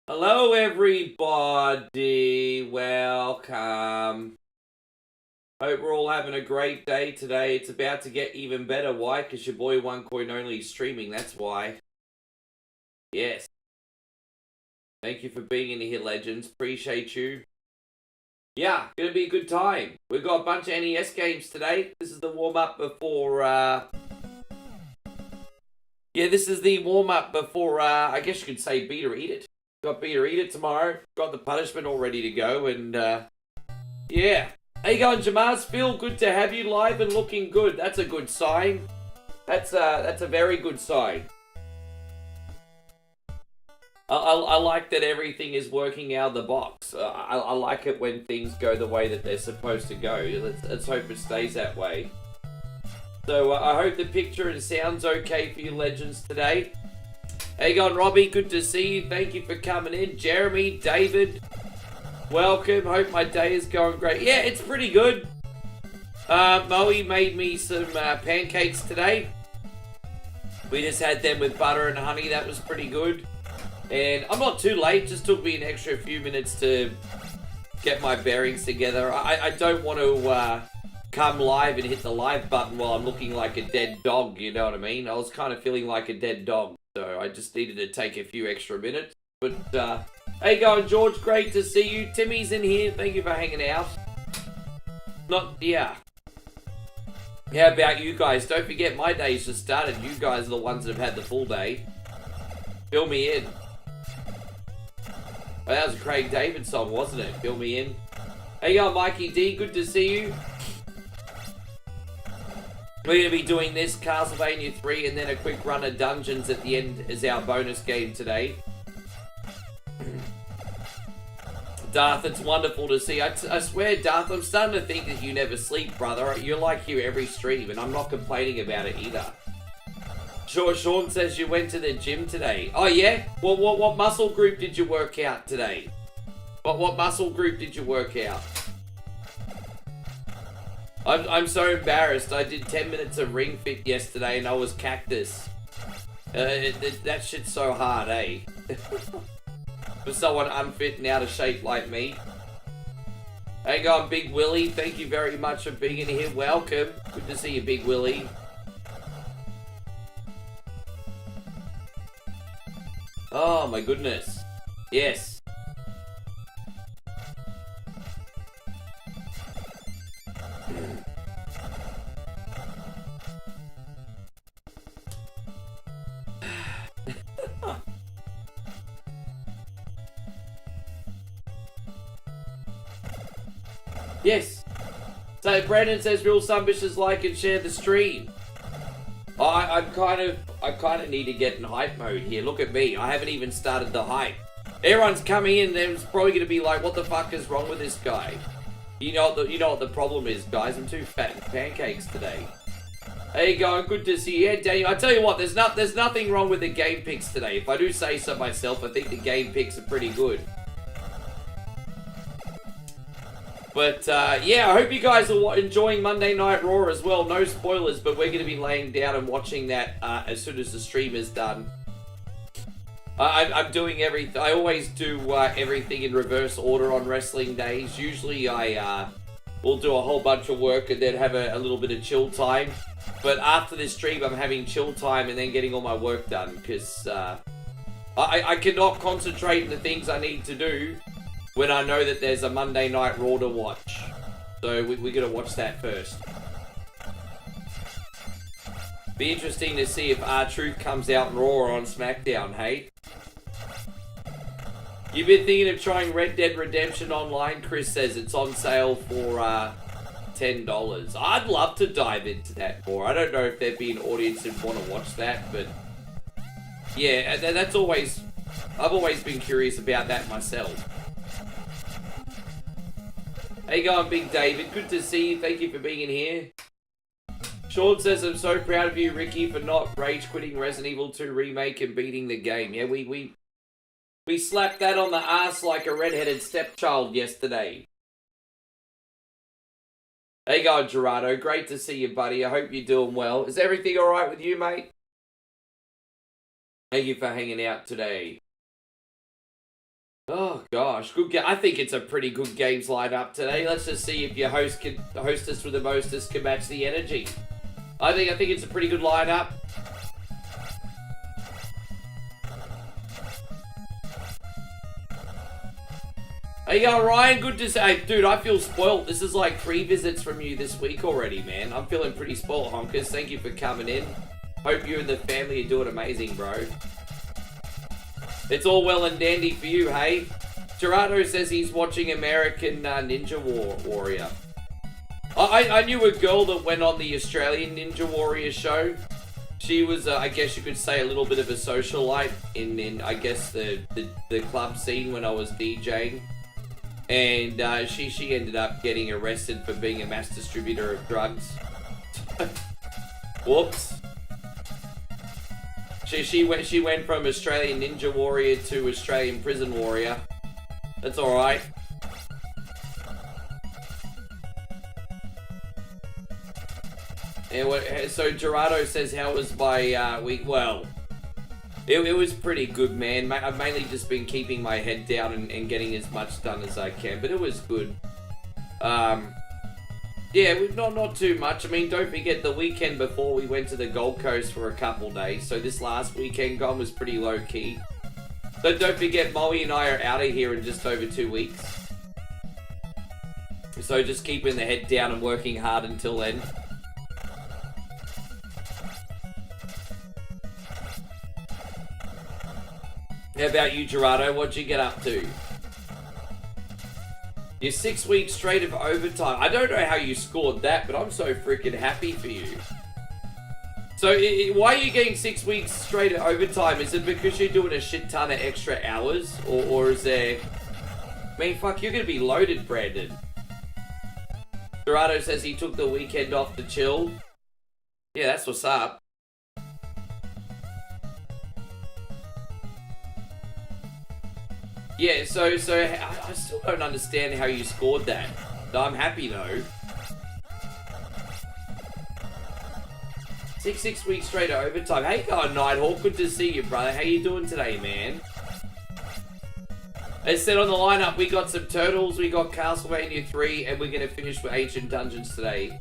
Hello, everybody. Welcome. Hope we're all having a great day today. It's about to get even better. Why? Because your boy OneCoin Only is streaming. That's why. Yes. Thank you for being in here, legends. Appreciate you. Yeah, gonna be a good time. We've got a bunch of NES games today. This is the warm-up before, Yeah, this is the warm-up before, I guess you could say Beat or Eat It. Got Beat or Eat It tomorrow. Got the punishment all ready to go, and, yeah. How you going, Jamaz? Phil, good to have you live and looking good. That's a good sign. That's a very good sign. I like that everything is working out of the box. I like it when things go the way that they're supposed to go. Let's hope it stays that way. So I hope the picture and sound's okay for you legends today. How you going, Robbie? Good to see you. Thank you for coming in. Jeremy, David, welcome. Hope my day is going great. Yeah, it's pretty good. Moe made me some pancakes today. We just had them with butter and honey. That was pretty good. And I'm not too late. Just took me an extra few minutes to get my bearings together. I don't want to come live and hit the live button while I'm looking like a dead dog, you know what I mean? I was kind of feeling like a dead dog, so I just needed to take a few extra minutes. But, how you going, George? Great to see you. Timmy's in here. Thank you for hanging out. Yeah. How about you guys? Don't forget, my day's just started. You guys are the ones that have had the full day. Fill me in. Oh, that was a Craig David song, wasn't it? Fill me in. How you going, Mikey D? Good to see you. We're going to be doing this, Castlevania 3, and then a quick run of Dungeons at the end as our bonus game today. Darth, it's wonderful to see. I swear, Darth, I'm starting to think that you never sleep, brother. You're like here every stream, and I'm not complaining about it either. Sure, Sean says you went to the gym today. Oh, yeah? What muscle group did you work out today? What muscle group did you work out? I'm so embarrassed. I did 10 minutes of Ring Fit yesterday and I was cactus. That shit's so hard, eh? For someone unfit and out of shape like me. Hey, going, Big Willie. Thank you very much for being in here. Welcome. Good to see you, Big Willie. Oh, my goodness. Yes. Yes. So Brandon says real sumbishers like and share the stream. I kind of need to get in hype mode here. Look at me. I haven't even started the hype. Everyone's coming in. There's probably going to be like, what the fuck is wrong with this guy? You know what the problem is, guys. I'm too fat in pancakes today. There you go. Good to see you. Yeah, Daniel. I tell you what. There's nothing wrong with the game picks today. If I do say so myself, I think the game picks are pretty good. But, yeah, I hope you guys are enjoying Monday Night Raw as well. No spoilers, but we're going to be laying down and watching that as soon as the stream is done. I'm doing everything. I always do everything in reverse order on wrestling days. Usually I will do a whole bunch of work and then have a little bit of chill time. But after this stream, I'm having chill time and then getting all my work done. Because I cannot concentrate on the things I need to do when I know that there's a Monday Night Raw to watch. So we're going to watch that first. Be interesting to see if R-Truth comes out in Raw or on SmackDown, hey? You've been thinking of trying Red Dead Redemption Online? Chris says it's on sale for $10. I'd love to dive into that more. I don't know if there'd be an audience who'd want to watch that, but yeah, that's always... I've always been curious about that myself. How you going, Big David? Good to see you. Thank you for being in here. Sean says, I'm so proud of you, Ricky, for not rage quitting Resident Evil 2 Remake and beating the game. Yeah, we slapped that on the ass like a redheaded stepchild yesterday. How you going, Gerardo? Great to see you, buddy. I hope you're doing well. Is everything alright with you, mate? Thank you for hanging out today. Oh gosh, good game. I think it's a pretty good games lineup today. Let's just see if your hostess with the mostest can match the energy. I think it's a pretty good lineup. Hey, Ryan, good to say. Dude, I feel spoiled. This is like 3 visits from you this week already, man. I'm feeling pretty spoiled, honkers. Thank you for coming in. Hope you and the family are doing amazing, bro. It's all well and dandy for you, hey? Gerardo says he's watching American Ninja Warrior. I knew a girl that went on the Australian Ninja Warrior show. She was, I guess you could say, a little bit of a socialite in I guess, the club scene when I was DJing. And she ended up getting arrested for being a mass distributor of drugs. Whoops. She went from Australian Ninja Warrior to Australian Prison Warrior. That's alright. And so Gerardo says, how was my week? Well, it was pretty good, man. I've mainly just been keeping my head down and getting as much done as I can, but it was good. Yeah, not too much. I mean, don't forget the weekend before we went to the Gold Coast for a couple days, so this last weekend gone was pretty low-key. So don't forget, Molly and I are out of here in just over 2 weeks. So just keeping the head down and working hard until then. How about you, Gerardo? What'd you get up to? You're 6 weeks straight of overtime. I don't know how you scored that, but I'm so freaking happy for you. So, why are you getting 6 weeks straight of overtime? Is it because you're doing a shit ton of extra hours? Or is there... I mean, fuck, you're gonna be loaded, Brandon. Gerardo says he took the weekend off to chill. Yeah, that's what's up. Yeah, so I still don't understand how you scored that. I'm happy though. Six weeks straight of overtime. Hey, going Nighthawk, good to see you, brother. How you doing today, man? As said on the lineup, we got some Turtles, we got Castlevania 3, and we're gonna finish with Ancient Dungeons today.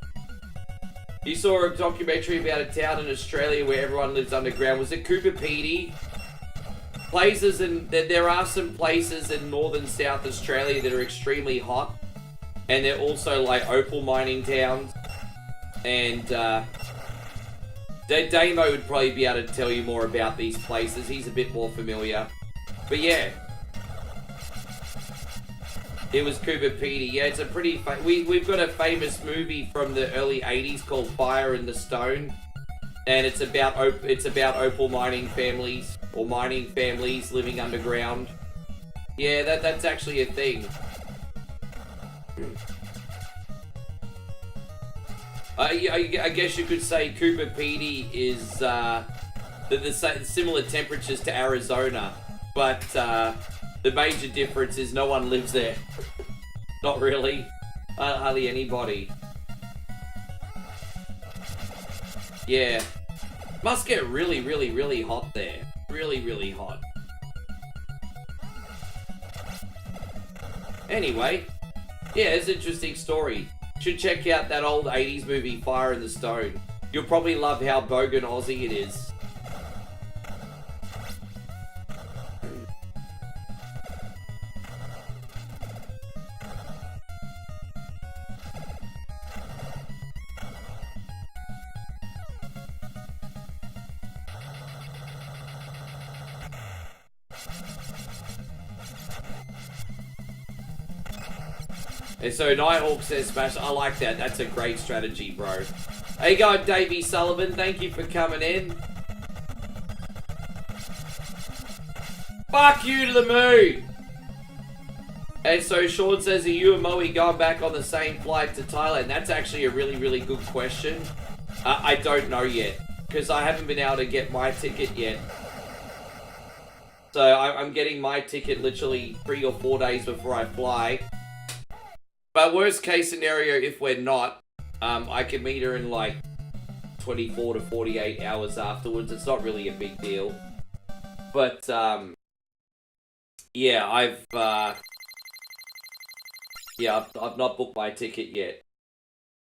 You saw a documentary about a town in Australia where everyone lives underground. Was it Cooper Pedy? Places, and there are some places in northern South Australia that are extremely hot, and they're also like opal mining towns. And Damo would probably be able to tell you more about these places. He's a bit more familiar, but yeah, it was Cooper Pedy. Yeah, it's a pretty we've got a famous movie from the early '80s called Fire in the Stone, and it's about opal mining families. Or mining families living underground. Yeah, that's actually a thing. I guess you could say Cooper Pedy is the similar temperatures to Arizona, but the major difference is no one lives there. Not really. Hardly anybody. Yeah. Must get really, really, really hot there. Really, really hot. Anyway, yeah, it's an interesting story. Should check out that old 80s movie, Fire in the Stone. You'll probably love how bogan Aussie it is. And so Nighthawk says smash. I like that. That's a great strategy, bro. How you going, Davey Sullivan? Thank you for coming in. Fuck you to the moon. And so Sean says, are you and Moe going back on the same flight to Thailand? That's actually a really, really good question. I don't know yet, because I haven't been able to get my ticket yet. So I'm getting my ticket literally 3 or 4 days before I fly. But worst case scenario, if we're not, I can meet her in like 24 to 48 hours afterwards. It's not really a big deal. But, Yeah, I've not booked my ticket yet.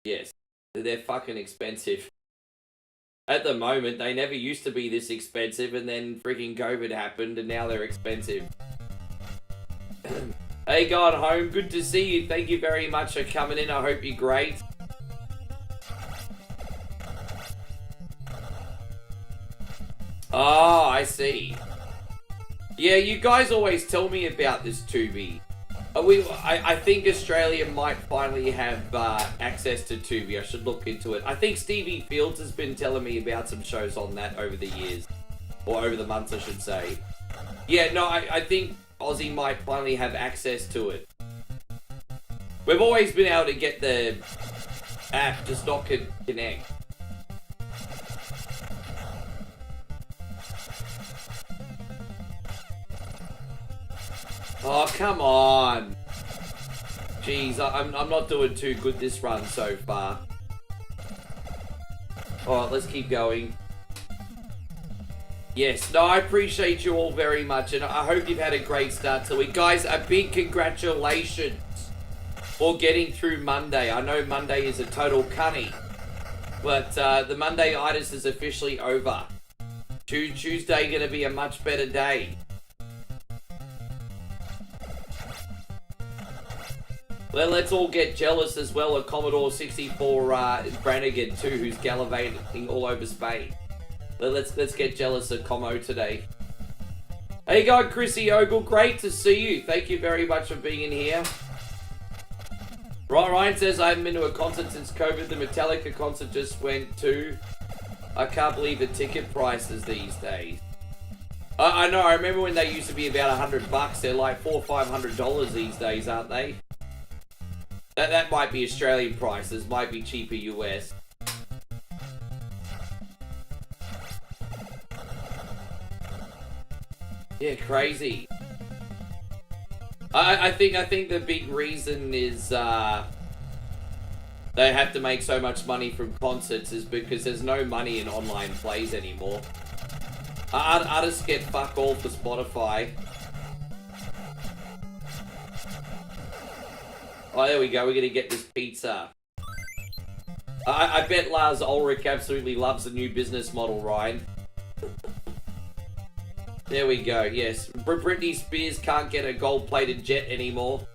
Yes, they're fucking expensive. At the moment, they never used to be this expensive, and then freaking COVID happened, and now they're expensive. Hey, God Home, good to see you. Thank you very much for coming in. I hope you're great. Oh, I see. Yeah, you guys always tell me about this Tubi. I think Australia might finally have access to Tubi. I should look into it. I think Stevie Fields has been telling me about some shows on that over the years. Or over the months, I should say. Yeah, no, I think Aussie might finally have access to it. We've always been able to get the app, just not connect. Oh, come on. Jeez, I'm not doing too good this run so far. Alright, let's keep going. Yes, no, I appreciate you all very much, and I hope you've had a great start to the week. Guys, a big congratulations for getting through Monday. I know Monday is a total cunny, but the Monday-itis is officially over. Tuesday going to be a much better day. Well, let's all get jealous as well of Commodore 64 Brannigan too, who's gallivanting all over Spain. Let's get jealous of Como today. Hey, God, Chrissy Ogle, great to see you. Thank you very much for being in here. Ryan says, I haven't been to a concert since COVID. The Metallica concert just went to. I can't believe the ticket prices these days. I know, I remember when they used to be about $100. They're like $400 or $500 these days, aren't they? That might be Australian prices, might be cheaper US. Yeah, crazy. I think the big reason is they have to make so much money from concerts is because there's no money in online plays anymore. Artists get fuck all for Spotify. Oh, there we go. We're going to get this pizza. I bet Lars Ulrich absolutely loves the new business model, Ryan. There we go. Yes. Britney Spears can't get a gold-plated jet anymore.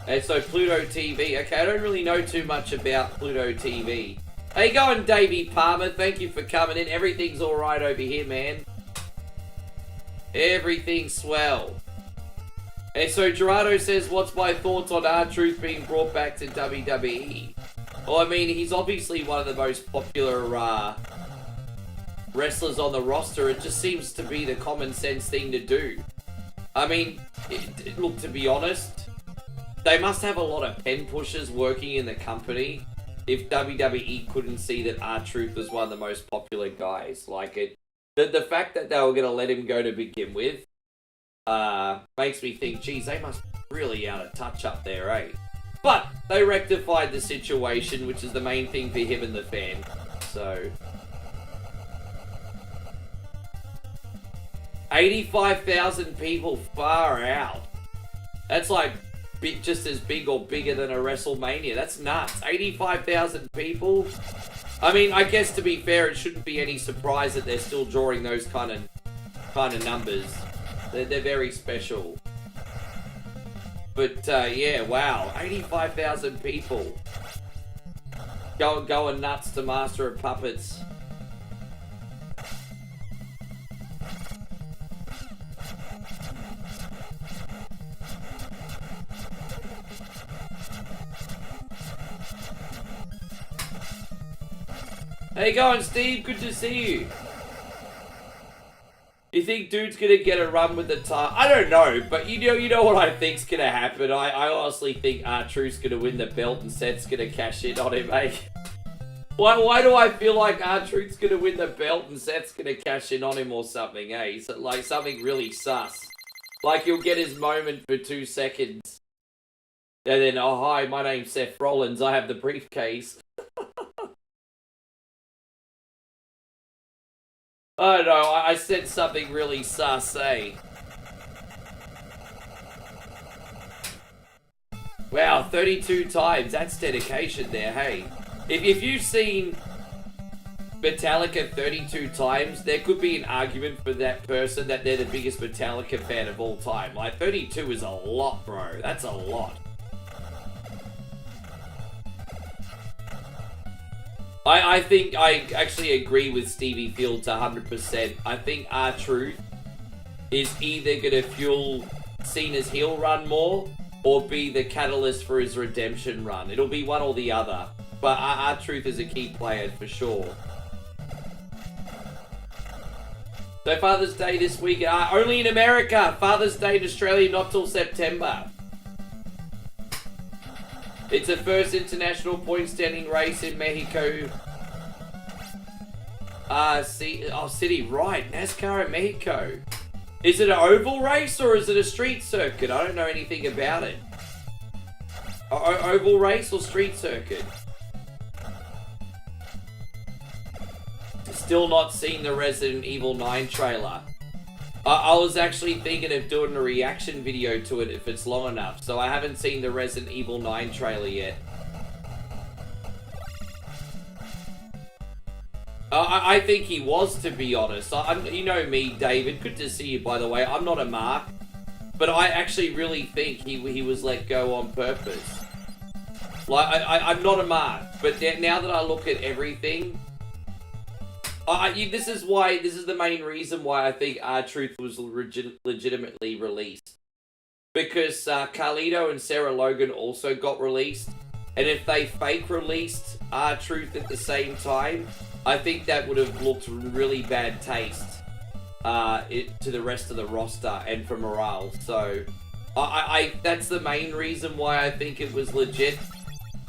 And so Pluto TV. Okay, I don't really know too much about Pluto TV. How you going, Davey Palmer? Thank you for coming in. Everything's all right over here, man. Everything's swell. And so Gerardo says, what's my thoughts on R-Truth being brought back to WWE? Well, I mean, he's obviously one of the most popular wrestlers on the roster. It just seems to be the common sense thing to do. I mean, look, to be honest, they must have a lot of pen pushers working in the company if WWE couldn't see that R-Truth was one of the most popular guys. Like, the fact that they were going to let him go to begin with makes me think, geez, they must be really out of touch up there, eh? But they rectified the situation, which is the main thing for him and the fan. So 85,000 people, far out. That's like just as big or bigger than a WrestleMania. That's nuts. 85,000 people. I mean, I guess to be fair, it shouldn't be any surprise that they're still drawing those kind of numbers. They're very special. But yeah, wow, 85,000 people going nuts to Master of Puppets. How you going, Steve? Good to see you. You think dude's gonna get a run with the title? I don't know, but you know what I think's gonna happen. I honestly think R-Truth's gonna win the belt and Seth's gonna cash in on him, eh? Why do I feel like R-Truth's gonna win the belt and Seth's gonna cash in on him or something, eh? So, like something really sus. Like he'll get his moment for 2 seconds. And then, oh hi, my name's Seth Rollins, I have the briefcase. Oh no, I said something really sus, eh? Wow, 32 times. That's dedication there, hey. If you've seen Metallica 32 times, there could be an argument for that person that they're the biggest Metallica fan of all time. Like, 32 is a lot, bro. That's a lot. I think I actually agree with Stevie Fields 100%. I think R-Truth is either going to fuel Cena's heel run more or be the catalyst for his redemption run. It'll be one or the other. But R-Truth is a key player for sure. So Father's Day this week, only in America. Father's Day in Australia, not till September. It's the first international point standing race in Mexico. City, right. NASCAR in Mexico. Is it an oval race or is it a street circuit? I don't know anything about it. Oval race or street circuit? Still not seen the Resident Evil 9 trailer. I was actually thinking of doing a reaction video to it if it's long enough, so I haven't seen the Resident Evil 9 trailer yet. I think he was, to be honest. You know me, David. Good to see you, by the way. I'm not a mark, but I actually really think he was let go on purpose. Like, I'm not a mark, but now that I look at everything, this is the main reason why I think R-Truth was legitimately released. Because Carlito and Sarah Logan also got released. And if they fake released R-Truth at the same time, I think that would have looked really bad taste to the rest of the roster and for morale. So, that's the main reason why I think it was legit.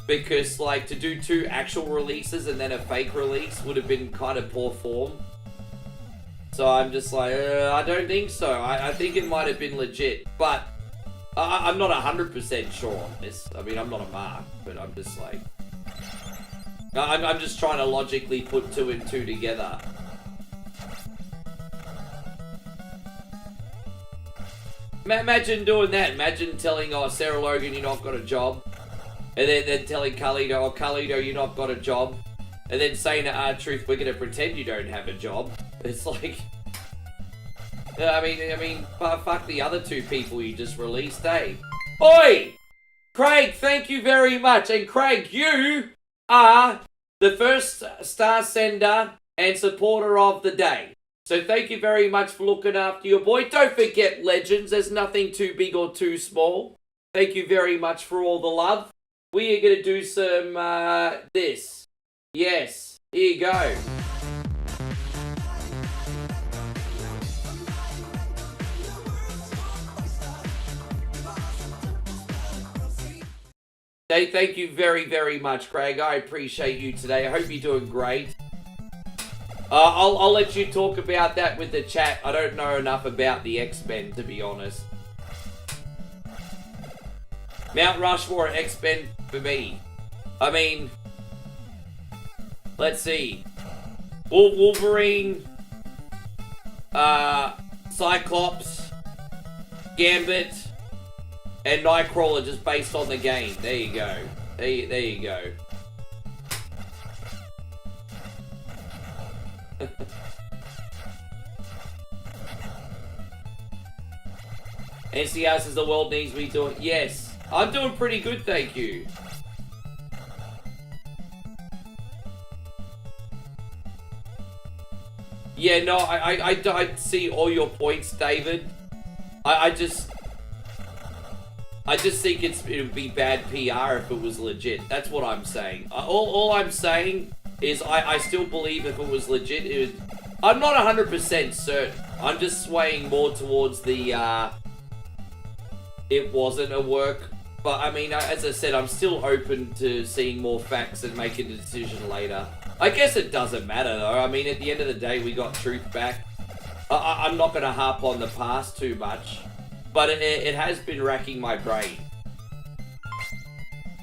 Because, like, to do 2 actual releases and then a fake release would have been kind of poor form. So I'm just like, I don't think so. I think it might have been legit. But I'm not 100% sure on this. I mean, I'm not a mark, but I'm just like... I'm just trying to logically put 2 and 2 together. Imagine doing that. Imagine telling, Sarah Logan, you're not got a job. And then telling Carlito, Carlito, you not got a job. And then saying to R-Truth, we're going to pretend you don't have a job. It's like... I mean, fuck the other 2 people you just released, eh? Oi! Craig, thank you very much. And Craig, you are the first star sender and supporter of the day. So thank you very much for looking after your boy. Don't forget, legends, there's nothing too big or too small. Thank you very much for all the love. We are going to do some, this. Yes, here you go. Hey, thank you very, very much, Craig. I appreciate you today. I hope you're doing great. I'll let you talk about that with the chat. I don't know enough about the X-Men, to be honest. Mount Rushmore and X-Men for me. I mean, let's see. Wolverine, Cyclops, Gambit, and Nightcrawler just based on the game. There you go. There you go. NCR says the world needs me doing... Yes. I'm doing pretty good, thank you. Yeah, no, I see all your points, David. I just think it would be bad PR if it was legit. That's what I'm saying. All I'm saying is I still believe if it was legit, I'm not 100% certain. I'm just swaying more towards the, it wasn't a work. But, I mean, as I said, I'm still open to seeing more facts and making a decision later. I guess it doesn't matter, though. I mean, at the end of the day, we got truth back. I'm not going to harp on the past too much. But it has been racking my brain.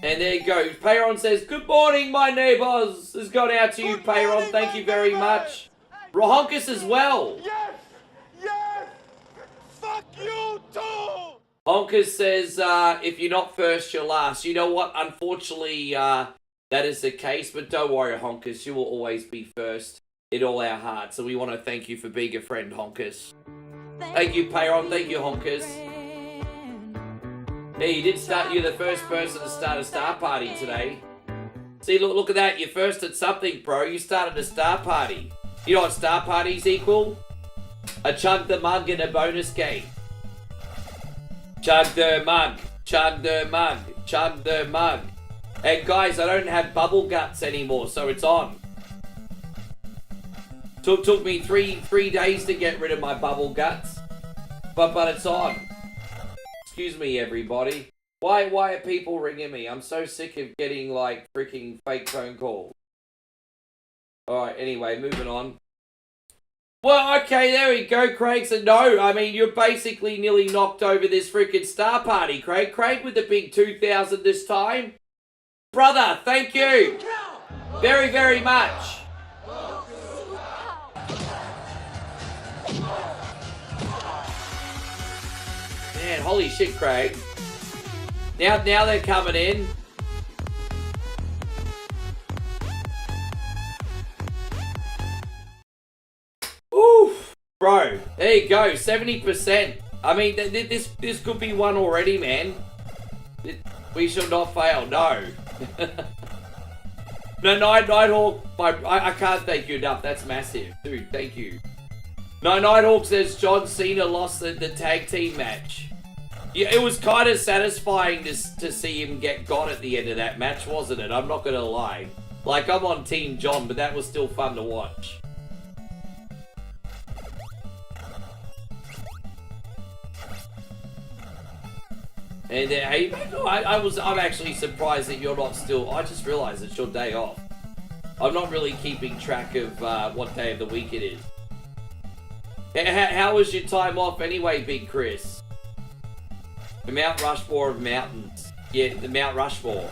And there you go. Payron says, good morning, my neighbors. This has gone out to you, Payron. Thank you very much. Honkus as well. Yes! Yes! Fuck you too! Honkus says, if you're not first, you're last. You know what? Unfortunately, that is the case, but don't worry, Honkus. You will always be first in all our hearts. So we want to thank you for being a friend, Honkus. Thank you, Payron. Thank you, Honkus. Yeah, you did start. You're the first person to start a Star Party today. See, look at that. You're first at something, bro. You started a Star Party. You know what Star Parties equal? A chug the mug and a bonus game. Chug the mug. Chug the mug. Chug the mug. And guys, I don't have bubble guts anymore, so it's on. Took me three days to get rid of my bubble guts. But it's on. Excuse me, everybody. Why are people ringing me? I'm so sick of getting, like, freaking fake phone calls. Alright, anyway, moving on. Well, okay, there we go, Craig. So, no, I mean, you're basically nearly knocked over this freaking Star Party, Craig. Craig with the big 2,000 this time. Brother, thank you. Very, very much. Man, holy shit, Craig. Now they're coming in. Oof, bro. There you go, 70%. I mean, this could be one already, man. We shall not fail. No. No, Nighthawk. I can't thank you enough. That's massive, dude. Thank you. No, Nighthawk says John Cena lost the tag team match. Yeah, it was kind of satisfying to see him get got at the end of that match, wasn't it? I'm not going to lie. Like, I'm on Team John, but that was still fun to watch. And hey, I'm actually surprised that you're not still. I just realised it's your day off. I'm not really keeping track of what day of the week it is. How was your time off anyway, Big Chris? The Mount Rushmore of mountains. Yeah, the Mount Rushmore.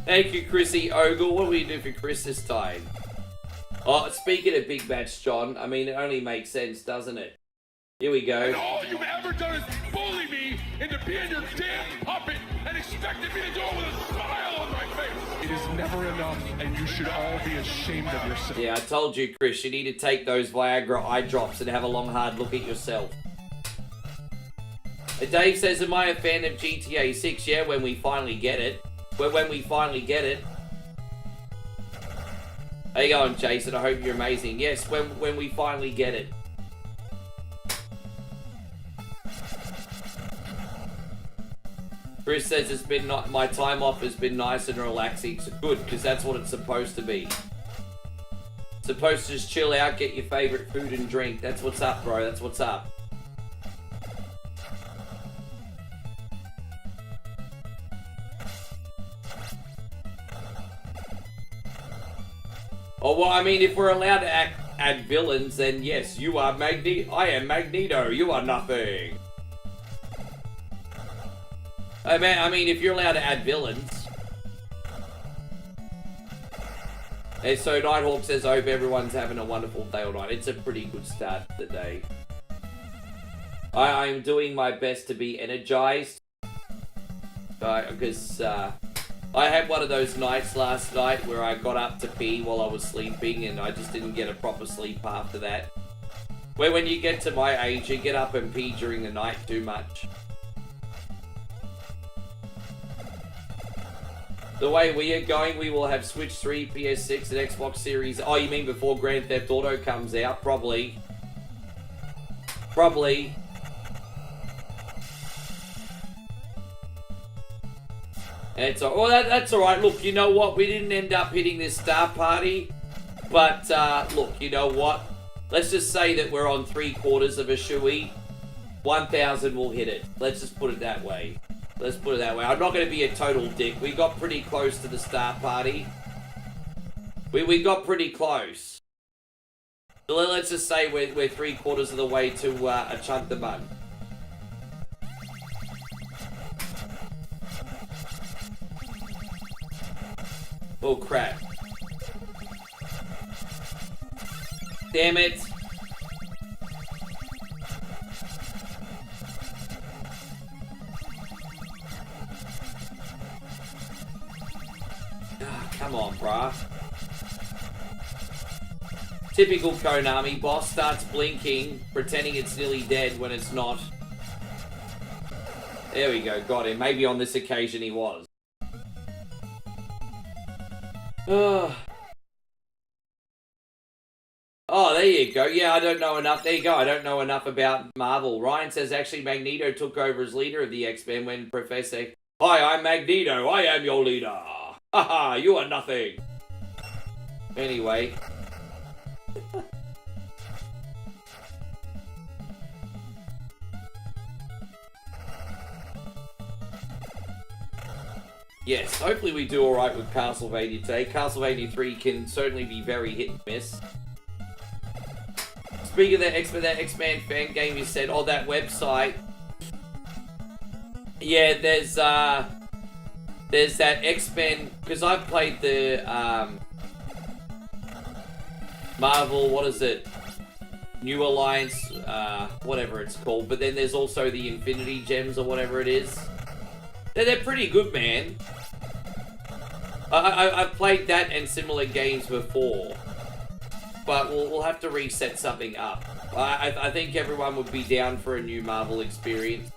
Thank you, Chrissy Ogle. What do we do for Chris this time? Oh, speaking of big match, John, I mean, it only makes sense, doesn't it? Here we go. And all you've ever done is bully me into being your damn puppet and expected me to do it with a smile on my face. It is never enough, and you should all be ashamed of yourself. Yeah, I told you, Chris, you need to take those Viagra eye drops and have a long, hard look at yourself. Dave says, am I a fan of GTA 6? Yeah, when we finally get it. When we finally get it. How you going, Jason? I hope you're amazing. Yes, when we finally get it. Chris says it's been my time off has been nice and relaxing. So good, because that's what it's supposed to be. Supposed to just chill out, get your favorite food and drink. That's what's up, bro. That's what's up. Oh, well, I mean, if we're allowed to add villains, then yes, you are Magneto. I am Magneto. You are nothing. I mean, if you're allowed to add villains. And so Nighthawk says, I hope everyone's having a wonderful day or night. It's a pretty good start to the day. I'm doing my best to be energized. Because I had one of those nights last night where I got up to pee while I was sleeping and I just didn't get a proper sleep after that. Where when you get to my age, you get up and pee during the night too much. The way we are going, we will have Switch 3, PS6, and Xbox Series. Oh, you mean before Grand Theft Auto comes out? Probably. Probably. And it's well, that's alright. Look, you know what? We didn't end up hitting this Star Party. But, look, you know what? Let's just say that we're on 3/4 of a shoey. 1,000 will hit it. Let's just put it that way. Let's put it that way. I'm not going to be a total dick. We got pretty close to the Star Party. We got pretty close. So let's just say we're 3/4 of the way to a chunk the mug. Oh crap. Damn it. Come on, bruh. Typical Konami. Boss starts blinking, pretending it's nearly dead when it's not. There we go, got him. Maybe on this occasion he was. Oh, there you go. Yeah, I don't know enough. There you go. I don't know enough about Marvel. Ryan says actually Magneto took over as leader of the X-Men when Professor... Hi, I'm Magneto. I am your leader. Haha, you are nothing. Anyway. Yes, hopefully we do alright with Castlevania today. Castlevania 3 can certainly be very hit and miss. Speaking of that X-Men fan game, you said, oh, that website. Yeah, there's that X-Men, because I've played the Marvel, what is it? New Alliance, whatever it's called. But then there's also the Infinity Gems or whatever it is. They're pretty good, man. I've played that and similar games before. But we'll have to reset something up. I think everyone would be down for a new Marvel experience.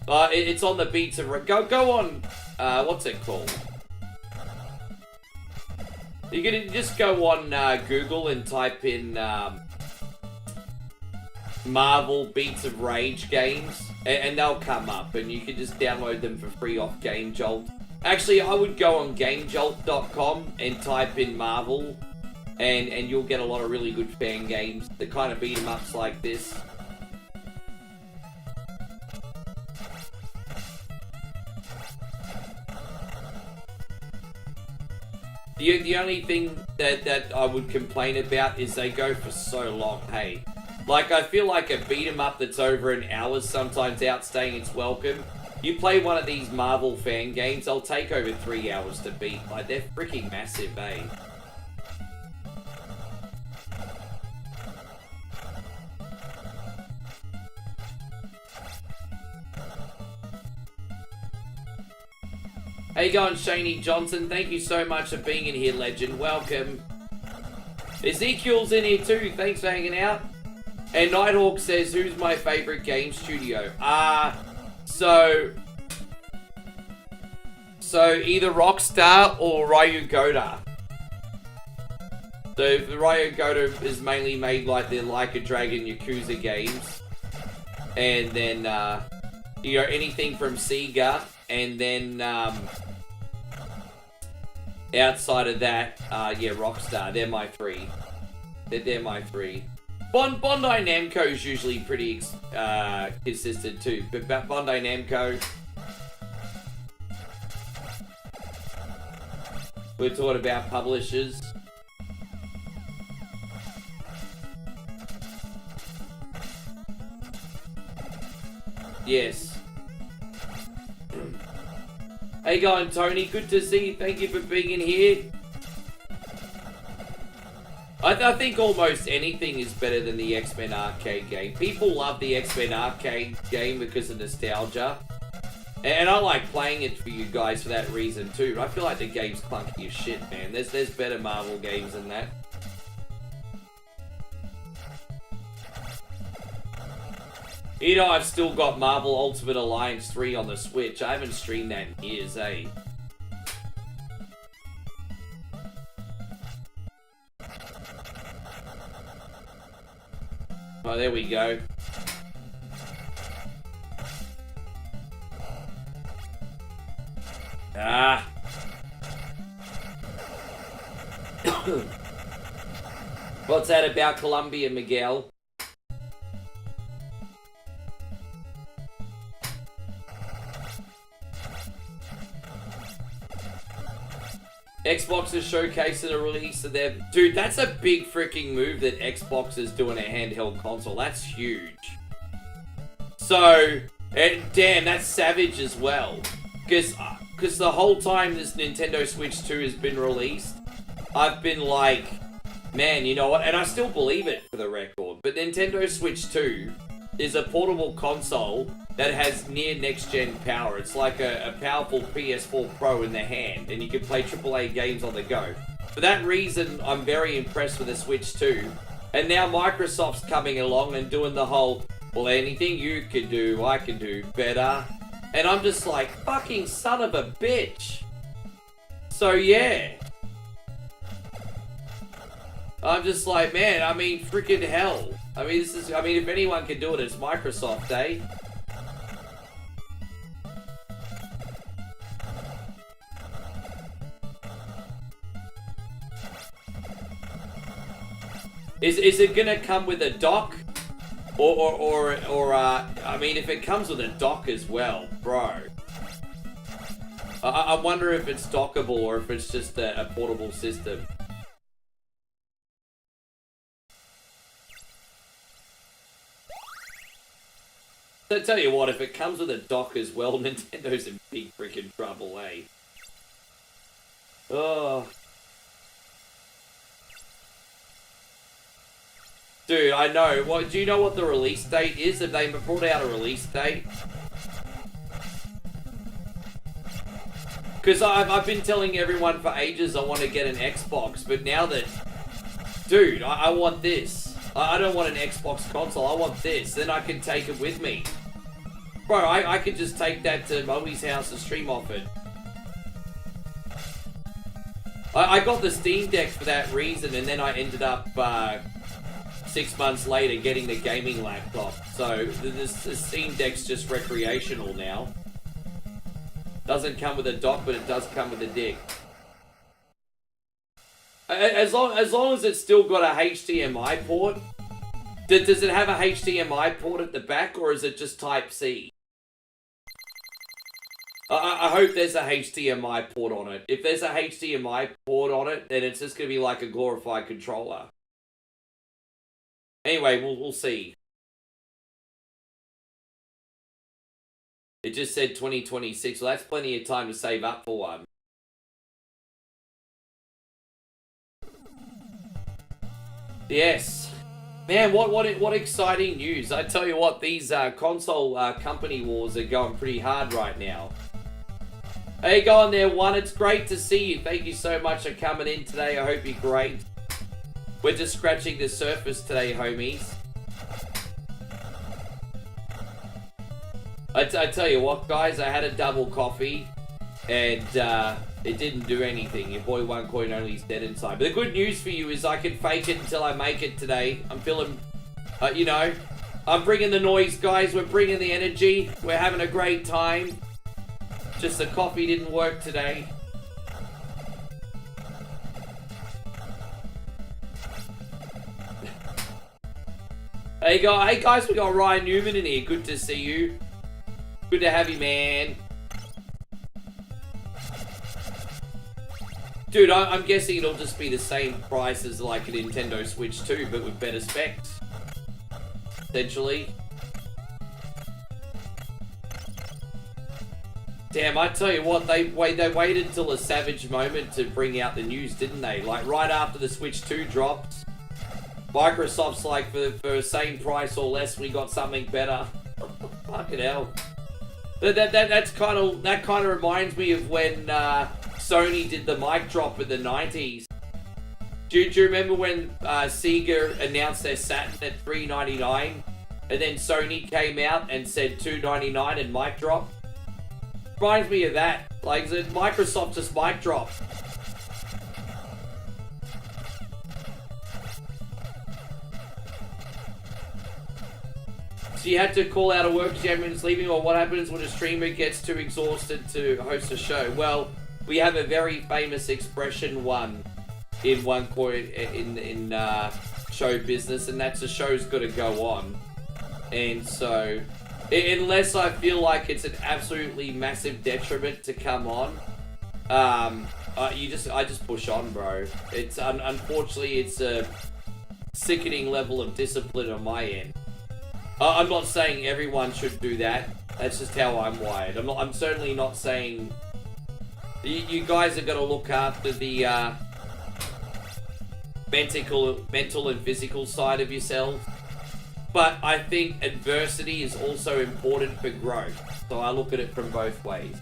It's on the beats of... Go on... what's it called? You can just go on Google and type in... Marvel Beats of Rage games, and they'll come up, and you can just download them for free off Game Jolt. Actually, I would go on GameJolt.com and type in Marvel, and you'll get a lot of really good fan games, the kind of beat 'em ups like this. The only thing that I would complain about is they go for so long, hey. Like, I feel like a beat-em-up that's over an hour sometimes outstaying its welcome. You play one of these Marvel fan games, they'll take over 3 hours to beat. Like, they're freaking massive, eh? How you going, Shaney Johnson? Thank you so much for being in here, legend. Welcome. Ezekiel's in here too. Thanks for hanging out. And Nighthawk says, who's my favorite game studio? So either Rockstar or Ryugoda. So Ryugoda is mainly made like the Like a Dragon Yakuza games. And then, you know, anything from Sega. And then, outside of that, yeah, Rockstar. They're my three. They're my three. Bondi Namco is usually pretty consistent too, but Bondi Namco, we're talking about publishers. Yes. How you going, Tony? Good to see you. Thank you for being in here. I think almost anything is better than the X-Men arcade game. People love the X-Men arcade game because of nostalgia. And I like playing it for you guys for that reason too. I feel like the game's clunky as shit, man. There's better Marvel games than that. You know, I've still got Marvel Ultimate Alliance 3 on the Switch. I haven't streamed that in years, eh? Oh, there we go. Ah. What's that about Colombia, Miguel? Xbox is showcasing a release of their... Dude, that's a big freaking move that Xbox is doing a handheld console. That's huge. So, and damn, that's savage as well. Because the whole time this Nintendo Switch 2 has been released, I've been like, man, you know what? And I still believe it for the record. But Nintendo Switch 2 is a portable console that has near next-gen power. It's like a powerful PS4 Pro in the hand, and you can play AAA games on the go. For that reason, I'm very impressed with the Switch 2. And now Microsoft's coming along and doing the whole, well, anything you can do, I can do better. And I'm just like, fucking son of a bitch. So yeah. I'm just like, man, I mean, freaking hell. I mean, if anyone can do it, it's Microsoft, eh? Is it gonna come with a dock? Or I mean, if it comes with a dock as well, bro. I wonder if it's dockable or if it's just a portable system. So I tell you what, if it comes with a dock as well, Nintendo's in big freaking trouble, eh? Oh. Dude, I know. What, do you know what the release date is? Have they brought out a release date? Because I've been telling everyone for ages I want to get an Xbox, but now that... Dude, I want this. I don't want an Xbox console, I want this. Then I can take it with me. Bro, I could just take that to Moe's house and stream off it. I got the Steam Deck for that reason, and then I ended up... 6 months later getting the gaming laptop. So the Steam Deck's just recreational now. Doesn't come with a dock, but it does come with a dick. As long as it's still got a HDMI port. Does it have a HDMI port at the back, or is it just Type-C? I hope there's a HDMI port on it. If there's a HDMI port on it, then it's just going to be like a glorified controller. Anyway, we'll see. It just said 2026. Well, that's plenty of time to save up for one. Yes. Man, what exciting news. I tell you what, these console company wars are going pretty hard right now. Hey, go on there, one. It's great to see you. Thank you so much for coming in today. I hope you're great. We're just scratching the surface today, homies. I tell you what, guys, I had a double coffee, and it didn't do anything. Your boy One Coin Only's dead inside. But the good news for you is I can fake it until I make it today. I'm feeling, you know, I'm bringing the noise, guys. We're bringing the energy. We're having a great time. Just the coffee didn't work today. Hey guys, we got Ryan Newman in here. Good to see you. Good to have you, man. Dude, I'm guessing it'll just be the same price as like a Nintendo Switch 2, but with better specs. Essentially. Damn, I tell you what, they waited until a savage moment to bring out the news, didn't they? Like right after the Switch 2 dropped. Microsoft's like, for the same price or less, we got something better. Fucking hell. That kind of reminds me of when Sony did the mic drop in the 90s. Do you remember when Sega announced their Saturn at $399, and then Sony came out and said $299 and mic drop? Reminds me of that. Like, Microsoft just mic drop. So you had to call out of work because you had minutes leaving, or what happens when a streamer gets too exhausted to host a show? Well, we have a very famous expression in show business, and that's the show's got to go on. And so, unless I feel like it's an absolutely massive detriment to come on, I just push on, bro. It's unfortunately it's a sickening level of discipline on my end. I'm not saying everyone should do that. That's just how I'm wired. I'm certainly not saying you guys are gonna look after the mental and physical side of yourself. But I think adversity is also important for growth. So I look at it from both ways.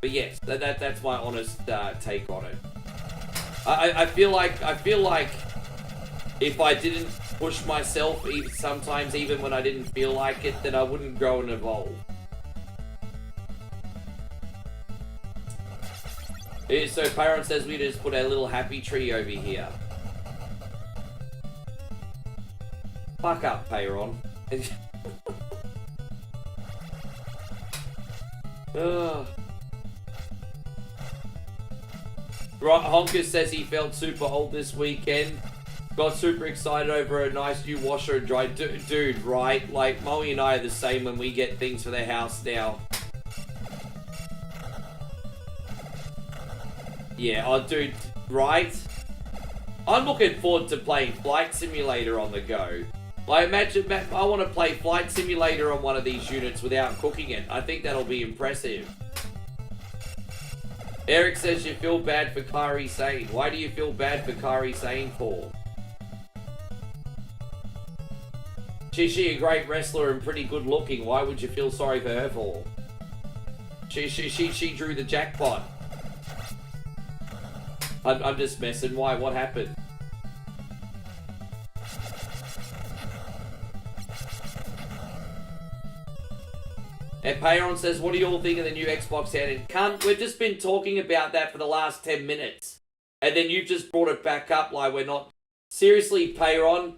But yes, that's my honest take on it. I feel like if I didn't push myself, sometimes even when I didn't feel like it, then I wouldn't grow and evolve. So Pyron says we just put our little happy tree over here. Fuck up, Pyron. Right, Honker says he felt super old this weekend. Got super excited over a nice new washer and dryer. Dude, right? Like, Molly and I are the same when we get things for the house now. Yeah, oh dude, right? I'm looking forward to playing Flight Simulator on the go. Like, imagine, I want to play Flight Simulator on one of these units without cooking it. I think that'll be impressive. Eric says you feel bad for Kairi Sane. Why do you feel bad for Kairi Sane for? She a great wrestler and pretty good looking. Why would you feel sorry for her for? She drew the jackpot. I'm just messing. Why? What happened? And Payon says, what do you all think of the new Xbox hand? Cunt, we've just been talking about that for the last 10 minutes. And then you've just brought it back up like we're not... Seriously, Payon?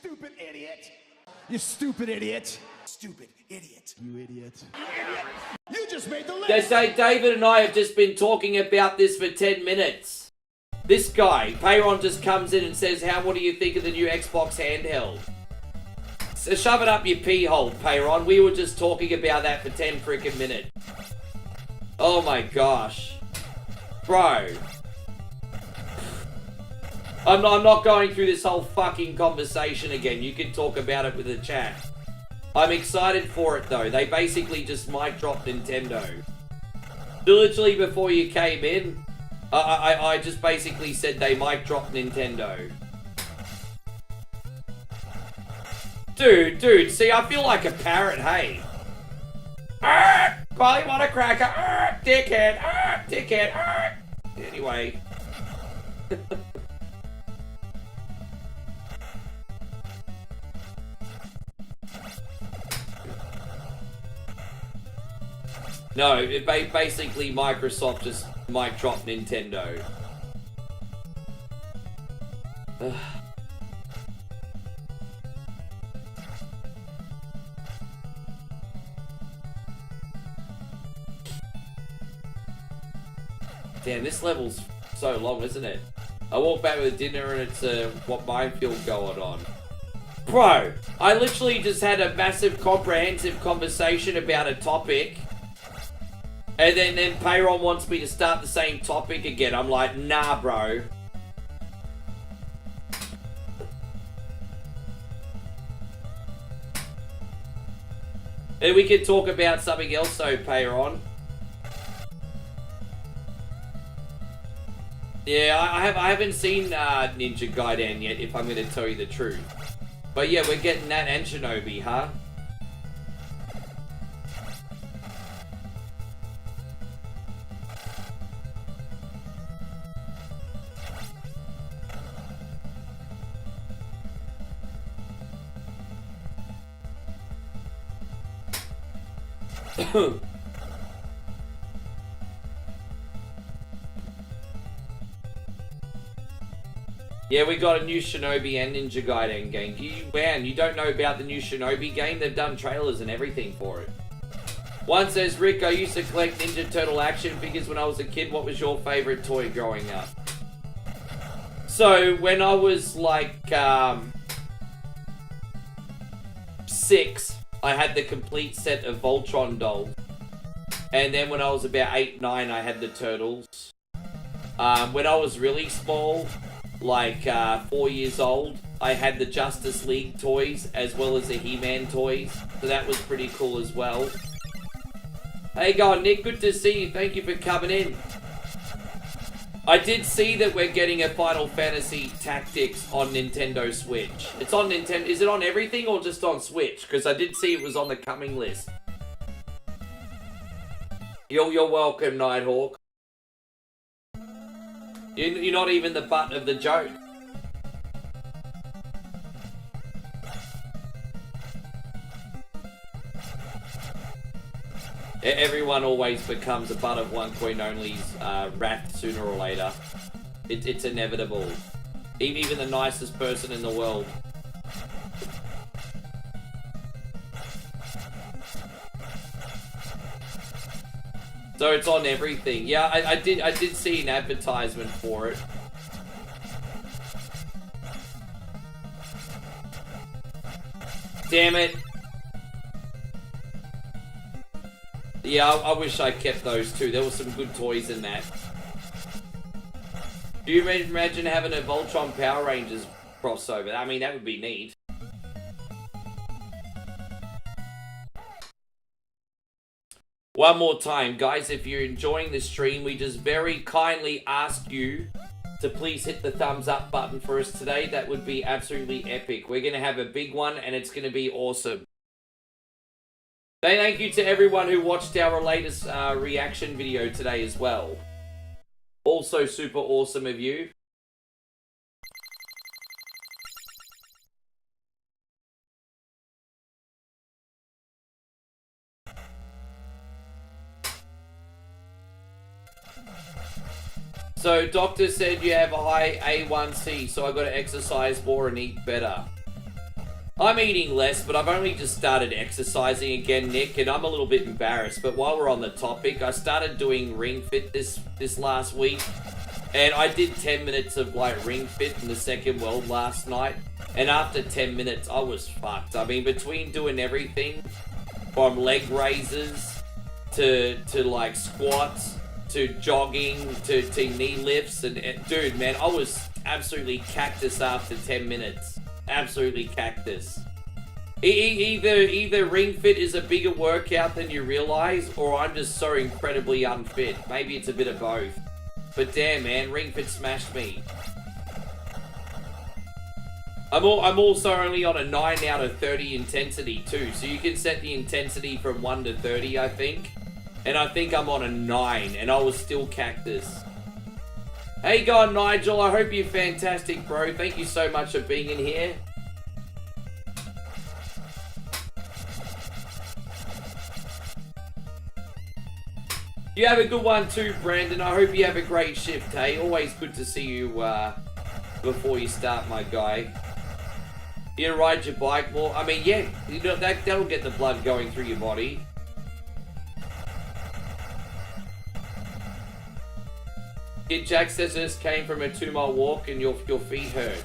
Stupid idiot. You stupid idiot. Stupid idiot. You idiot. You idiot. You just made the list. They say David and I have just been talking about this for 10 minutes. This guy, Payon, just comes in and says, what do you think of the new Xbox handheld? So shove it up your pee hole, Payron. We were just talking about that for 10 freaking minutes. Oh my gosh. Bro. I'm not going through this whole fucking conversation again. You can talk about it with the chat. I'm excited for it though. They basically just mic dropped Nintendo. Literally before you came in, I just basically said they mic dropped Nintendo. Dude, see, I feel like a parrot, hey. Quali want a cracker, dickhead, Anyway. No, basically Microsoft just mic dropped Nintendo. Damn, this level's so long, isn't it? I walk back with dinner and it's what minefield going on. Bro, I literally just had a massive comprehensive conversation about a topic. And then Payron wants me to start the same topic again. I'm like, nah, bro. And we could talk about something else though, Payron. Yeah, I haven't seen Ninja Gaiden yet, if I'm going to tell you the truth. But yeah, we're getting that and Shinobi, huh? Yeah, we got a new Shinobi and Ninja Gaiden game. You don't know about the new Shinobi game? They've done trailers and everything for it. One says, Rick, I used to collect Ninja Turtle action figures when I was a kid. What was your favorite toy growing up? So, when I was like 6, I had the complete set of Voltron dolls. And then when I was about 8, 9, I had the Turtles. When I was really small, like 4 years old, I had the Justice League toys as well as the He-Man toys. So that was pretty cool as well. Hey, going, Nick, good to see you. Thank you for coming in. I did see that we're getting a Final Fantasy Tactics on Nintendo Switch. It's on Nintendo. Is it on everything or just on Switch? Because I did see it was on the coming list. You're welcome, Nighthawk. You're not even the butt of the joke. Everyone always becomes a butt of one coin only's wrath sooner or later. It's inevitable. Even the nicest person in the world. So it's on everything. Yeah, I did see an advertisement for it. Damn it. Yeah, I wish I kept those too. There were some good toys in that. Do you imagine having a Voltron Power Rangers crossover? I mean, that would be neat. One more time, guys, if you're enjoying the stream, we just very kindly ask you to please hit the thumbs up button for us today. That would be absolutely epic. We're going to have a big one, and it's going to be awesome. Thank you to everyone who watched our latest reaction video today as well. Also super awesome of you. So, doctor said you have a high A1C, so I got to exercise more and eat better. I'm eating less, but I've only just started exercising again, Nick, and I'm a little bit embarrassed. But while we're on the topic, I started doing Ring Fit this last week, and I did 10 minutes of like Ring Fit in the second world last night, and after 10 minutes, I was fucked. I mean, between doing everything from leg raises to like squats to jogging to knee lifts, and dude, man, I was absolutely cactus after 10 minutes. Absolutely cactus. Either Ring Fit is a bigger workout than you realize, or I'm just so incredibly unfit. Maybe it's a bit of both. But damn, man, Ring Fit smashed me. I'm also only on a 9 out of 30 intensity too, so you can set the intensity from 1 to 30, I think. And I think I'm on a 9, and I was still cactus. Hey, God, Nigel, I hope you're fantastic, bro. Thank you so much for being in here. You have a good one too, Brandon. I hope you have a great shift, hey? Always good to see you before you start, my guy. You ride your bike more? I mean, yeah, you know, that'll get the blood going through your body. Kid Jack says I just came from a 2-mile walk and your feet hurt.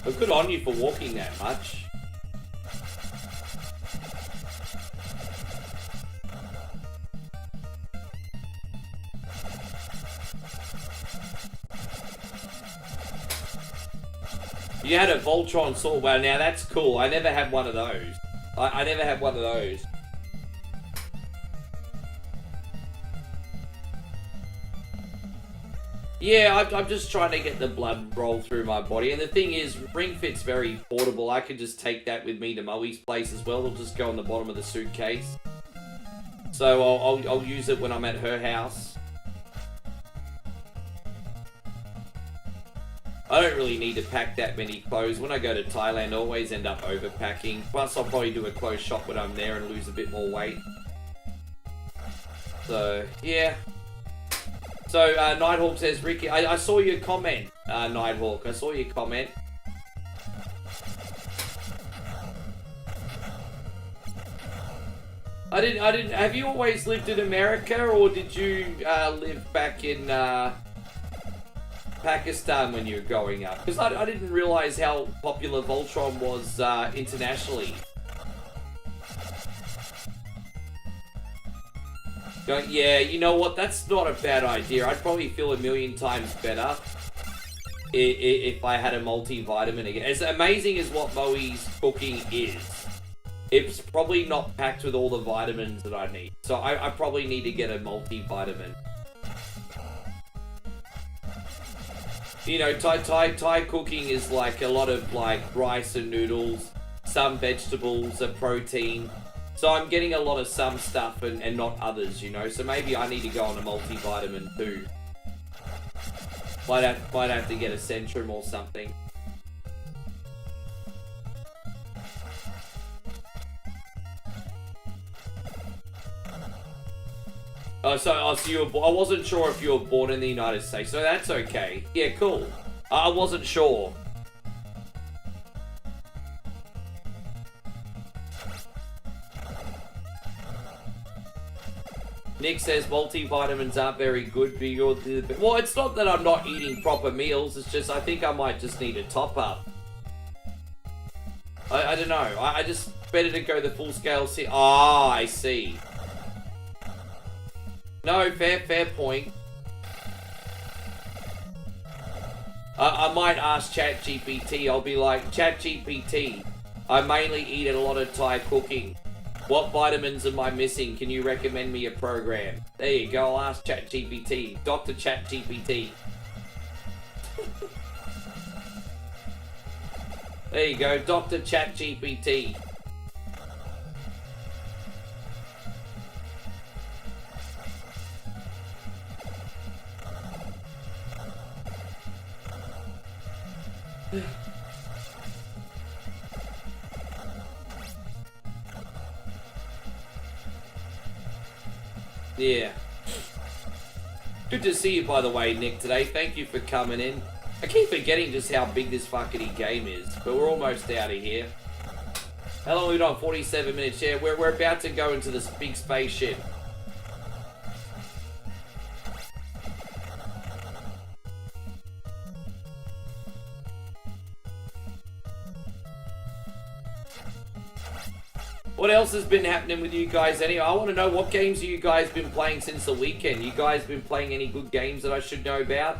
Well, good on you for walking that much. You had a Voltron sword. Well, now that's cool. I never had one of those. I never had one of those. Yeah, I'm just trying to get the blood roll through my body. And the thing is, Ring Fit's very portable. I could just take that with me to Moe's place as well. It'll just go on the bottom of the suitcase. So I'll use it when I'm at her house. I don't really need to pack that many clothes. When I go to Thailand, I always end up overpacking. Plus, I'll probably do a clothes shop when I'm there and lose a bit more weight. So, yeah. So, Nighthawk says, Ricky, I saw your comment, Nighthawk. I saw your comment. I didn't, have you always lived in America, or did you, live back in, Pakistan when you were growing up? Because I didn't realize how popular Voltron was, internationally. Going, yeah, you know what? That's not a bad idea. I'd probably feel a million times better if I had a multivitamin again. As amazing as what Moe's cooking is, it's probably not packed with all the vitamins that I need. So I probably need to get a multivitamin. You know, Thai cooking is like a lot of like rice and noodles, some vegetables, a protein. So I'm getting a lot of some stuff and not others, you know. So maybe I need to go on a multivitamin too. Might have to get a Centrum or something. So you were, I wasn't sure if you were born in the United States, so that's okay. Yeah, cool. I wasn't sure. Nick says multivitamins aren't very good for you. Well, it's not that I'm not eating proper meals, it's just I think I might just need a top up. I don't know. I just better to go the full scale. Ah, I see. No, fair point. I might ask ChatGPT. I'll be like, ChatGPT, I mainly eat a lot of Thai cooking. What vitamins am I missing? Can you recommend me a program? There you go. I'll ask ChatGPT. Dr. ChatGPT. There you go. Dr. ChatGPT. Yeah. Good to see you, by the way, Nick, today. Thank you for coming in. I keep forgetting just how big this fucking game is, but we're almost out of here. How long have we done? 47 minutes. Yeah, we're about to go into this big spaceship. What else has been happening with you guys anyway? I want to know, what games have you guys been playing since the weekend? You guys been playing any good games that I should know about?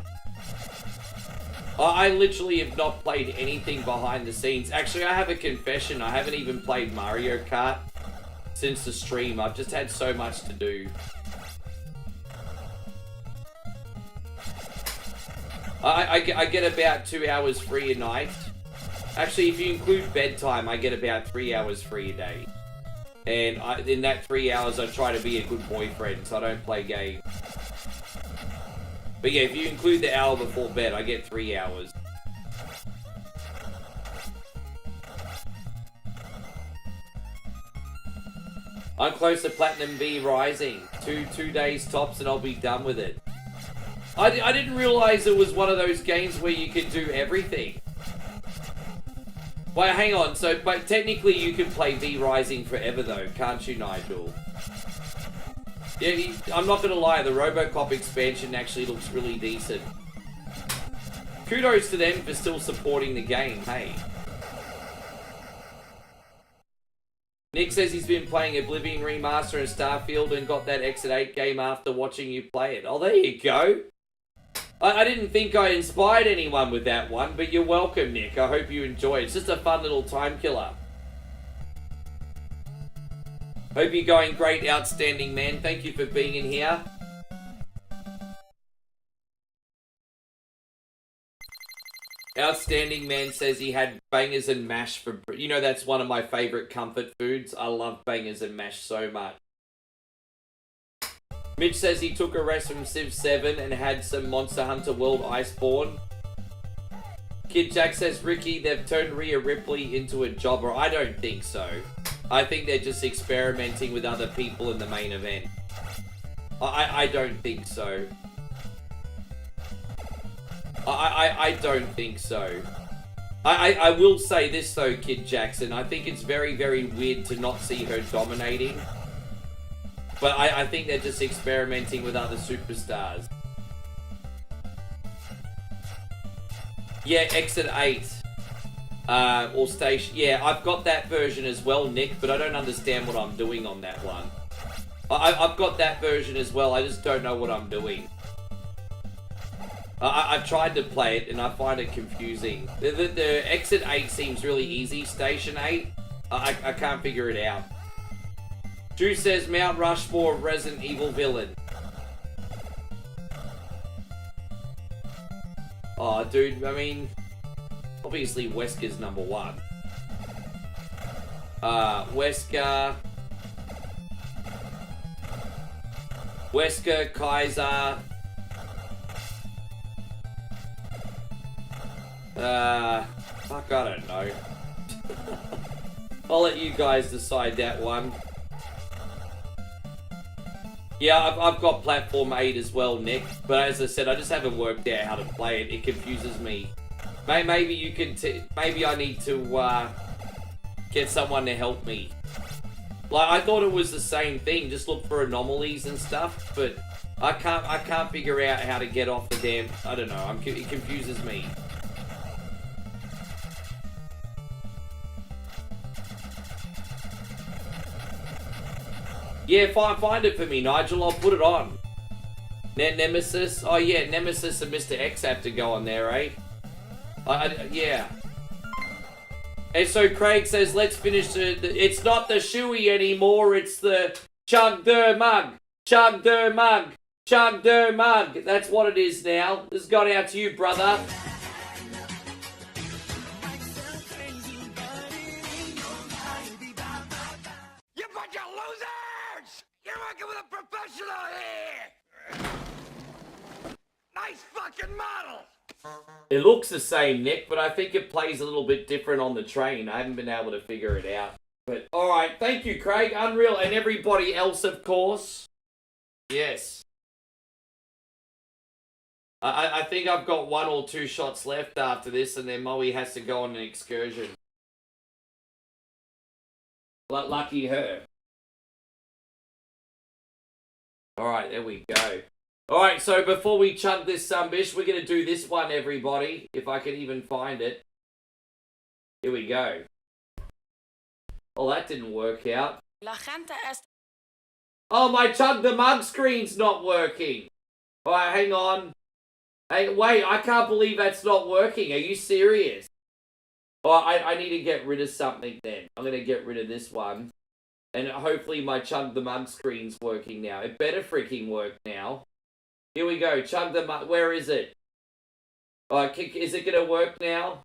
I literally have not played anything behind the scenes. Actually, I have a confession. I haven't even played Mario Kart since the stream. I've just had so much to do. I get about 2 hours free a night. Actually, if you include bedtime, I get about 3 hours free a day. And in that 3 hours, I try to be a good boyfriend, so I don't play games. But yeah, if you include the hour before bed, I get 3 hours. I'm close to Platinum V Rising. Two days tops and I'll be done with it. I didn't realize it was one of those games where you could do everything. Wait, hang on. So, but technically you can play V Rising forever though, can't you, Nigel? Yeah, I'm not gonna lie, the RoboCop expansion actually looks really decent. Kudos to them for still supporting the game, hey. Nick says he's been playing Oblivion Remaster and Starfield and got that Exit 8 game after watching you play it. Oh, there you go. I didn't think I inspired anyone with that one, but you're welcome, Nick. I hope you enjoy it. It's just a fun little time killer. Hope you're going great, outstanding man. Thank you for being in here. Outstanding man says he had bangers and mash for... You know, that's one of my favourite comfort foods. I love bangers and mash so much. Mitch says he took a rest from Civ 7 and had some Monster Hunter World Iceborne. Kid Jack says, Ricky, they've turned Rhea Ripley into a jobber. I don't think so. I think they're just experimenting with other people in the main event. I don't think so. I don't think so. I will say this though, Kid Jackson. I think it's very, very weird to not see her dominating. But I think they're just experimenting with other superstars. Yeah, Exit 8. Or Station... Yeah, I've got that version as well, Nick, but I don't understand what I'm doing on that one. I've got that version as well, I just don't know what I'm doing. I've tried to play it, and I find it confusing. The Exit 8 seems really easy. Station 8, I can't figure it out. Drew says Mount Rushmore Resident Evil villain. Oh, dude, I mean, obviously Wesker's number one. Wesker, Kaiser. Fuck, I don't know. I'll let you guys decide that one. Yeah, I've got Platform 8 as well, Nick. But as I said, I just haven't worked out how to play it. It confuses me. Maybe you can. Maybe I need to get someone to help me. Like, I thought it was the same thing. Just look for anomalies and stuff. But I can't figure out how to get off the damn. I don't know. It confuses me. Yeah, find it for me, Nigel. I'll put it on. Nemesis. Oh, yeah, Nemesis and Mr. X have to go on there, eh? Yeah. And so Craig says, let's finish it's not the shoey anymore, it's the chug der mug. Chug der mug. Chug der mug. That's what it is now. This has gone out to you, brother. You bunch of losers! You're working with a professional here! Nice fucking model! It looks the same, Nick, but I think it plays a little bit different on the train. I haven't been able to figure it out. But, alright, thank you, Craig. Unreal. And everybody else, of course. Yes. I think I've got 1 or 2 shots left after this, and then Moe has to go on an excursion. Lucky her. Alright, there we go. Alright, so before we chug this bish, we're going to do this one, everybody. If I can even find it. Here we go. Oh, that didn't work out. Oh, my chug the mug screen's not working. Alright, hang on. Hey, wait, I can't believe that's not working. Are you serious? Oh, I need to get rid of something then. I'm going to get rid of this one. And hopefully my chug the mug screen's working now. It better freaking work now. Here we go. Chug the mug. Where is it? Is it going to work now?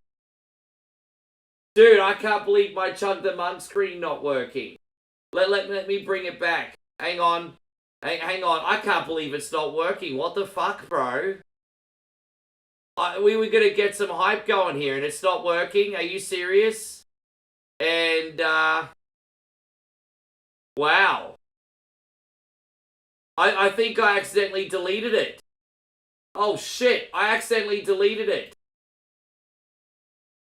Dude, I can't believe my chug the mug screen not working. Let me bring it back. Hang on. Hang on. I can't believe it's not working. What the fuck, bro? We were going to get some hype going here and it's not working. Are you serious? And, wow. I think I accidentally deleted it. Oh shit, I accidentally deleted it.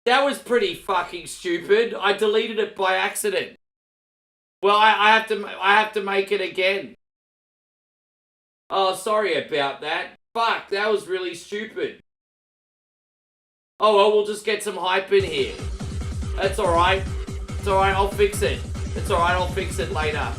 That was pretty fucking stupid. I deleted it by accident. Well, I have to make it again. Oh, sorry about that. Fuck, that was really stupid. Oh, well, we'll just get some hype in here. That's alright. It's alright, I'll fix it. It's alright, I'll fix it later.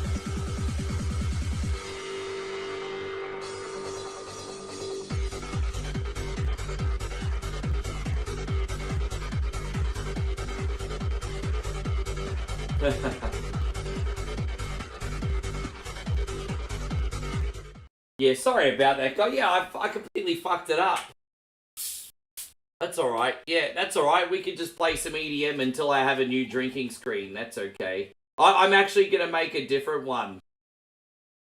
Yeah, sorry about that, guy. Yeah, I completely fucked it up. That's alright. Yeah, that's alright. We can just play some EDM until I have a new drinking screen. That's okay. I'm actually going to make a different one.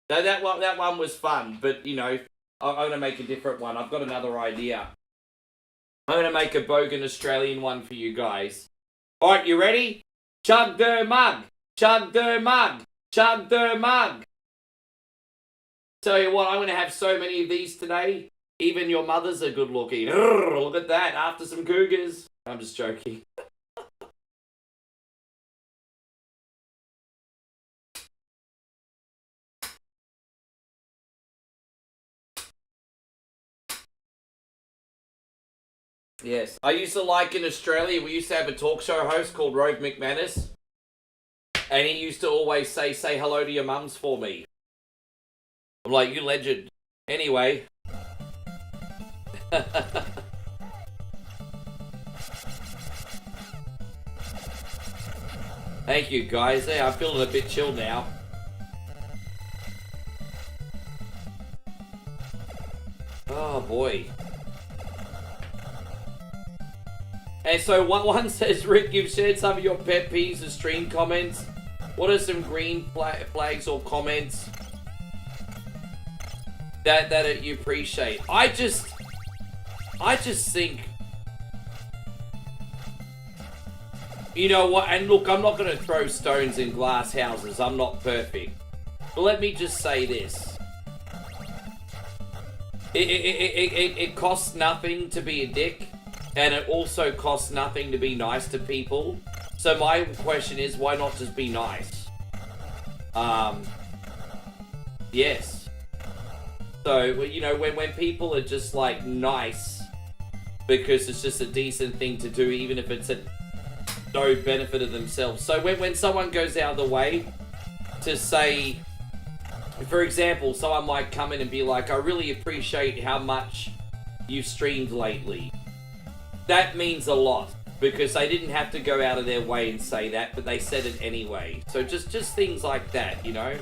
So that one was fun, but, you know, I'm going to make a different one. I've got another idea. I'm going to make a bogan Australian one for you guys. Alright, you ready? Chug der mug. Chug der mug. Chug der mug. Tell you what, I'm going to have so many of these today. Even your mothers are good looking. Urgh, look at that. After some cougars. I'm just joking. Yes. I used to like in Australia, we used to have a talk show host called Rove McManus. And he used to always say hello to your mums for me. I'm like, you legend. Anyway. Thank you, guys. Hey, I'm feeling a bit chill now. Oh, boy. And so one says, Rick, you've shared some of your pet peeves and stream comments. What are some green flags or comments that you appreciate? I just think, you know what, and look, I'm not going to throw stones in glass houses. I'm not perfect. But let me just say this. It costs nothing to be a dick, and it also costs nothing to be nice to people. So my question is, why not just be nice? Yes. So, you know, when people are just like nice because it's just a decent thing to do, even if it's at no benefit of themselves. So when someone goes out of the way to say, for example, someone might come in and be like, I really appreciate how much you've streamed lately. That means a lot, because they didn't have to go out of their way and say that, but they said it anyway. So just things like that, you know?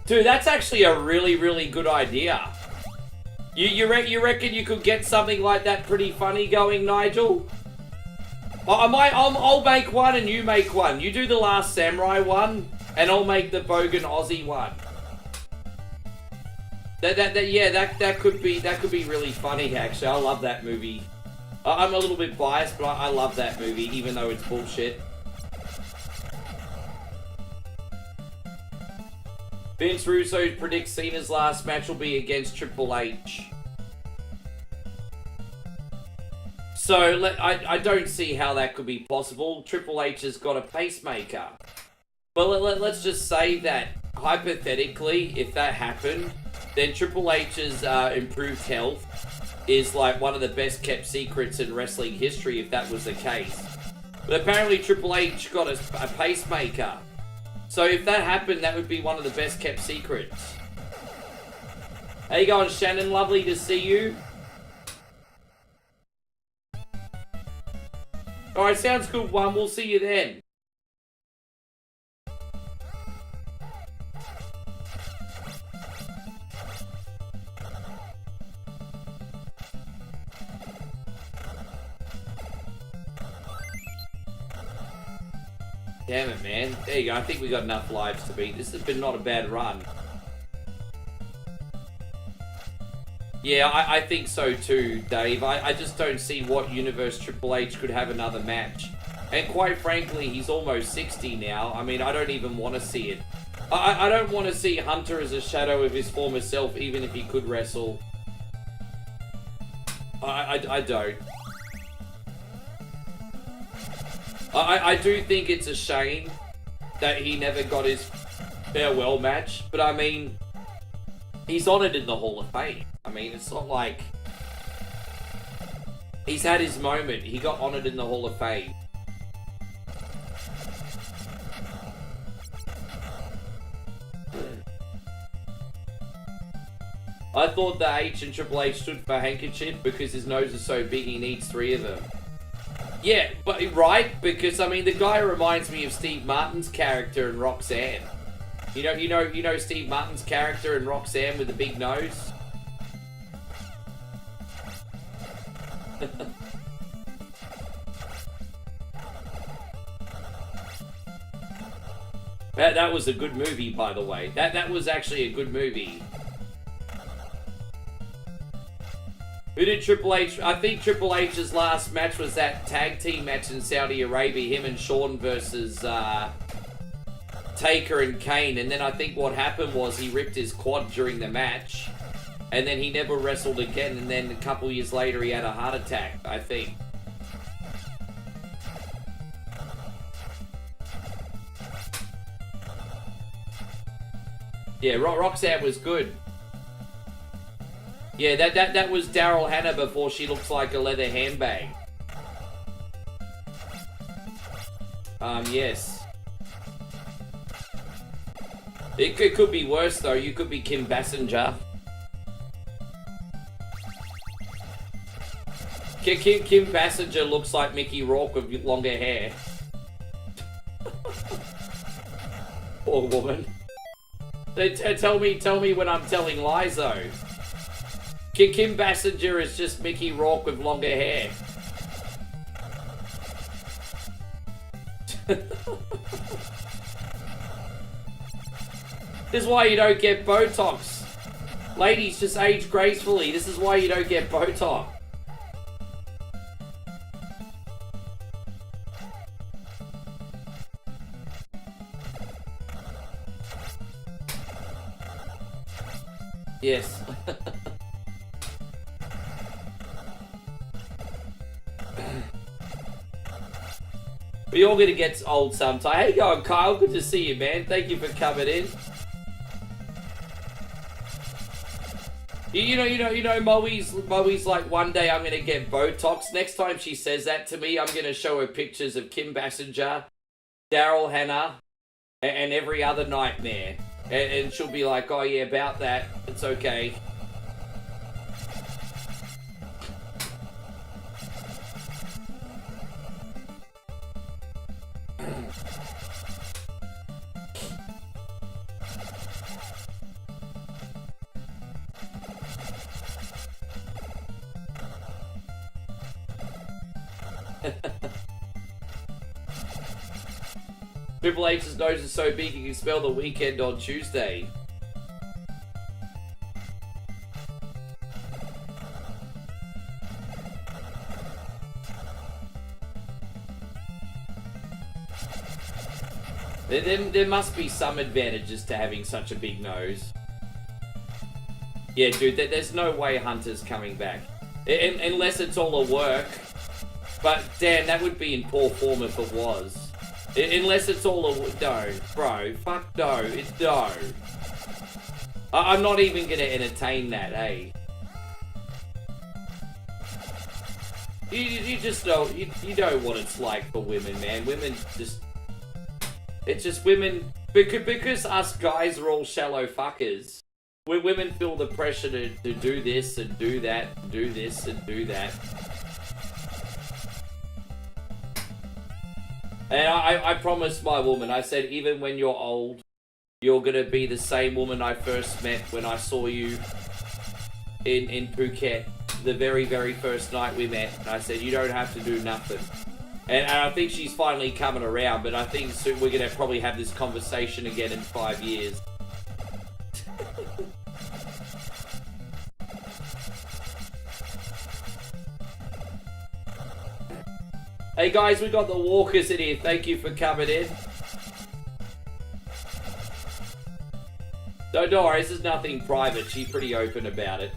Dude, that's actually a really, really good idea. You reckon you could get something like that pretty funny going, Nigel? I'll make one and you make one. You do the Last Samurai one, and I'll make the Bogan Aussie one. That could be really funny. Actually, I love that movie. I'm a little bit biased, but I love that movie, even though it's bullshit. Vince Russo predicts Cena's last match will be against Triple H. So, I don't see how that could be possible. Triple H has got a pacemaker. But let's just say that, hypothetically, if that happened, then Triple H's improved health is like one of the best kept secrets in wrestling history, if that was the case. But apparently Triple H got a pacemaker. So if that happened, that would be one of the best kept secrets. How you going, Shannon? Lovely to see you. Alright, sounds good, one. We'll see you then. Damn it, man. There you go. I think we got enough lives to beat. This has been not a bad run. Yeah, I think so too, Dave. I just don't see what universe Triple H could have another match. And quite frankly, he's almost 60 now. I mean, I don't even want to see it. I don't want to see Hunter as a shadow of his former self, even if he could wrestle. I don't. I do think it's a shame that he never got his farewell match, but I mean, he's honored in the Hall of Fame. I mean, it's not like he's had his moment. He got honored in the Hall of Fame. I thought the H in Triple H stood for handkerchief because his nose is so big he needs 3 of them. Yeah, but right, because I mean the guy reminds me of Steve Martin's character in Roxanne. You know Steve Martin's character in Roxanne with the big nose? That was a good movie, by the way. That was actually a good movie. Who did Triple H? I think Triple H's last match was that tag team match in Saudi Arabia, him and Shawn versus Taker and Kane. And then I think what happened was he ripped his quad during the match, and then he never wrestled again. And then a couple years later, he had a heart attack, I think. Yeah, Roxanne was good. Yeah, that was Daryl Hannah before she looks like a leather handbag. Yes. It could be worse though. You could be Kim Basinger. Kim Basinger looks like Mickey Rourke with longer hair. Poor woman. Tell me when I'm telling lies though. Kim Basinger is just Mickey Rourke with longer hair. This is why you don't get Botox. Ladies, just age gracefully. This is why you don't get Botox. Yes. We all gonna get old sometime. How you going, Kyle? Good to see you, man. Thank you for coming in. You know, Moe's like, one day I'm gonna get Botox. Next time she says that to me, I'm gonna show her pictures of Kim Basinger, Daryl Hannah, and every other nightmare. And she'll be like, oh yeah, about that. It's okay. Triple H's nose is so big you can smell the weekend on Tuesday. There must be some advantages to having such a big nose. Yeah, dude, there's no way Hunter's coming back. Unless it's all a work. But, Dan, that would be in poor form if it was. Unless it's all a... No, bro. Fuck no. It's no. I'm not even going to entertain that, eh? You just know... You know what it's like for women, man. Women just... It's just women... Because us guys are all shallow fuckers. Women feel the pressure to do this and do that, and do this and do that. And I promised my woman, I said, even when you're old, you're going to be the same woman I first met when I saw you in Phuket, the very, very first night we met. And I said, you don't have to do nothing. And I think she's finally coming around, but I think soon we're going to probably have this conversation again in 5 years. Hey guys, we got the Walkers in here. Thank you for coming in. Don't worry, this is nothing private. She's pretty open about it.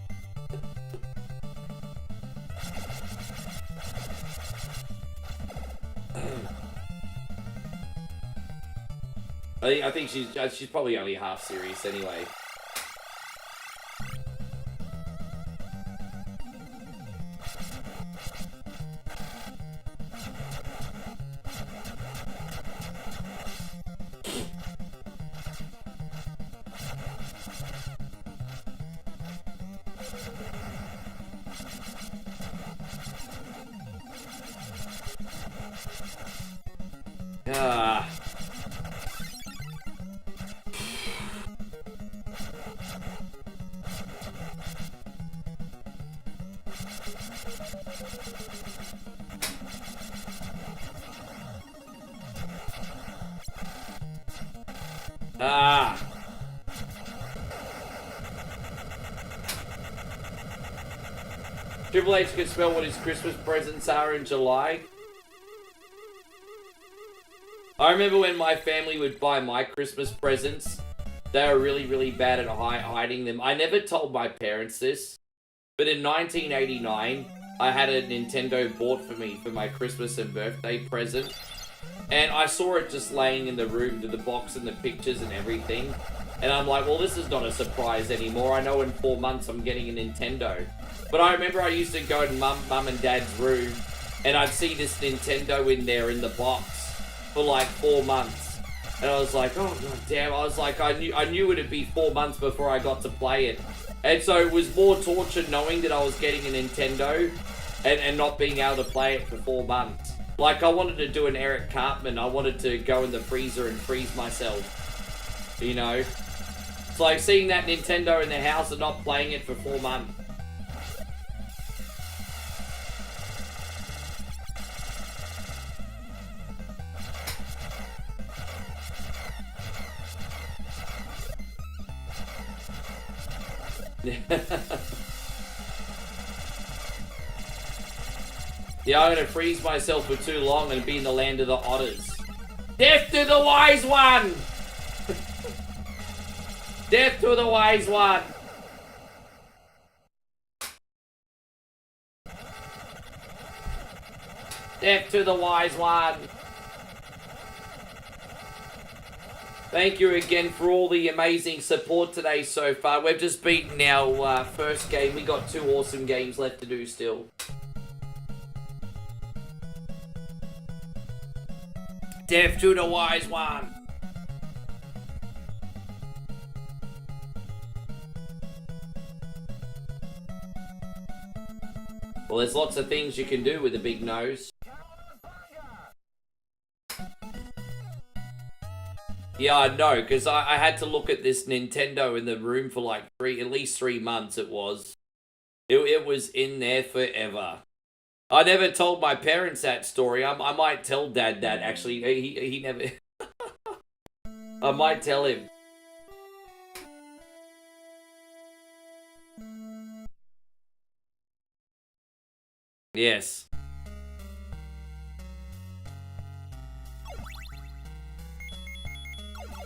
I think she's probably only half serious anyway. Triple H can smell what his Christmas presents are in July. I remember when my family would buy my Christmas presents, they were really, really bad at hiding them. I never told my parents this, but in 1989, I had a Nintendo bought for me for my Christmas and birthday present. And I saw it just laying in the room, to the box and the pictures and everything. And I'm like, well, this is not a surprise anymore. I know in 4 months I'm getting a Nintendo. But I remember I used to go to mum and dad's room, and I'd see this Nintendo in there in the box for like 4 months. And I was like, oh god damn. I was like, I knew it'd be 4 months before I got to play it. And so it was more torture knowing that I was getting a Nintendo and not being able to play it for 4 months. Like, I wanted to do an Eric Cartman. I wanted to go in the freezer and freeze myself. You know? It's like seeing that Nintendo in the house and not playing it for 4 months. Yeah, I'm gonna freeze myself for too long and be in the land of the otters. Death to the wise one! Death to the wise one! Death to the wise one! Thank you again for all the amazing support today so far. We've just beaten our first game. We got 2 awesome games left to do still. Death to the wise one. Well, there's lots of things you can do with a big nose. Yeah, I know, because I had to look at this Nintendo in the room for like at least 3 months it was. It was in there forever. I never told my parents that story. I might tell Dad that, actually. He never... I might tell him. Yes.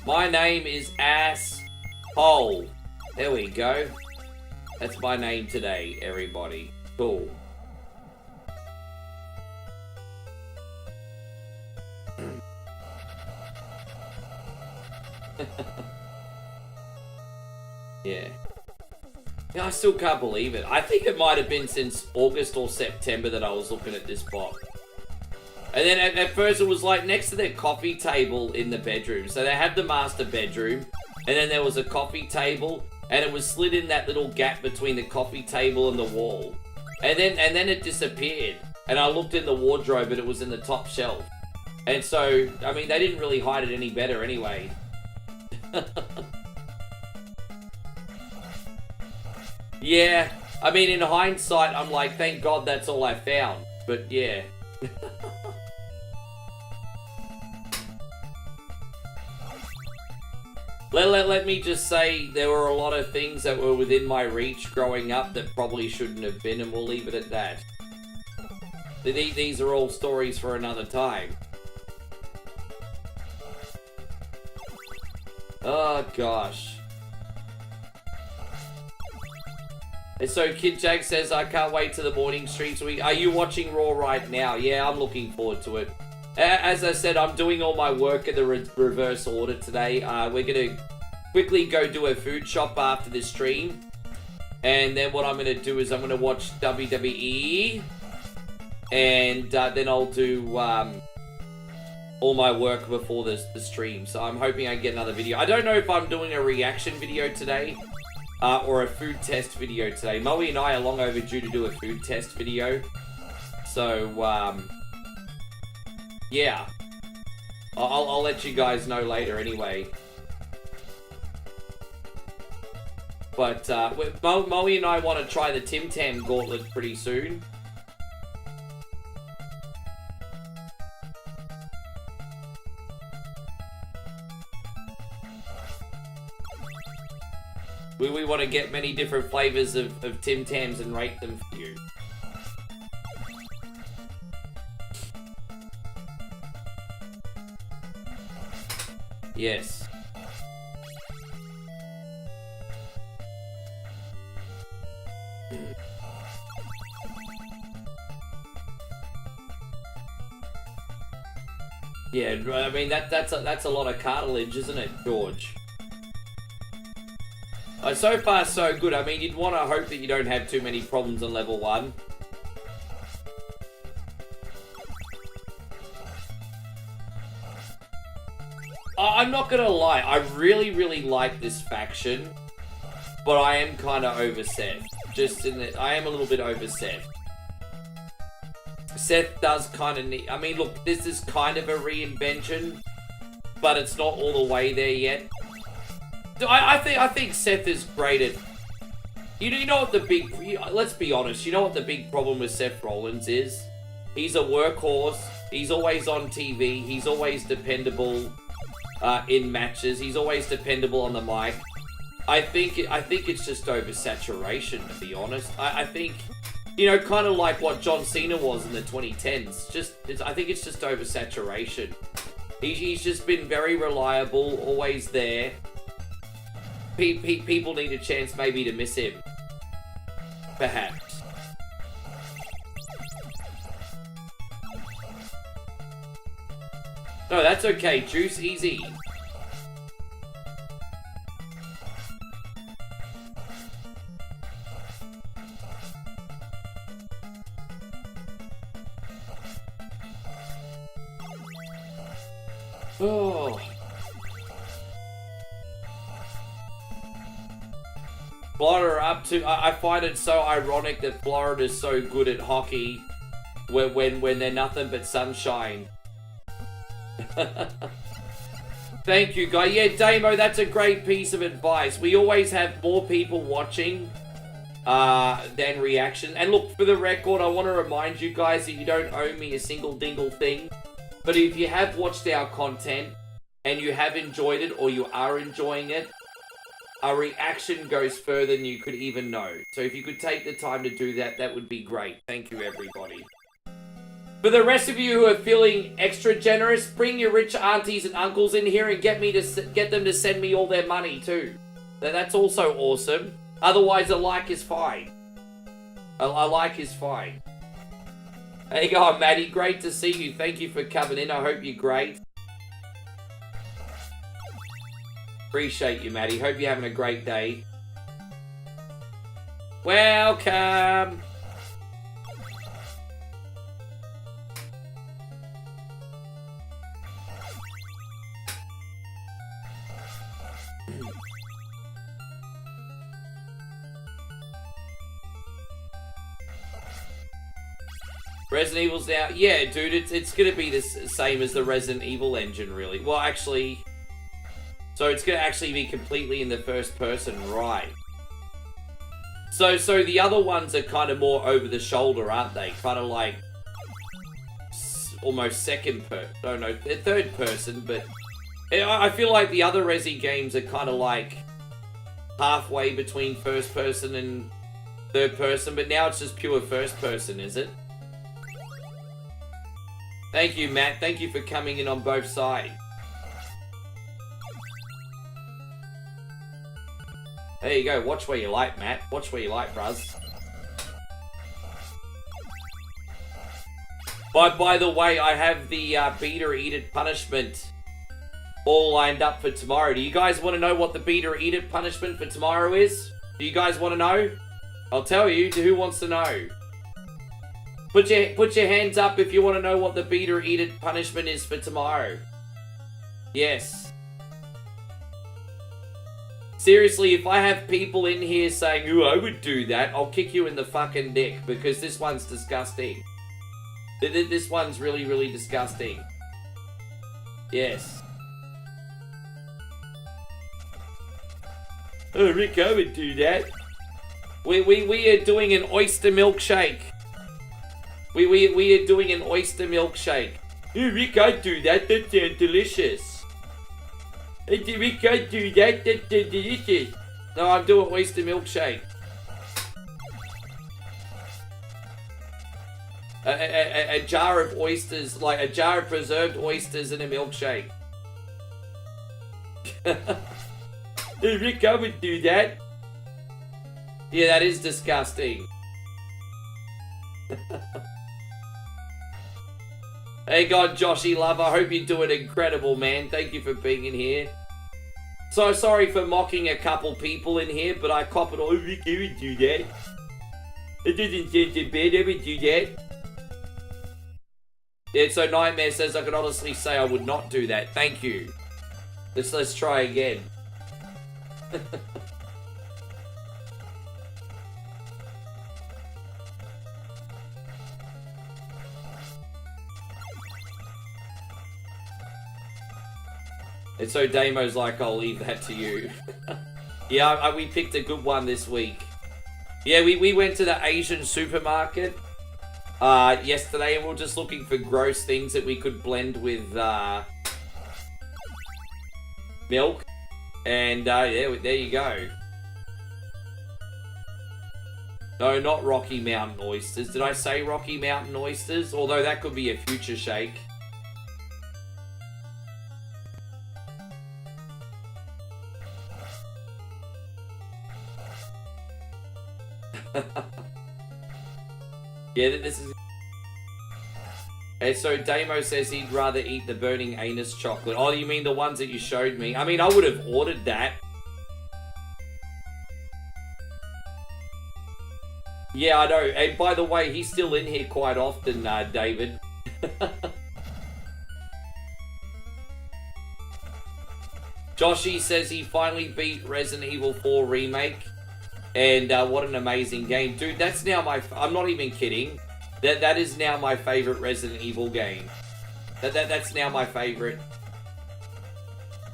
My name is Asshole. There we go. That's my name today, everybody. Cool. Yeah. Yeah, I still can't believe it. I think it might have been since August or September that I was looking at this box. And then at first it was like next to their coffee table in the bedroom. So they had the master bedroom, and then there was a coffee table, and it was slid in that little gap between the coffee table and the wall. And then it disappeared. And I looked in the wardrobe and it was in the top shelf. And so, I mean, they didn't really hide it any better anyway. Yeah, I mean, in hindsight, I'm like, thank God that's all I found. But yeah. Let me just say, there were a lot of things that were within my reach growing up that probably shouldn't have been, and we'll leave it at that. These are all stories for another time. Oh, gosh. And so Kid Jag says, I can't wait to the morning streams. Are you watching Raw right now? Yeah, I'm looking forward to it. As I said, I'm doing all my work in the reverse order today. We're going to quickly go do a food shop after this stream. And then what I'm going to do is I'm going to watch WWE. And then I'll do all my work before the stream. So I'm hoping I get another video. I don't know if I'm doing a reaction video today. Or a food test video today. Moe and I are long overdue to do a food test video. So, yeah. I'll let you guys know later anyway. But, Moe and I want to try the Tim Tam gauntlet pretty soon. We want to get many different flavors of Tim Tams and rate them for you. Yes. Yeah, I mean that's a lot of cartilage, isn't it, George? So far, so good. I mean, you'd want to hope that you don't have too many problems on level 1. I'm not gonna lie, I really, really like this faction, but I am kind of overset. I am a little bit overset. Seth does kind of need... I mean, look, this is kind of a reinvention, but it's not all the way there yet. I think Seth is great at... You know what the big... Let's be honest. You know what the big problem with Seth Rollins is? He's a workhorse. He's always on TV. He's always dependable in matches. He's always dependable on the mic. I think it's just oversaturation, to be honest. I think, you know, kind of like what John Cena was in the 2010s. I think it's just oversaturation. He's just been very reliable, always there. People need a chance maybe to miss him. Perhaps. No, that's okay. Juice, easy. Oh. Florida up to... I find it so ironic that Florida's so good at hockey when they're nothing but sunshine. Thank you, guy. Yeah, Damo, that's a great piece of advice. We always have more people watching than reaction. And look, for the record, I want to remind you guys that you don't owe me a single dingle thing. But if you have watched our content and you have enjoyed it or you are enjoying it, our reaction goes further than you could even know. So if you could take the time to do that, that would be great. Thank you, everybody. For the rest of you who are feeling extra generous, bring your rich aunties and uncles in here and get them to send me all their money too. That's also awesome. Otherwise, a like is fine. A like is fine. There you go, Maddie. Great to see you. Thank you for coming in. I hope you're great. Appreciate you, Maddie. Hope you're having a great day. Welcome. Resident Evil's now... Yeah, dude, it's going to be the same as the Resident Evil engine, really. Well, actually... So it's going to actually be completely in the first person, right. So the other ones are kind of more over the shoulder, aren't they? Kind of like... Almost second person. No, they're third person, but... I feel like the other Resi games are kind of like... halfway between first person and third person, but now it's just pure first person, is it? Thank you, Matt. Thank you for coming in on both sides. There you go. Watch where you like, Matt. Watch where you like, bruz. By the way, I have the Beater Eat It punishment all lined up for tomorrow. Do you guys want to know what the Beater Eat It punishment for tomorrow is? Do you guys want to know? I'll tell you. Who wants to know? Put your hands up if you want to know what the Beater Eat It punishment is for tomorrow. Yes. Seriously, if I have people in here saying, "Ooh, I would do that," I'll kick you in the fucking dick because this one's disgusting. This one's really, really disgusting. Yes. Oh, Rick, I would do that. We are doing an oyster milkshake. We are doing an oyster milkshake. Oh, Rick, I'd do that. That sounds delicious. Rick, I'd do that. That sounds delicious. No, I'm doing oyster milkshake. A jar of oysters, like a jar of preserved oysters in a milkshake. Oh, Rick, I would do that. Yeah, that is disgusting. Hey God, Joshy Love, I hope you're doing incredible, man. Thank you for being in here. So sorry for mocking a couple people in here, but I cop it all. Rick, I would do that. It doesn't sound so bad, I would do that. Yeah, so Nightmare says I can honestly say I would not do that. Thank you. Let's try again. And so Damo's like, I'll leave that to you. Yeah, we picked a good one this week. Yeah, we went to the Asian supermarket yesterday, and we were just looking for gross things that we could blend with milk. And yeah, there you go. No, not Rocky Mountain oysters. Did I say Rocky Mountain oysters? Although that could be a future shake. Yeah, this is... And so Damo says he'd rather eat the burning anus chocolate. Oh, you mean the ones that you showed me? I mean, I would have ordered that. Yeah, I know. And by the way, he's still in here quite often, David. Joshy says he finally beat Resident Evil 4 Remake. And what an amazing game. Dude, that's now my... I'm not even kidding. That is now my favorite Resident Evil game. That's now my favorite.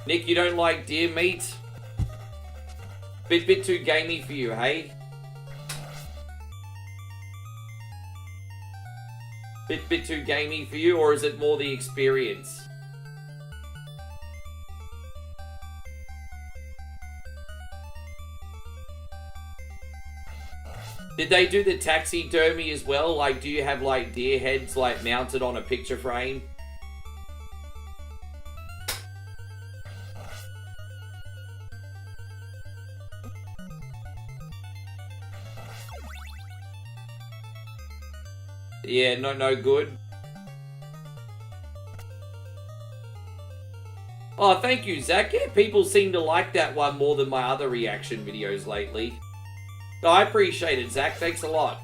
Nick, you don't like deer meat? Bit too gamey for you, hey? Bit too gamey for you, or is it more the experience? Did they do the taxidermy as well? Like, do you have, like, deer heads, like, mounted on a picture frame? Yeah, no good. Oh, thank you, Zach. Yeah, people seem to like that one more than my other reaction videos lately. Oh, I appreciate it, Zach. Thanks a lot.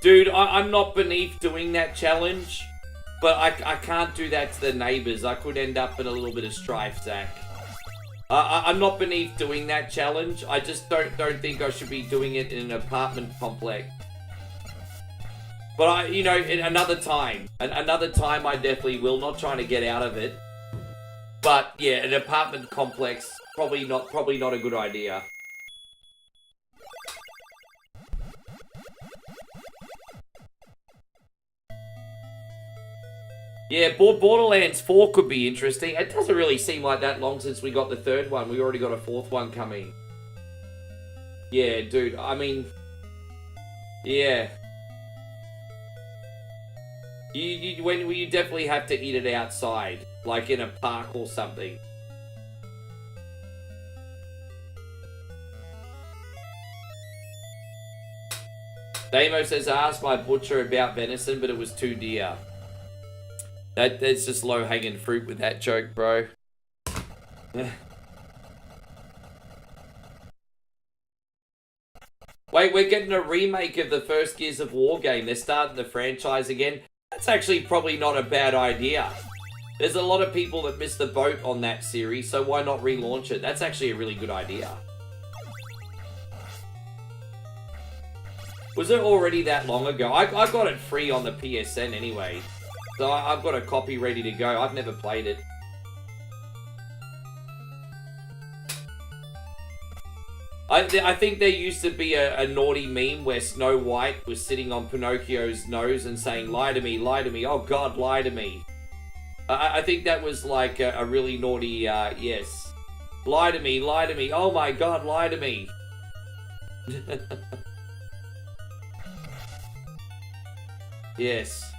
Dude, I'm not beneath doing that challenge, but I can't do that to the neighbors. I could end up in a little bit of strife, Zach. I'm not beneath doing that challenge. I just don't think I should be doing it in an apartment complex. But you know, in another time I definitely will. Not trying to get out of it. But yeah, an apartment complex, probably not a good idea. Yeah, Borderlands 4 could be interesting. It doesn't really seem like that long since we got the third one. We already got a fourth one coming. Yeah, dude, I mean... Yeah. You definitely have to eat it outside. Like in a park or something. Damo says, I asked my butcher about venison, but it was too dear. That's just low-hanging fruit with that joke, bro. Wait, we're getting a remake of the first Gears of War game. They're starting the franchise again. That's actually probably not a bad idea. There's a lot of people that missed the boat on that series, so why not relaunch it? That's actually a really good idea. Was it already that long ago? I got it free on the PSN anyway. So I've got a copy ready to go. I've never played it. I think there used to be a naughty meme where Snow White was sitting on Pinocchio's nose and saying, lie to me, oh God, lie to me. I think that was like a really naughty, yes. Lie to me, oh my God, lie to me. Yes.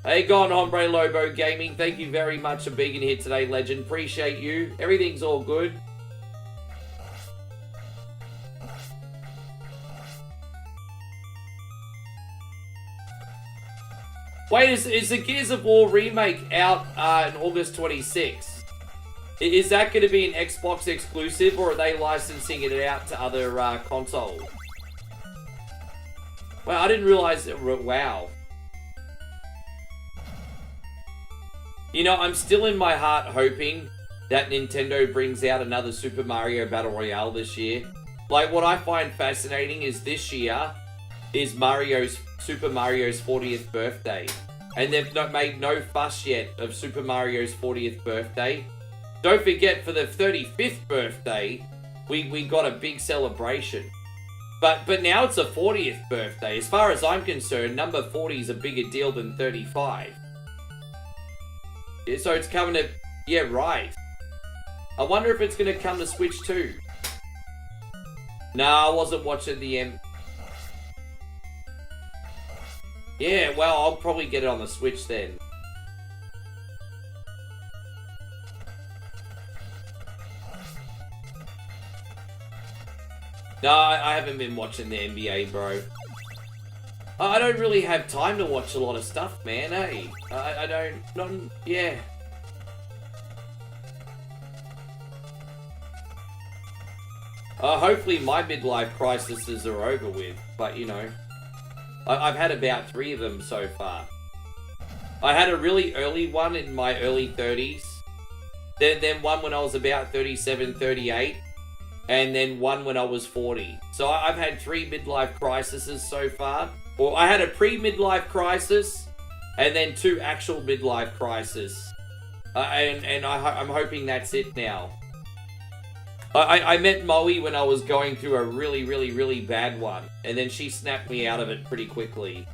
Hey, Gone Hombre Lobo Gaming, thank you very much for being here today, legend. Appreciate you. Everything's all good. Wait, is the Gears of War remake out in August 26th? Is that going to be an Xbox exclusive, or are they licensing it out to other consoles? Wow, I didn't realize it. Wow. You know, I'm still in my heart hoping that Nintendo brings out another Super Mario Battle Royale this year. Like, what I find fascinating is this year, is Super Mario's 40th birthday. And they've made no fuss yet of Super Mario's 40th birthday. Don't forget, for the 35th birthday, we got a big celebration. But now it's a 40th birthday. As far as I'm concerned, number 40 is a bigger deal than 35. So it's coming to... Yeah, right. I wonder if it's going to come to Switch too. Nah, I wasn't watching the Yeah, well, I'll probably get it on the Switch then. No, I haven't been watching the NBA, bro. I don't really have time to watch a lot of stuff, man, hey? I don't, yeah. Hopefully my midlife crises are over with, but you know. I've had about 3 of them so far. I had a really early one in my early 30s. Then one when I was about 37, 38. And then one when I was 40. So I've had 3 midlife crises so far. Well, I had a pre-midlife crisis. And then 2 actual midlife crises. And I'm hoping that's it now. I met Moe when I was going through a really, really, really bad one. And then she snapped me out of it pretty quickly.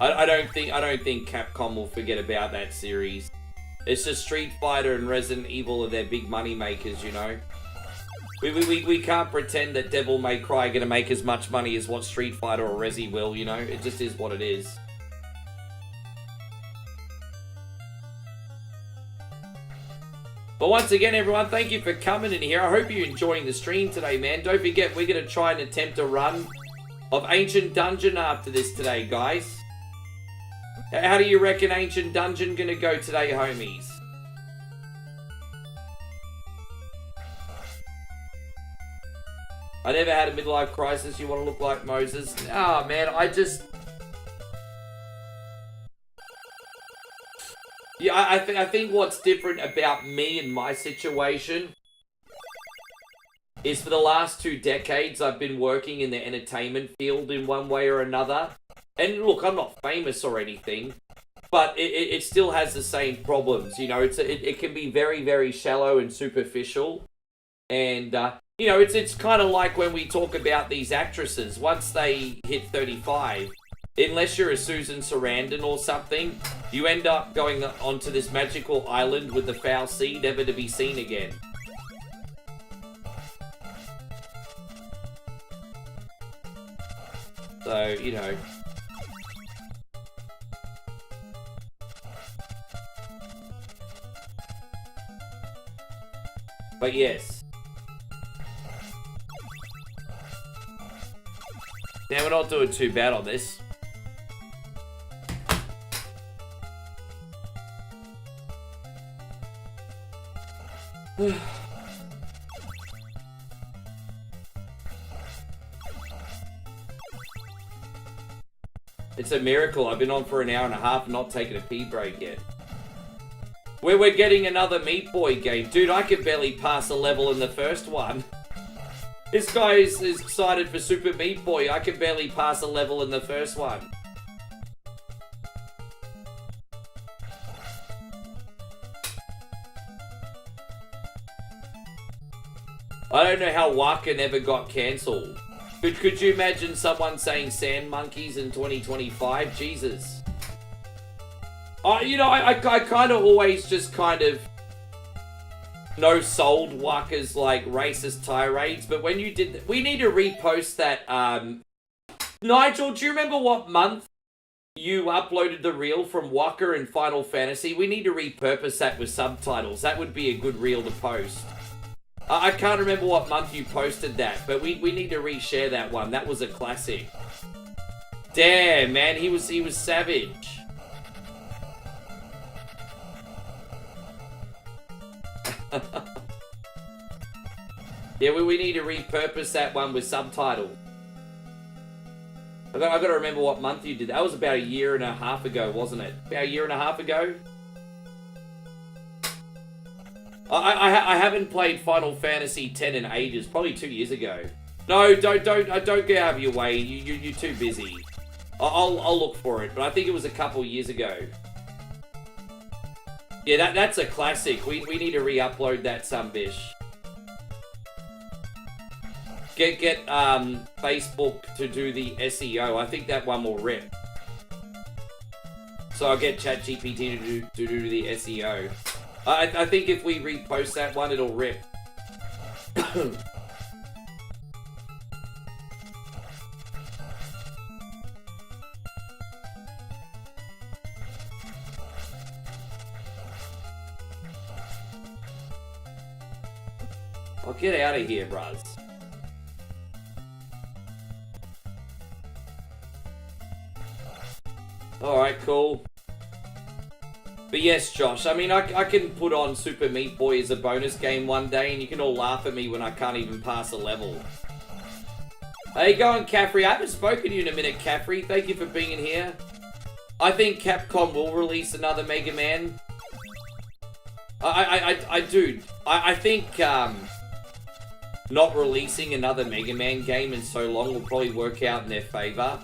I don't think Capcom will forget about that series. It's just Street Fighter and Resident Evil are their big money makers, you know. We can't pretend that Devil May Cry are gonna make as much money as what Street Fighter or Resi will, you know. It just is what it is. But once again, everyone, thank you for coming in here. I hope you're enjoying the stream today, man. Don't forget, we're gonna try and attempt a run of Ancient Dungeon after this today, guys. How do you reckon Ancient Dungeon gonna go today, homies? I never had a midlife crisis. You want to look like Moses? Ah, man, I just... Yeah, I think what's different about me and my situation is for the last 2 decades, I've been working in the entertainment field in one way or another. And look, I'm not famous or anything, but it still has the same problems. You know, it can be very, very shallow and superficial. And, you know, it's kind of like when we talk about these actresses. Once they hit 35, unless you're a Susan Sarandon or something, you end up going onto this magical island with the foul sea, never to be seen again. So, you know. But yes. Now we're not doing too bad on this. It's a miracle. I've been on for an hour and a half and not taking a pee break yet. We're getting another Meat Boy game. Dude, I could barely pass a level in the first one. This guy is excited for Super Meat Boy. I could barely pass a level in the first one. I don't know how Waka never got cancelled. Could you imagine someone saying sand monkeys in 2025? Jesus. You know, I kind of always just kind of no-sold Waka's like racist tirades, but when you did that, we need to repost that. Nigel, do you remember what month you uploaded the reel from Waka and Final Fantasy? We need to repurpose that with subtitles. That would be a good reel to post. I can't remember what month you posted that, but we need to reshare that one. That was a classic. Damn, man, he was savage. Yeah, we need to repurpose that one with subtitles. I've got to remember what month you did. That was about a year and a half ago, wasn't it? About a year and a half ago? I haven't played Final Fantasy X in ages. Probably 2 years ago. No, don't get out of your way. You're too busy. I'll look for it, but I think it was a couple years ago. Yeah, that's a classic. We need to re-upload that sumbitch. Get Facebook to do the SEO. I think that one will rip. So I'll get ChatGPT to do the SEO. I think if we repost that one, it'll rip. I'll get out of here, bruz. Alright, cool. But yes, Josh, I mean, I can put on Super Meat Boy as a bonus game one day, and you can all laugh at me when I can't even pass a level. How you going, Caffrey? I haven't spoken to you in a minute, Caffrey. Thank you for being in here. I think Capcom will release another Mega Man. I think, not releasing another Mega Man game in so long will probably work out in their favor.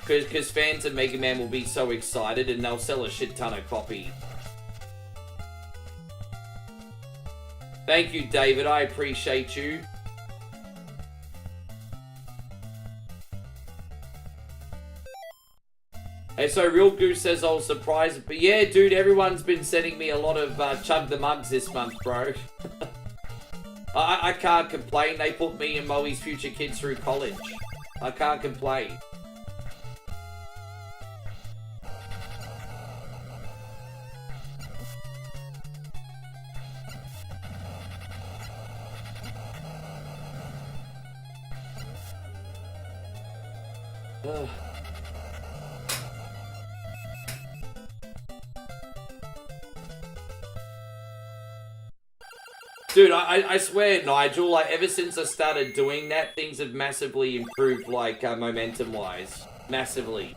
Because fans of Mega Man will be so excited and they'll sell a shit ton of copies. Thank you, David. I appreciate you. Hey, so Real Goose says I was surprised. But yeah, dude, everyone's been sending me a lot of Chug the Mugs this month, bro. I can't complain. They put me and Moe's future kids through college. I can't complain. Dude, I swear, Nigel, like, ever since I started doing that, things have massively improved, like, momentum-wise. Massively.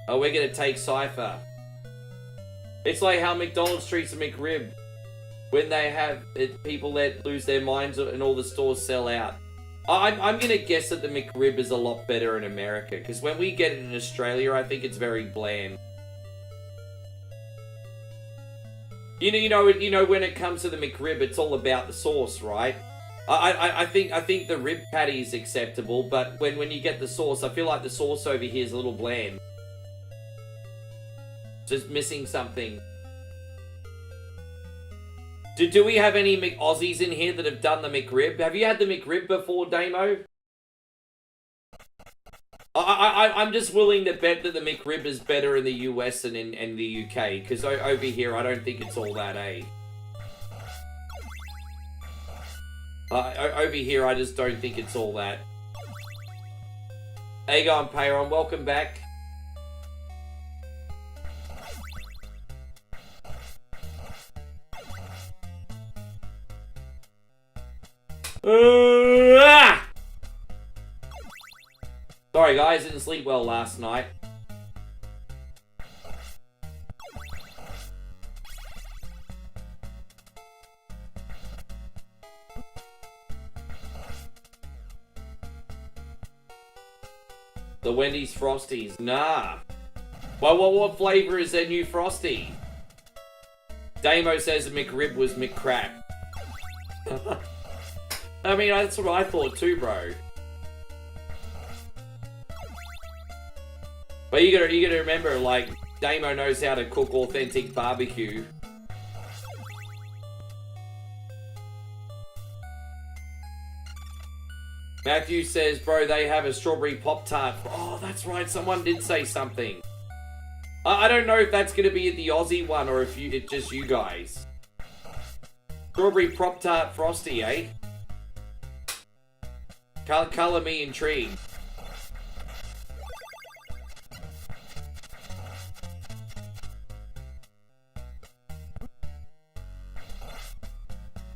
Oh, we're gonna take Cypher. It's like how McDonald's treats a McRib. When they have people that lose their minds and all the stores sell out. I'm gonna guess that the McRib is a lot better in America, because when we get it in Australia, I think it's very bland. You know, when it comes to the McRib, it's all about the sauce, right? I think the rib patty is acceptable, but when you get the sauce, I feel like the sauce over here is a little bland. Just missing something. Do we have any Aussies in here that have done the McRib? Have you had the McRib before, Damo? I'm just willing to bet that the McRib is better in the US than in the UK, because over here I don't think it's all that, eh? Over here I just don't think it's all that. How you going, Payron? Welcome back. Sorry guys, didn't sleep well last night. The Wendy's Frosties, nah. Well, what flavor is their new Frosty? Damo says the McRib was McCrap. I mean, that's what I thought too, bro. But you gotta remember, like, Damo knows how to cook authentic barbecue. Matthew says, bro, they have a strawberry Pop-Tart. Oh, that's right, someone did say something. I don't know if that's gonna be at the Aussie one or if it's just you guys. Strawberry Pop-Tart Frosty, eh? Color me intrigued.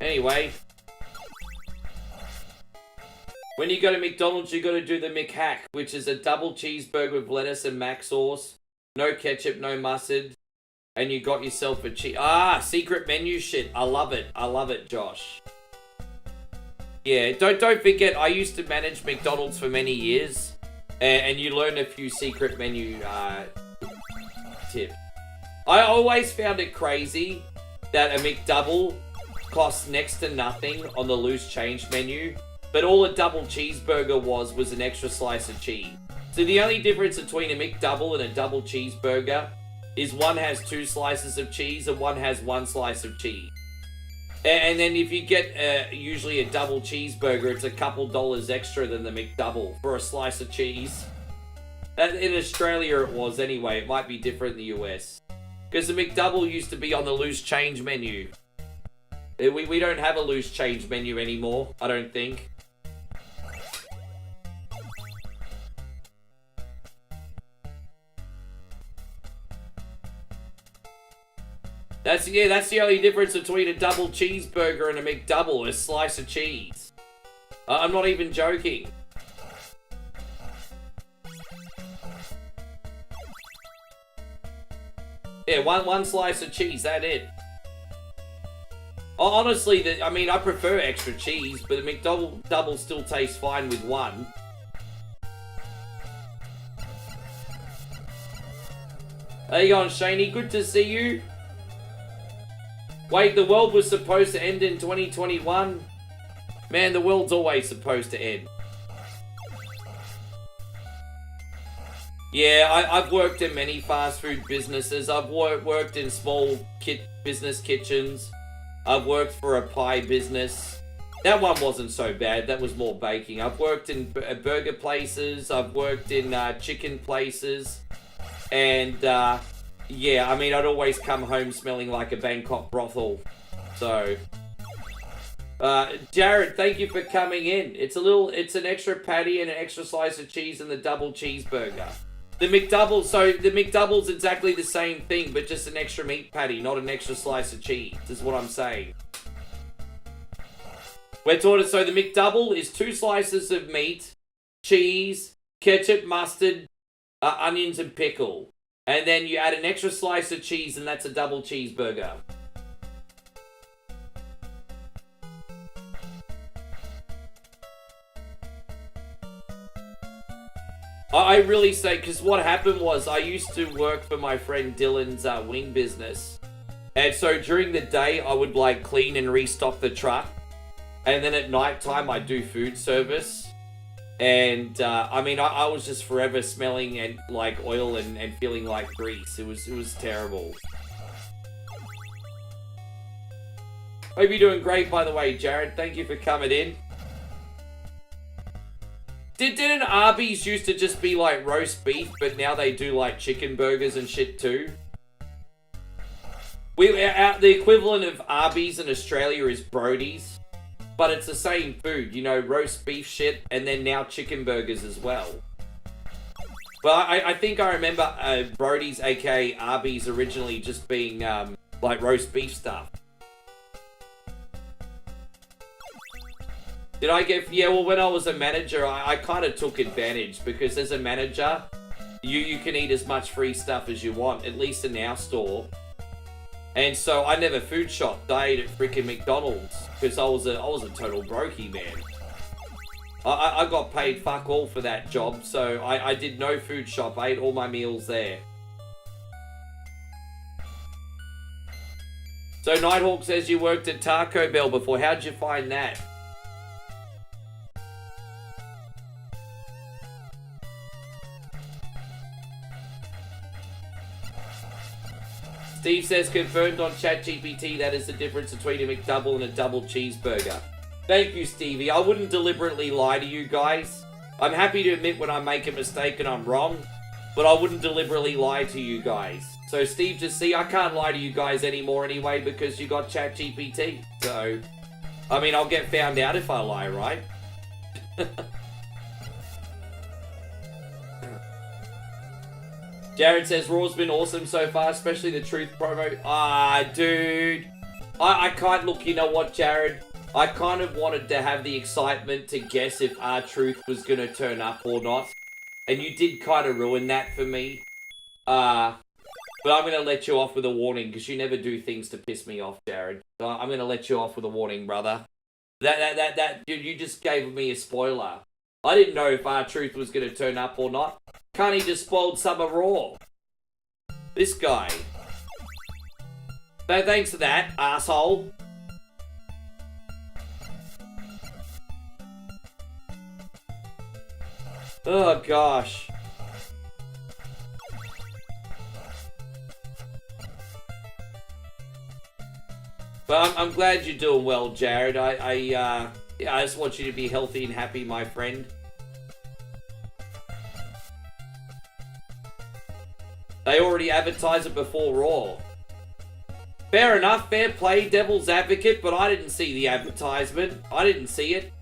Anyway. When you go to McDonald's, you got to do the McHack, which is a double cheeseburger with lettuce and mac sauce. No ketchup, no mustard. And you got yourself a cheese. Ah, secret menu shit. I love it. I love it, Josh. Yeah, don't forget, I used to manage McDonald's for many years. And you learn a few secret menu tips. I always found it crazy that a McDouble costs next to nothing on the loose change menu. But all a double cheeseburger was an extra slice of cheese. So the only difference between a McDouble and a double cheeseburger is one has 2 slices of cheese and one has 1 slice of cheese. And then if you get usually a double cheeseburger, it's a couple dollars extra than the McDouble for a slice of cheese. In Australia it was anyway. It might be different in the US. Because the McDouble used to be on the loose change menu. We don't have a loose change menu anymore, I don't think. That's the only difference between a double cheeseburger and a McDouble, a slice of cheese. I'm not even joking. Yeah, one slice of cheese, that's it. Honestly, I mean, I prefer extra cheese, but a McDouble still tastes fine with one. How you going, Shaney? Good to see you. Wait, the world was supposed to end in 2021? Man, the world's always supposed to end. Yeah, I've worked in many fast food businesses. I've worked in small business kitchens. I've worked for a pie business. That one wasn't so bad. That was more baking. I've worked in burger places. I've worked in chicken places. And, yeah, I mean, I'd always come home smelling like a Bangkok brothel. So, Jared, thank you for coming in. It's an extra patty and an extra slice of cheese and the double cheeseburger. The McDouble's exactly the same thing, but just an extra meat patty, not an extra slice of cheese, is what I'm saying. We're taught so the McDouble is 2 slices of meat, cheese, ketchup, mustard, onions and pickle. And then you add an extra slice of cheese and that's a double cheeseburger. I really say, because what happened was I used to work for my friend Dylan's wing business. And so during the day, I would like clean and restock the truck. And then at night time, I'd do food service. And I mean, I was just forever smelling and like oil and feeling like grease. It was terrible. Hope you're doing great, by the way, Jared. Thank you for coming in. Didn't Arby's used to just be like roast beef, but now they do like chicken burgers and shit too? The equivalent of Arby's in Australia is Brody's, but it's the same food, you know, roast beef shit, and then now chicken burgers as well. But I think I remember Brody's, aka Arby's, originally just being like roast beef stuff. Did I get... Yeah, well, when I was a manager, I kind of took advantage, because as a manager, you can eat as much free stuff as you want, at least in our store. And so I never food shopped. I ate at freaking McDonald's, because I was a total brokey, man. I got paid fuck all for that job, so I did no food shop. I ate all my meals there. So Nighthawk says you worked at Taco Bell before. How'd you find that? Steve says, confirmed on ChatGPT, that is the difference between a McDouble and a double cheeseburger. Thank you, Stevie. I wouldn't deliberately lie to you guys. I'm happy to admit when I make a mistake and I'm wrong, but I wouldn't deliberately lie to you guys. So, Steve, just see, I can't lie to you guys anymore anyway because you got ChatGPT. So, I mean, I'll get found out if I lie, right? Jared says, Raw's been awesome so far, especially the Truth promo. Ah, dude. look, you know what, Jared? I kind of wanted to have the excitement to guess if R-Truth was going to turn up or not. And you did kind of ruin that for me. But I'm going to let you off with a warning, because you never do things to piss me off, Jared. So I'm going to let you off with a warning, brother. You just gave me a spoiler. I didn't know if R-Truth was going to turn up or not. Can't he just spoiled Summer Raw? This guy. So thanks for that, asshole. Oh, gosh. But I'm glad you're doing well, Jared. I just want you to be healthy and happy, my friend. They already advertised it before Raw. Fair enough, fair play, devil's advocate, but I didn't see the advertisement. I didn't see it.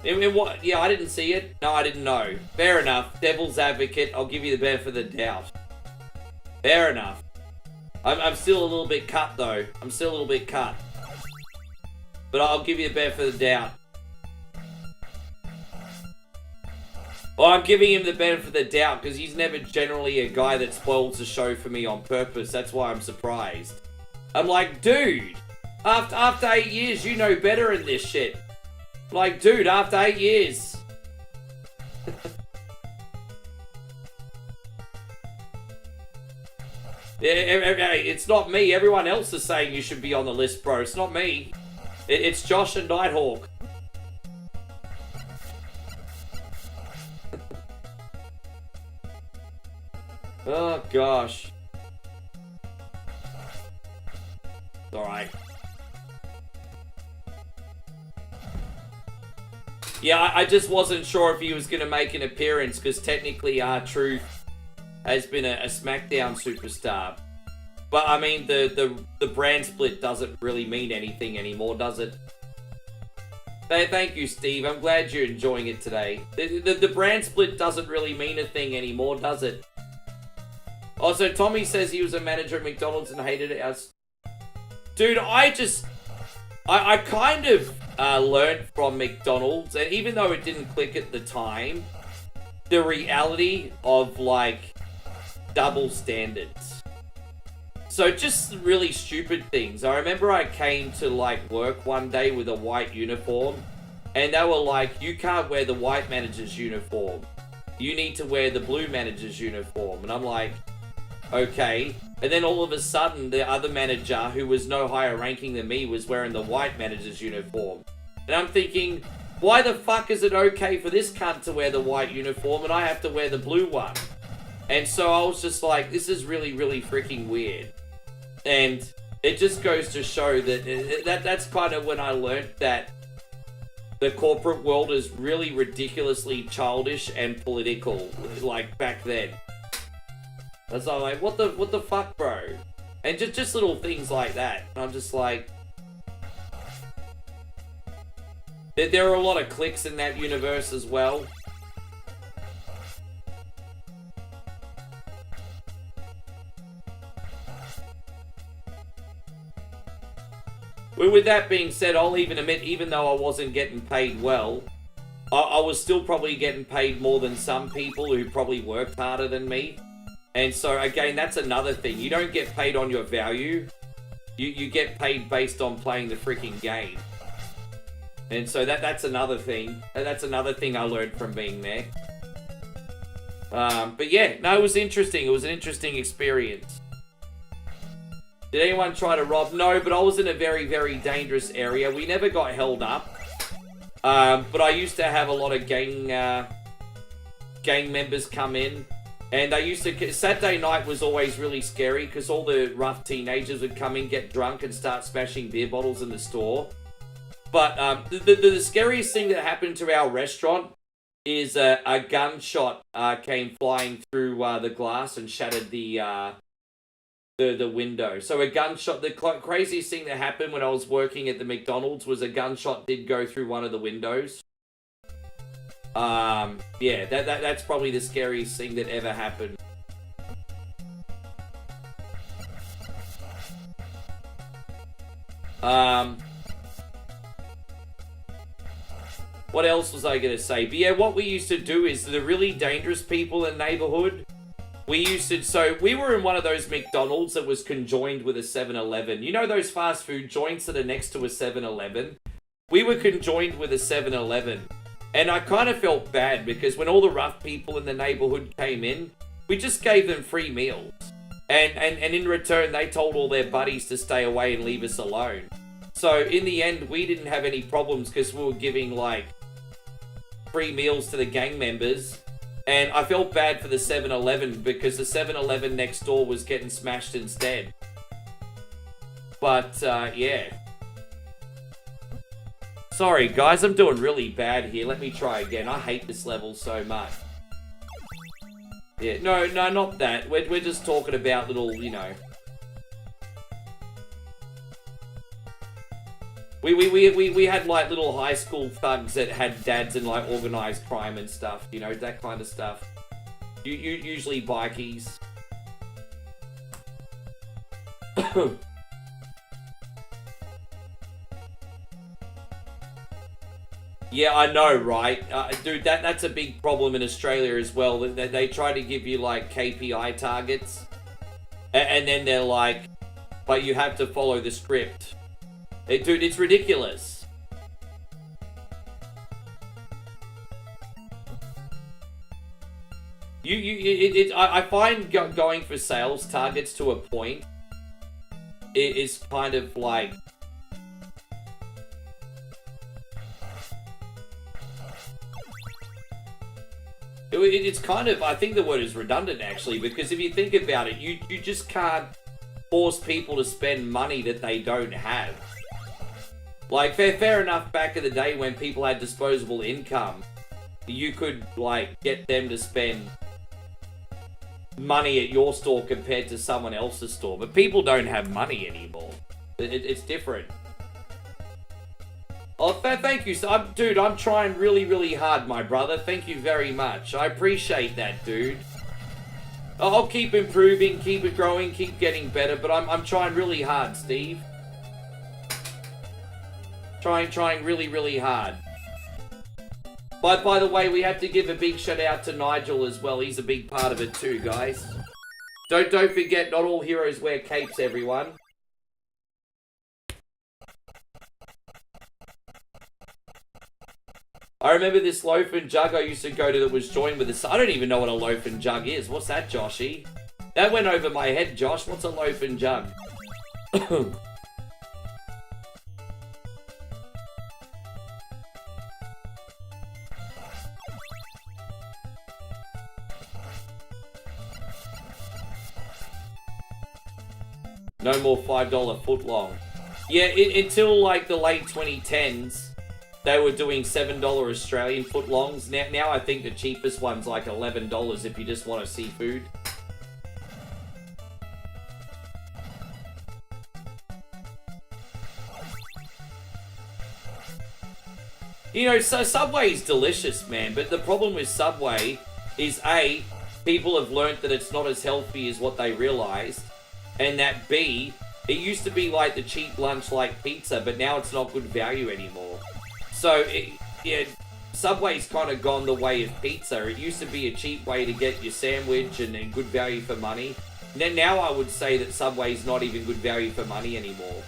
What? Yeah, I didn't see it. No, I didn't know. Fair enough, devil's advocate. I'll give you the benefit of the doubt. Fair enough. I'm still a little bit cut, though. I'm still a little bit cut. But I'll give you the benefit of the doubt. Well, I'm giving him the benefit of the doubt because he's never generally a guy that spoils the show for me on purpose. That's why I'm surprised. I'm like, dude, after 8 years, you know better in this shit. Like, dude, after 8 years. Yeah, it's not me. Everyone else is saying you should be on the list, bro. It's not me. It's Josh and Nighthawk. Oh, gosh. Alright. Yeah, I just wasn't sure if he was going to make an appearance, because technically R-Truth has been a SmackDown superstar. But, I mean, the brand split doesn't really mean anything anymore, does it? Thank you, Steve. I'm glad you're enjoying it today. The brand split doesn't really mean a thing anymore, does it? Also, Tommy says he was a manager at McDonald's and hated it. Dude, I kind of learned from McDonald's, and even though it didn't click at the time, the reality of, like, double standards. So just really stupid things. I remember I came to, like, work one day with a white uniform, and they were like, you can't wear the white manager's uniform. You need to wear the blue manager's uniform. And I'm like, okay. And then all of a sudden, the other manager, who was no higher ranking than me, was wearing the white manager's uniform. And I'm thinking, why the fuck is it okay for this cunt to wear the white uniform and I have to wear the blue one? And so I was just like, this is really, really freaking weird. And it just goes to show that that's kind of when I learned that the corporate world is really ridiculously childish and political, like back then. That's all like, what the fuck, bro? And just little things like that. And I'm just like, there are a lot of cliques in that universe as well. With that being said, I'll even admit, even though I wasn't getting paid well, I was still probably getting paid more than some people who probably worked harder than me. And so, again, that's another thing. You don't get paid on your value. You get paid based on playing the freaking game. And so that's another thing. That's another thing I learned from being there. But yeah, no, it was interesting. It was an interesting experience. Did anyone try to rob? No, but I was in a very, very dangerous area. We never got held up. But I used to have a lot of gang members come in. And they used to... Saturday night was always really scary because all the rough teenagers would come in, get drunk, and start smashing beer bottles in the store. But the scariest thing that happened to our restaurant is a gunshot came flying through the glass and shattered the window. So a gunshot... The craziest thing that happened when I was working at the McDonald's was a gunshot did go through one of the windows. Yeah, that's probably the scariest thing that ever happened. What else was I going to say? But yeah, what we used to do is the really dangerous people in the neighborhood, so we were in one of those McDonald's that was conjoined with a 7-Eleven. You know those fast food joints that are next to a 7-Eleven? We were conjoined with a 7-Eleven. And I kind of felt bad because when all the rough people in the neighborhood came in, we just gave them free meals. And in return, they told all their buddies to stay away and leave us alone. So in the end, we didn't have any problems because we were giving like free meals to the gang members. And I felt bad for the 7-Eleven because the 7-Eleven next door was getting smashed instead. But yeah. Sorry guys, I'm doing really bad here. Let me try again. I hate this level so much. Yeah, no, not that. We're just talking about little, you know. We had like little high school thugs that had dads in like organized crime and stuff, you know, that kind of stuff. You usually bikies. Yeah, I know, right? Dude, that's a big problem in Australia as well. They try to give you, like, KPI targets. And then they're like, but you have to follow the script. Dude, it's ridiculous. I find going for sales targets to a point is kind of like... It's kind of, I think the word is redundant actually, because if you think about it, you just can't force people to spend money that they don't have. Like, fair enough, back in the day when people had disposable income, you could, like, get them to spend money at your store compared to someone else's store. But people don't have money anymore. It's different. Oh, thank you. Dude, I'm trying really, really hard, my brother. Thank you very much. I appreciate that, dude. I'll keep improving, keep it growing, keep getting better, but I'm trying really hard, Steve. Trying really, really hard. By the way, we have to give a big shout out to Nigel as well. He's a big part of it too, guys. Don't forget, not all heroes wear capes, everyone. I remember this loaf and jug I used to go to that was joined with this. I don't even know what a loaf and jug is. What's that, Joshy? That went over my head, Josh. What's a loaf and jug? No more $5 footlong. Yeah, until like the late 2010s. They were doing $7 Australian footlongs. Now I think the cheapest one's like $11 if you just want a seafood. You know, so Subway's delicious, man. But the problem with Subway is A, people have learnt that it's not as healthy as what they realised. And that B, it used to be like the cheap lunch like pizza, but now it's not good value anymore. So, yeah, Subway's kind of gone the way of pizza. It used to be a cheap way to get your sandwich and good value for money. Now I would say that Subway's not even good value for money anymore.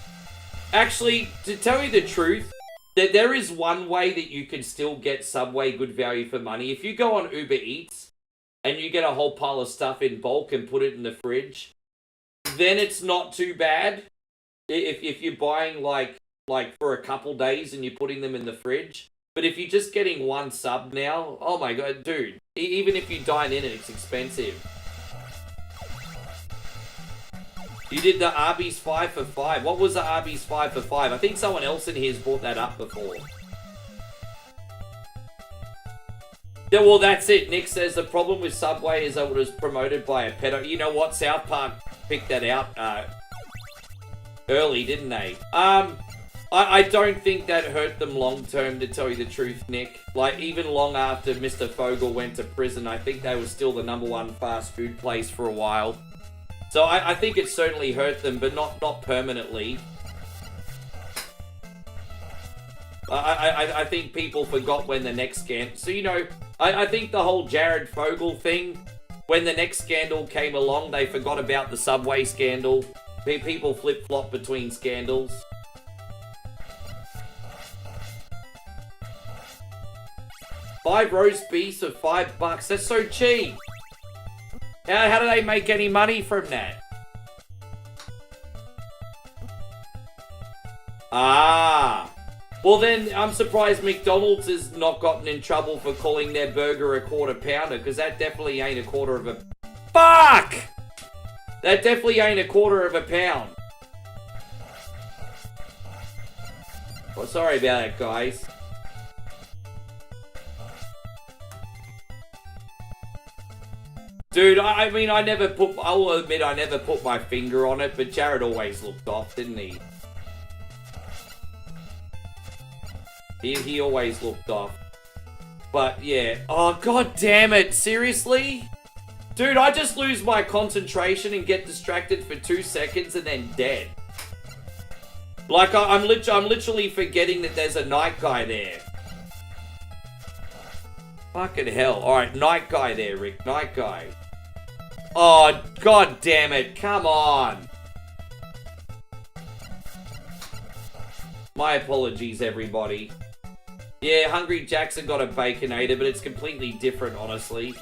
Actually, to tell you the truth, that there is one way that you can still get Subway good value for money. If you go on Uber Eats and you get a whole pile of stuff in bulk and put it in the fridge, then it's not too bad. If you're buying like for a couple days and you're putting them in the fridge. But if you're just getting one sub now, oh my god, dude, even if you dine in, it's expensive. You did the Arby's 5 for 5. What was the Arby's 5 for 5? I think someone else in here has brought that up before. Yeah, well, that's it. Nick says the problem with Subway is that it was promoted by a pedo. You know what? South Park picked that out early, didn't they? I don't think that hurt them long term, to tell you the truth, Nick. Like, even long after Mr. Fogel went to prison, I think they were still the #1 fast food place for a while. So I think it certainly hurt them, but not permanently. I think people forgot when the next scandal... So, you know, I think the whole Jared Fogle thing, when the next scandal came along, they forgot about the Subway scandal. People flip-flop between scandals. $5 roast beefs for $5. That's so cheap. How do they make any money from that? Ah. Well then, I'm surprised McDonald's has not gotten in trouble for calling their burger a quarter pounder, because that definitely ain't a quarter of a... Fuck! That definitely ain't a quarter of a pound. Well, sorry about that, guys. Dude, I mean, I'll admit I never put my finger on it, but Jared always looked off, didn't he? He always looked off. But, yeah. Oh, god damn it. Seriously? Dude, I just lose my concentration and get distracted for 2 seconds and then dead. Like, I'm literally forgetting that there's a night guy there. Fucking hell. Alright, night guy there, Rick. Night guy. Oh, god damn it. Come on. My apologies, everybody. Yeah, Hungry Jackson got a Baconator, but it's completely different, honestly.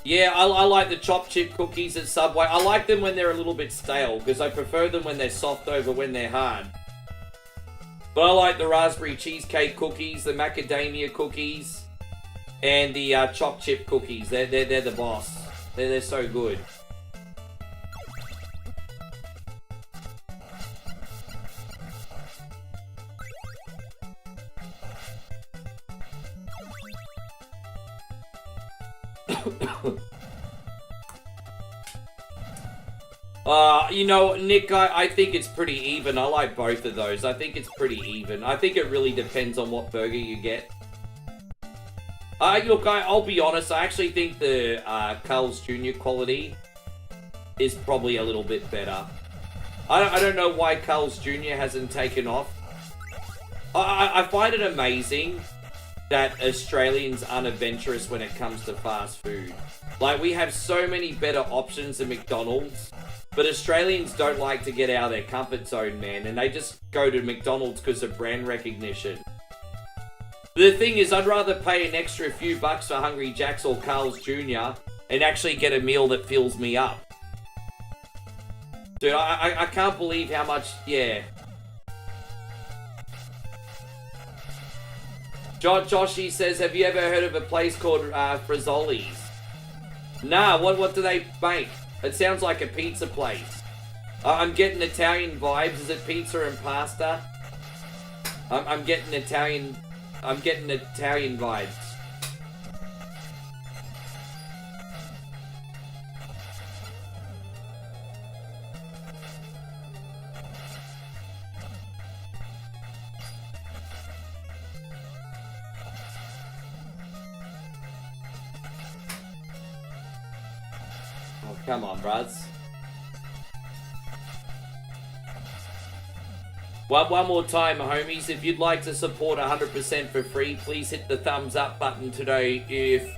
Yeah, I like the chopped chip cookies at Subway. I like them when they're a little bit stale, because I prefer them when they're soft over when they're hard. But I like the raspberry cheesecake cookies, the macadamia cookies, and the chopped chip cookies. They're the boss. They're so good. You know, Nick, I think it's pretty even. I like both of those. I think it's pretty even. I think it really depends on what burger you get. Look, I'll be honest. I actually think the Carl's Jr. quality is probably a little bit better. I don't know why Carl's Jr. hasn't taken off. I find it amazing that Australians aren't adventurous when it comes to fast food. Like, we have so many better options than McDonald's, but Australians don't like to get out of their comfort zone, man, and they just go to McDonald's because of brand recognition. The thing is, I'd rather pay an extra few bucks for Hungry Jack's or Carl's Jr. and actually get a meal that fills me up. Dude, I can't believe how much, yeah. Joshy says, have you ever heard of a place called Frizzoli's? Nah, what do they make? It sounds like a pizza place. I'm getting Italian vibes. Is it pizza and pasta? I'm getting Italian vibes. Come on, bruds. One more time, homies. If you'd like to support 100% for free, please hit the thumbs up button today if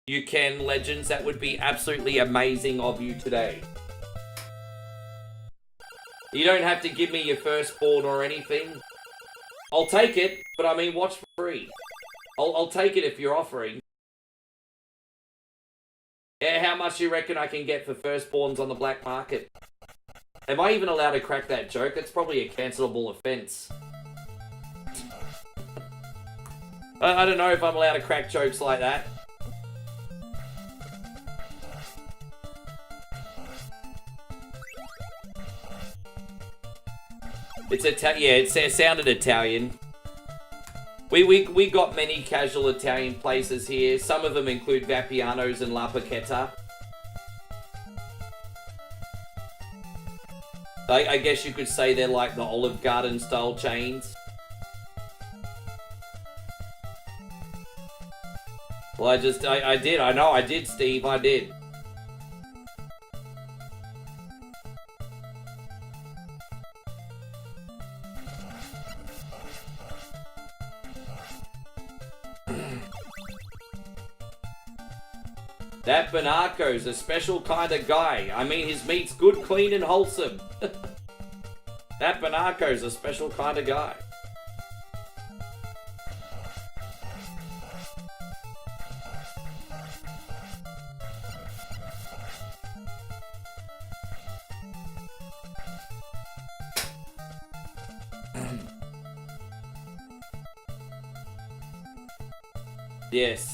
you can, legends. That would be absolutely amazing of you today. You don't have to give me your firstborn or anything. I'll take it, but I mean, watch for free. I'll take it if you're offering. Yeah, how much do you reckon I can get for firstborns on the black market? Am I even allowed to crack that joke? That's probably a cancelable offense. I don't know if I'm allowed to crack jokes like that. It sounded Italian. We got many casual Italian places here. Some of them include Vapiano's and La Paqueta. I guess you could say they're like the Olive Garden style chains. Well, I did, Steve, I did. That Banaco's a special kind of guy. I mean, his meat's good, clean, and wholesome. That Banaco's a special kind of guy. Yes.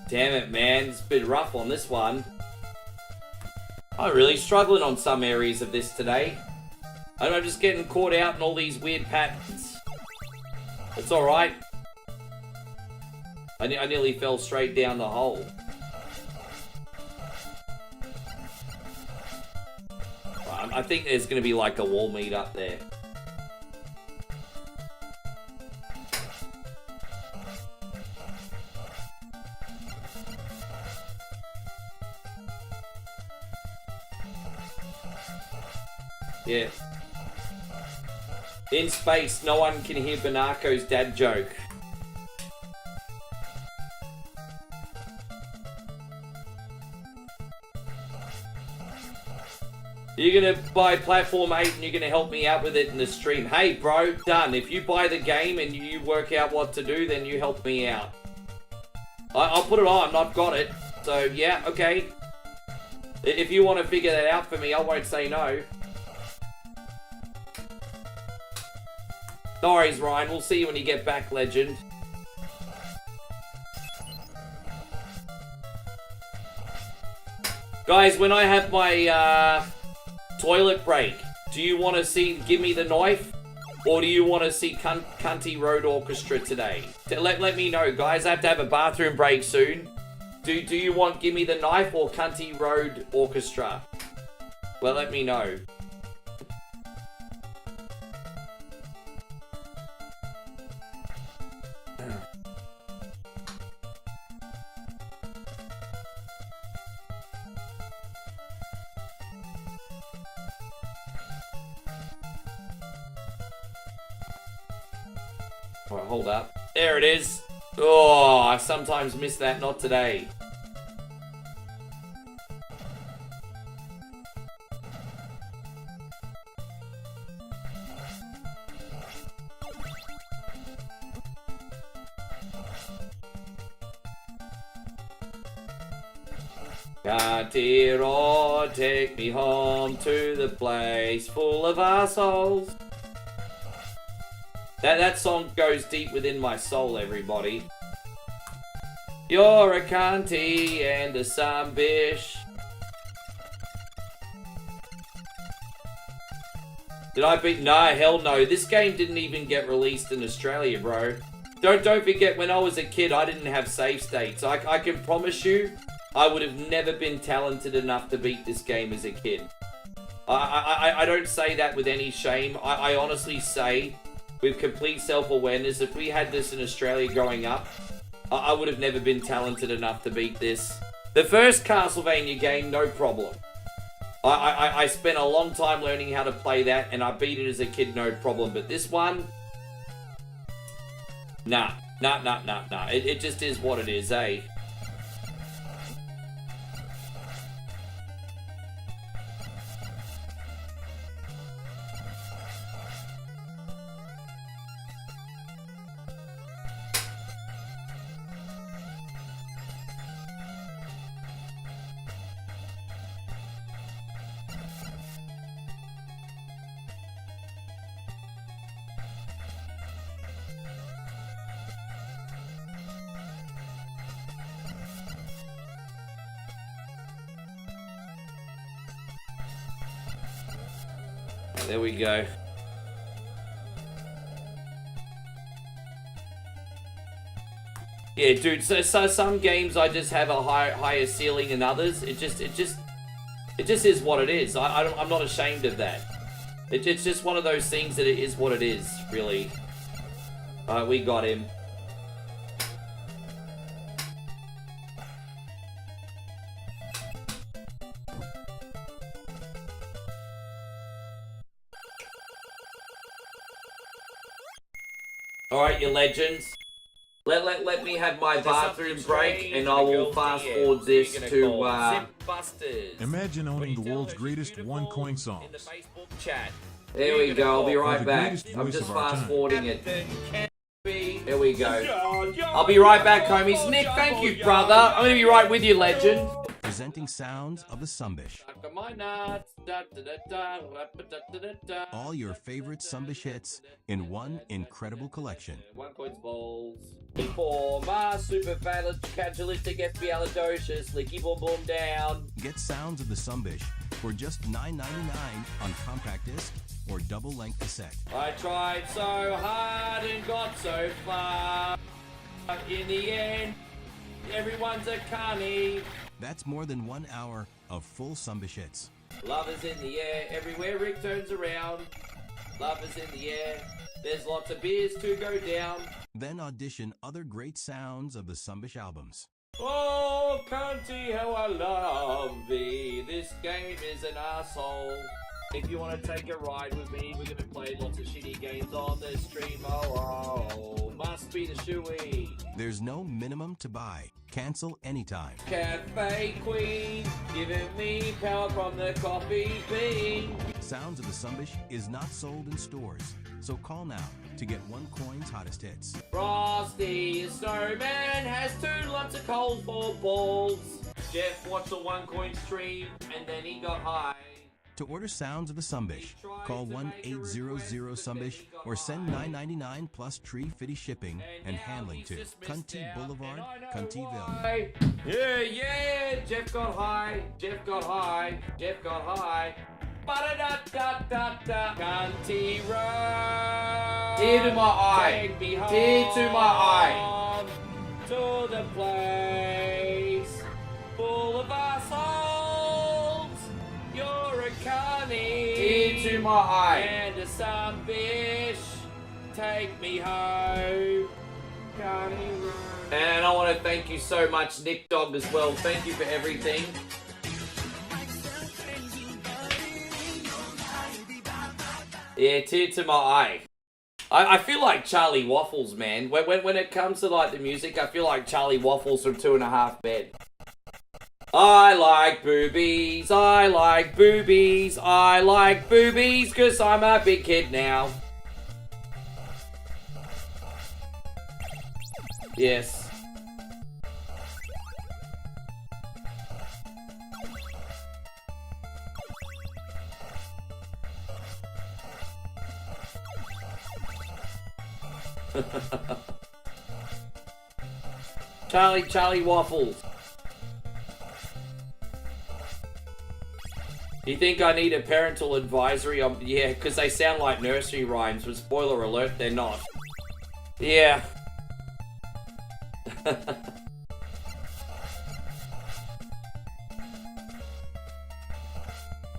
Damn it, man. It's a bit rough on this one. I'm really struggling on some areas of this today. I'm just getting caught out in all these weird patterns. It's alright. I nearly fell straight down the hole. I think there's going to be like a wall meet up there. Yeah. In space, no one can hear Banaco's dad joke. You're gonna buy Platform 8 and you're gonna help me out with it in the stream. Hey bro, done. If you buy the game and you work out what to do, then you help me out. I'll put it on, I've got it. So yeah, okay. If you want to figure that out for me, I won't say no. No worries, Ryan. We'll see you when you get back, legend. Guys, when I have my toilet break, do you want to give me the knife? Or do you want to see Cunty Road Orchestra today? Let me know, guys. I have to have a bathroom break soon. Do you want Give Me the Knife or Cunty Road Orchestra? Well, let me know. Alright, hold up. There it is. Oh, I sometimes miss that. Not today. Cunty Road, take me home to the place full of assholes. That song goes deep within my soul, everybody. You're a cunty and a sambish. Did I beat? No, hell no. This game didn't even get released in Australia, bro. Don't forget, when I was a kid, I didn't have save states. I can promise you, I would have never been talented enough to beat this game as a kid. I don't say that with any shame. I honestly say, with complete self-awareness, if we had this in Australia growing up, I would have never been talented enough to beat this. The first Castlevania game, no problem. I spent a long time learning how to play that, and I beat it as a kid, no problem. But this one, nah. It just is what it is, eh? There we go. Yeah, dude. So some games I just have a higher ceiling than others. It just is what it is. I'm not ashamed of that. It's just one of those things that it is what it is, really. Alright, we got him. Alright, you legends. Let me have my bathroom break, and I will fast forward this to Imagine owning the world's greatest one-coin songs. There we go, I'll be right back. I'm just fast forwarding it. There we go. I'll be right back, homies. Nick, thank you, brother. I'm gonna be right with you, legend. Presenting sounds of the Sumbish. All your favorite Sumbish hits in one incredible collection. One coins balls. Informer, super calcilistic, espialidocious, licky boom boom down. Get sounds of the Sumbish for just $9.99 on compact disc or double-length cassette. I tried so hard and got so far. In the end, everyone's a carny. That's more than 1 hour of full Sumbish hits. Love is in the air, everywhere Rick turns around. Love is in the air, there's lots of beers to go down. Then audition other great sounds of the Sumbish albums. Oh, cunty, how I love thee. This game is an asshole. If you want to take a ride with me, we're going to play lots of shitty games on the stream. Oh, must be the shoey. There's no minimum to buy. Cancel anytime. Cafe Queen, giving me power from the coffee bean. Sounds of the Sumbish is not sold in stores, so call now to get one coin's hottest hits. Frosty the Snowman has 2 lots of coals for balls. Jeff watched the one coin stream and then he got high. To order sounds of the Sumbish, call 1-800-SUMBISH or send $9.99 plus tree-fitty shipping and handling to Cunty Boulevard, Cuntyville. Yeah, Jeff got high, Jeff got high, Jeff got high. Ba-da-da-da-da-da, Cunty Road. Tear to my eye, tear to my eye. To the place full of assholes. You're a carny. Tear to my eye. And a Sumbish. Take me home. Carny Road. And I want to thank you so much, Nick Dog, as well. Thank you for everything. Yeah, tear to my eye. I feel like Charlie Waffles, man. When it comes to like the music, I feel like Charlie Waffles from 2.5 Men. I like boobies, I like boobies, I like boobies, 'cause I'm a big kid now. Yes. Charlie Waffles. You think I need a parental advisory? Yeah, because they sound like nursery rhymes, but spoiler alert, they're not. Yeah.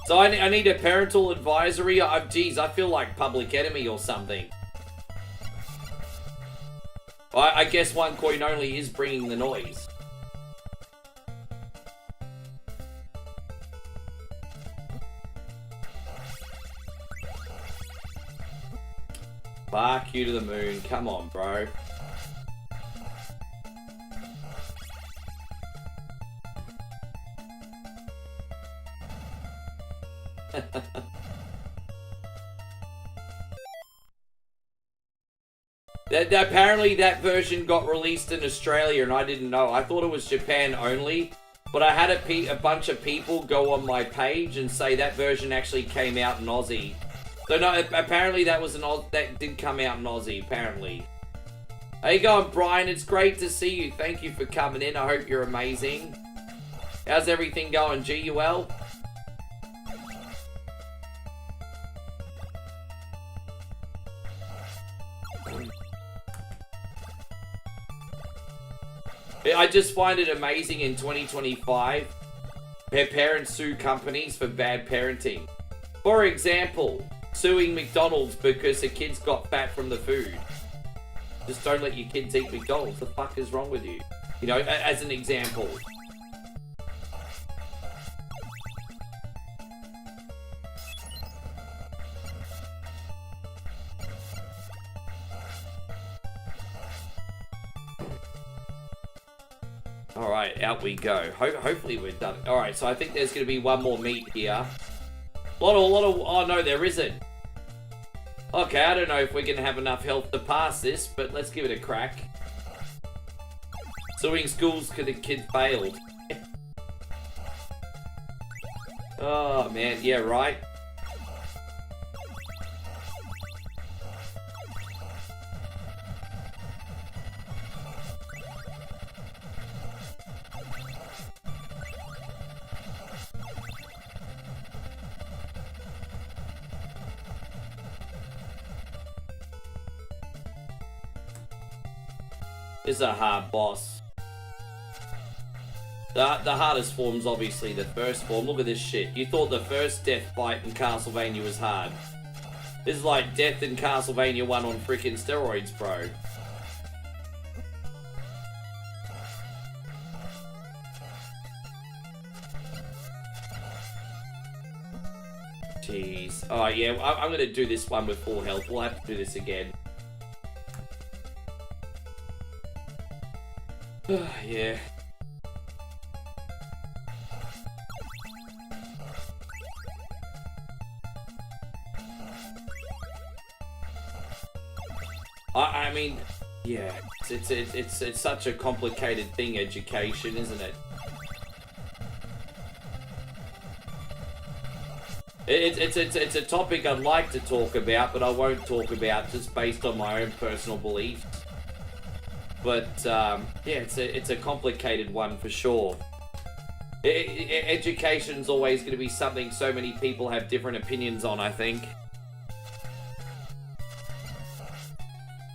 So I need a parental advisory? Geez, I feel like Public Enemy or something. I guess one coin only is bringing the noise. Fuck you to the moon. Come on, bro. Apparently that version got released in Australia and I didn't know. I thought it was Japan only, but I had a bunch of people go on my page and say that version actually came out in Aussie. So no, apparently that was that did come out in Aussie, apparently. How you going, Brian? It's great to see you. Thank you for coming in. I hope you're amazing. How's everything going, GUL? I just find it amazing in 2025 where parents sue companies for bad parenting. For example, suing McDonald's because the kids got fat from the food. Just don't let your kids eat McDonald's. The fuck is wrong with you? You know, as an example. Alright, out we go. Hopefully we're done. Alright, so I think there's going to be one more meat here. A lot of... Oh, no, there isn't. Okay, I don't know if we're going to have enough health to pass this, but let's give it a crack. Suing schools because the kid failed. Oh, man. Yeah, right. This is a hard boss. The hardest form's obviously the first form. Look at this shit. You thought the first death fight in Castlevania was hard. This is like death in Castlevania 1 on freaking steroids, bro. Jeez. Oh yeah, I'm gonna do this one with full health. We'll have to do this again. Yeah. I mean, yeah, it's such a complicated thing, education, isn't it? It's a topic I'd like to talk about, but I won't talk about just based on my own personal beliefs. But yeah, it's a complicated one for sure. Education's always going to be something so many people have different opinions on, I think.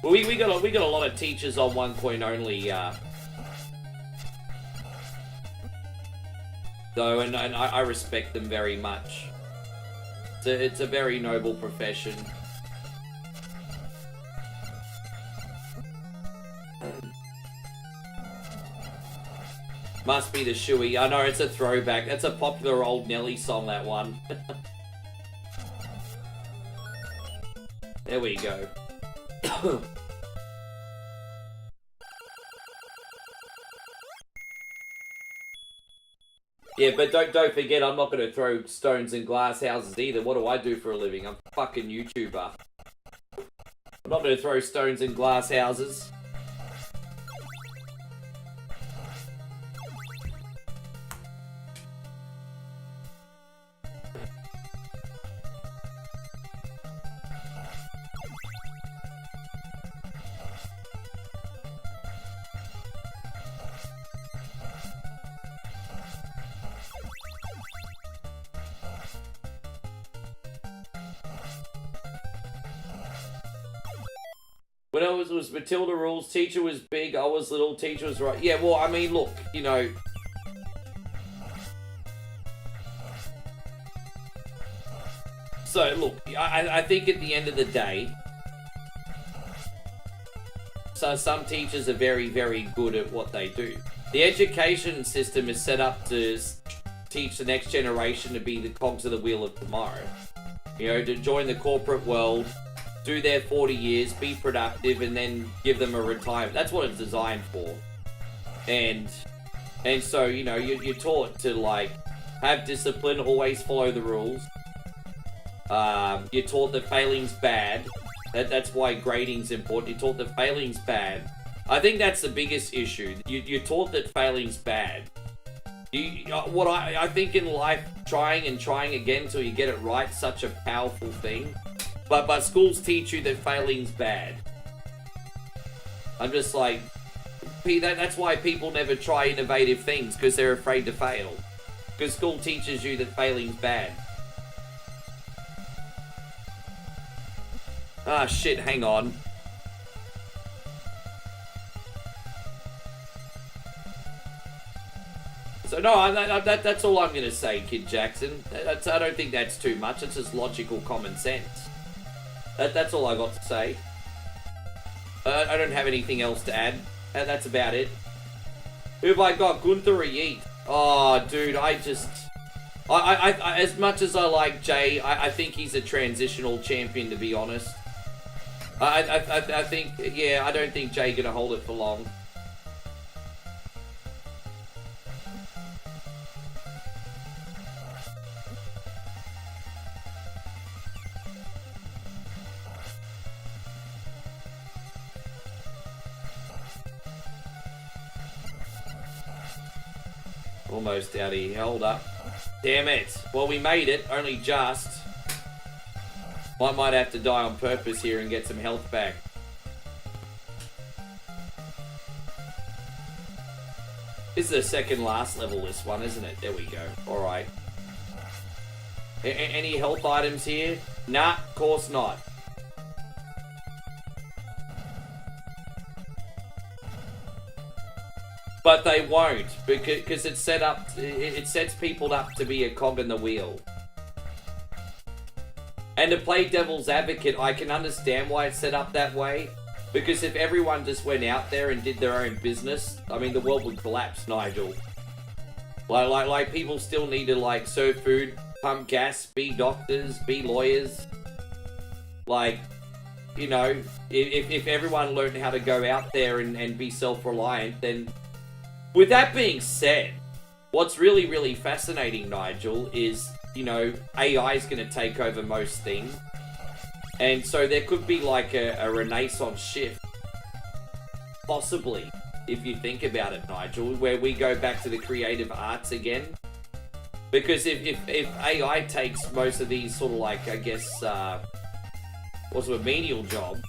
Well, we got a lot of teachers on 1 coin only, though, and I respect them very much. It's a very noble profession. Must be the shoey. I know, it's a throwback. That's a popular old Nelly song, that one. There we go. Yeah, but don't forget, I'm not going to throw stones in glass houses either. What do I do for a living? I'm a fucking YouTuber. I'm not going to throw stones in glass houses. When I was Matilda rules, teacher was big, I was little, teacher was right. Yeah, well, I mean, look, you know. So, look, I think at the end of the day, so some teachers are very, very good at what they do. The education system is set up to teach the next generation to be the cogs of the wheel of tomorrow. You know, to join the corporate world, do their 40 years, be productive, and then give them a retirement. That's what it's designed for. And so, you know, you're taught to, like, have discipline, always follow the rules. You're taught that failing's bad. That's why grading's important. You're taught that failing's bad. I think that's the biggest issue. You're taught that failing's bad. What I think in life, trying and trying again until you get it right, such a powerful thing. But schools teach you that failing's bad. I'm just like, that's why people never try innovative things, because they're afraid to fail. Because school teaches you that failing's bad. Ah, shit, hang on. So no, that's all I'm going to say, Kid Jackson. I don't think that's too much. It's just logical common sense. That's all I got to say. I don't have anything else to add. That's about it. Who have I got? Gunther or Yeet? Oh, dude, I as much as I like Jay, I think he's a transitional champion, to be honest. I think, yeah, I don't think Jay gonna hold it for long. Almost out here. Hold up. Damn it. Well, we made it. Only just. Might have to die on purpose here and get some health back. This is the second last level, this one, isn't it? There we go. Alright. Any health items here? Nah, of course not. But they won't, because it's set up. It sets people up to be a cog in the wheel. And to play devil's advocate, I can understand why it's set up that way. Because if everyone just went out there and did their own business, I mean, the world would collapse, Nigel. Like people still need to, like, serve food, pump gas, be doctors, be lawyers. Like, you know, if everyone learned how to go out there and be self-reliant, then... With that being said, what's really, really fascinating, Nigel, is, you know, AI is going to take over most things. And so there could be like a renaissance shift. Possibly, if you think about it, Nigel, where we go back to the creative arts again. Because if AI takes most of these sort of like, I guess, menial jobs,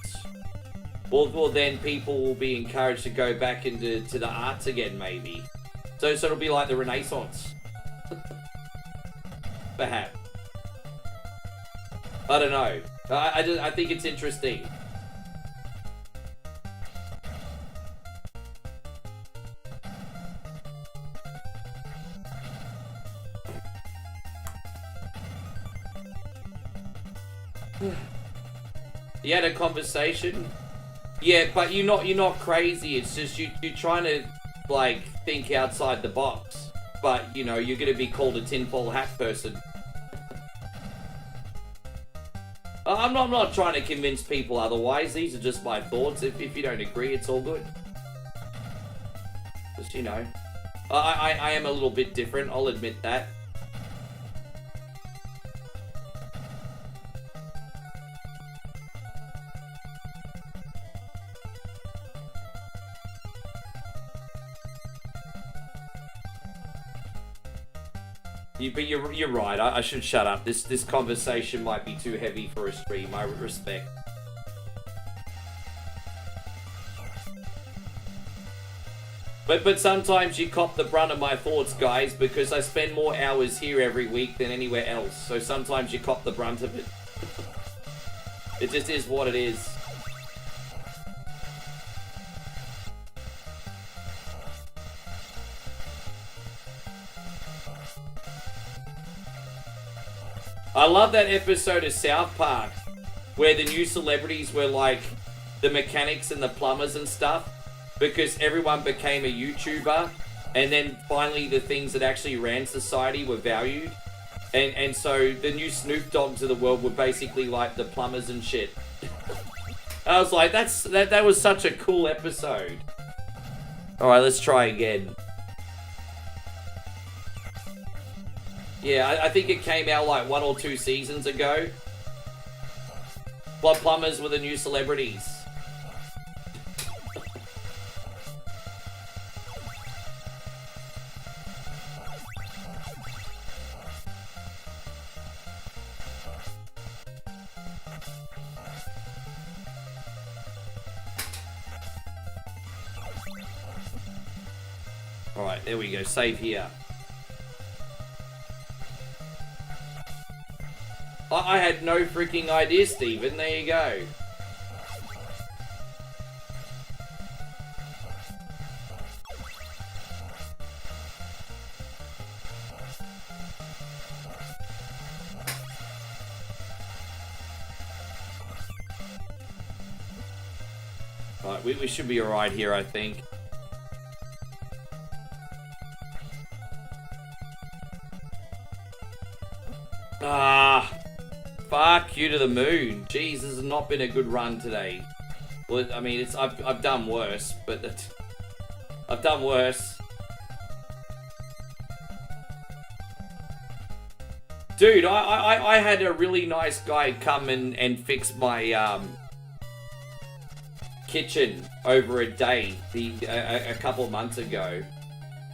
well, then people will be encouraged to go back into the arts again, maybe. So it'll be like the Renaissance. Perhaps. I don't know. I think it's interesting. You had a conversation? Yeah, but you're not crazy. It's just you're trying to, like, think outside the box. But, you know, you're going to be called a tinfoil hat person. I'm not trying to convince people otherwise. These are just my thoughts. If you don't agree, it's all good. Just, you know. I am a little bit different. I'll admit that. But you're right. I should shut up. This conversation might be too heavy for a stream. I respect. But sometimes you cop the brunt of my thoughts, guys, because I spend more hours here every week than anywhere else. So sometimes you cop the brunt of it. It just is what it is. I love that episode of South Park where the new celebrities were like the mechanics and the plumbers and stuff, because everyone became a YouTuber, and then finally the things that actually ran society were valued, and so the new Snoop Dogs of the world were basically like the plumbers and shit. I was like, that was such a cool episode. All right, let's try again. Yeah, I think it came out like 1 or 2 seasons ago. Blood plumbers were the new celebrities. Alright, there we go. Save here. I had no freaking idea, Steven. There you go. Right, we should be alright here, I think. Ah, fuck you to the moon. Jeez, this has not been a good run today. Well, I mean, I've done worse, but I've done worse. Dude, I had a really nice guy come and fix my kitchen over a day a couple of months ago.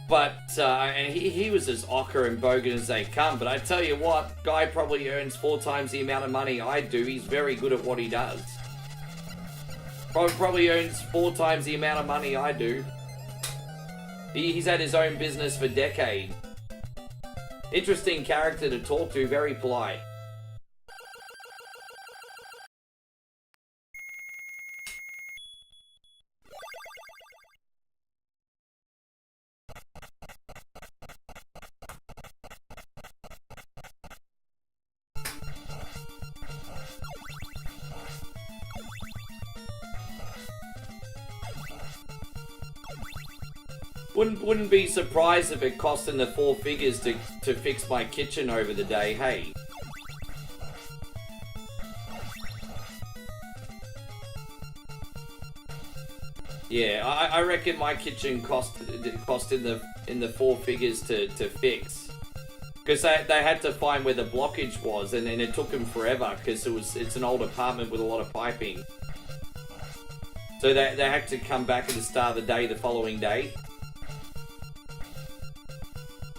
But, and he was as ochre and bogan as they come. But I tell you what, guy probably earns 4 times the amount of money I do. He's very good at what he does. Probably earns 4 times the amount of money I do. He's had his own business for decades. Interesting character to talk to, very polite. Wouldn't be surprised if it cost in the 4 figures to fix my kitchen over the day, hey? Yeah, I reckon my kitchen cost in the 4 figures to fix. Because they had to find where the blockage was, and it took them forever because it's an old apartment with a lot of piping. So they had to come back at the start of the day the following day.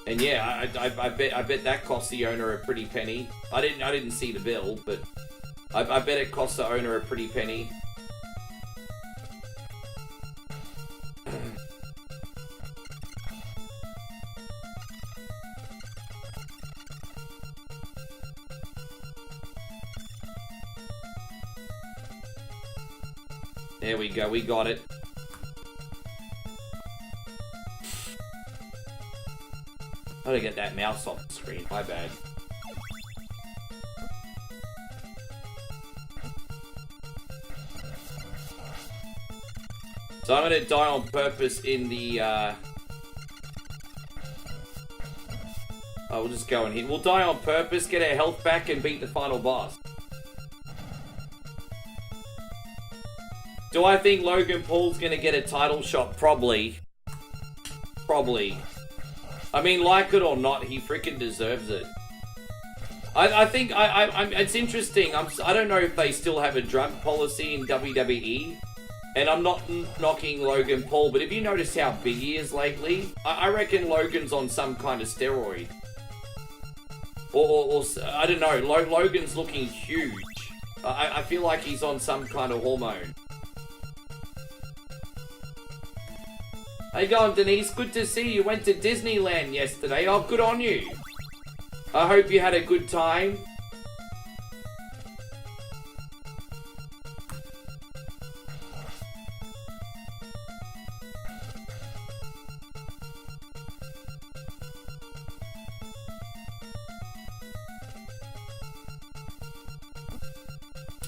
And yeah, I bet that cost the owner a pretty penny. I didn't see the bill, but I bet it cost the owner a pretty penny. There we go, we got it. How to get that mouse off the screen, my bad. So I'm gonna die on purpose in the oh, we'll just go in here. We'll die on purpose, get our health back, and beat the final boss. Do I think Logan Paul's gonna get a title shot? Probably. Probably. I mean, like it or not, he freaking deserves it. I think it's interesting. I don't know if they still have a drug policy in WWE, and I'm not knocking Logan Paul, but have you noticed how big he is lately? I reckon Logan's on some kind of steroid, or I don't know. Logan's looking huge. I feel like he's on some kind of hormone. How you going, Denise? Good to see you. Went to Disneyland yesterday. Oh, good on you. I hope you had a good time.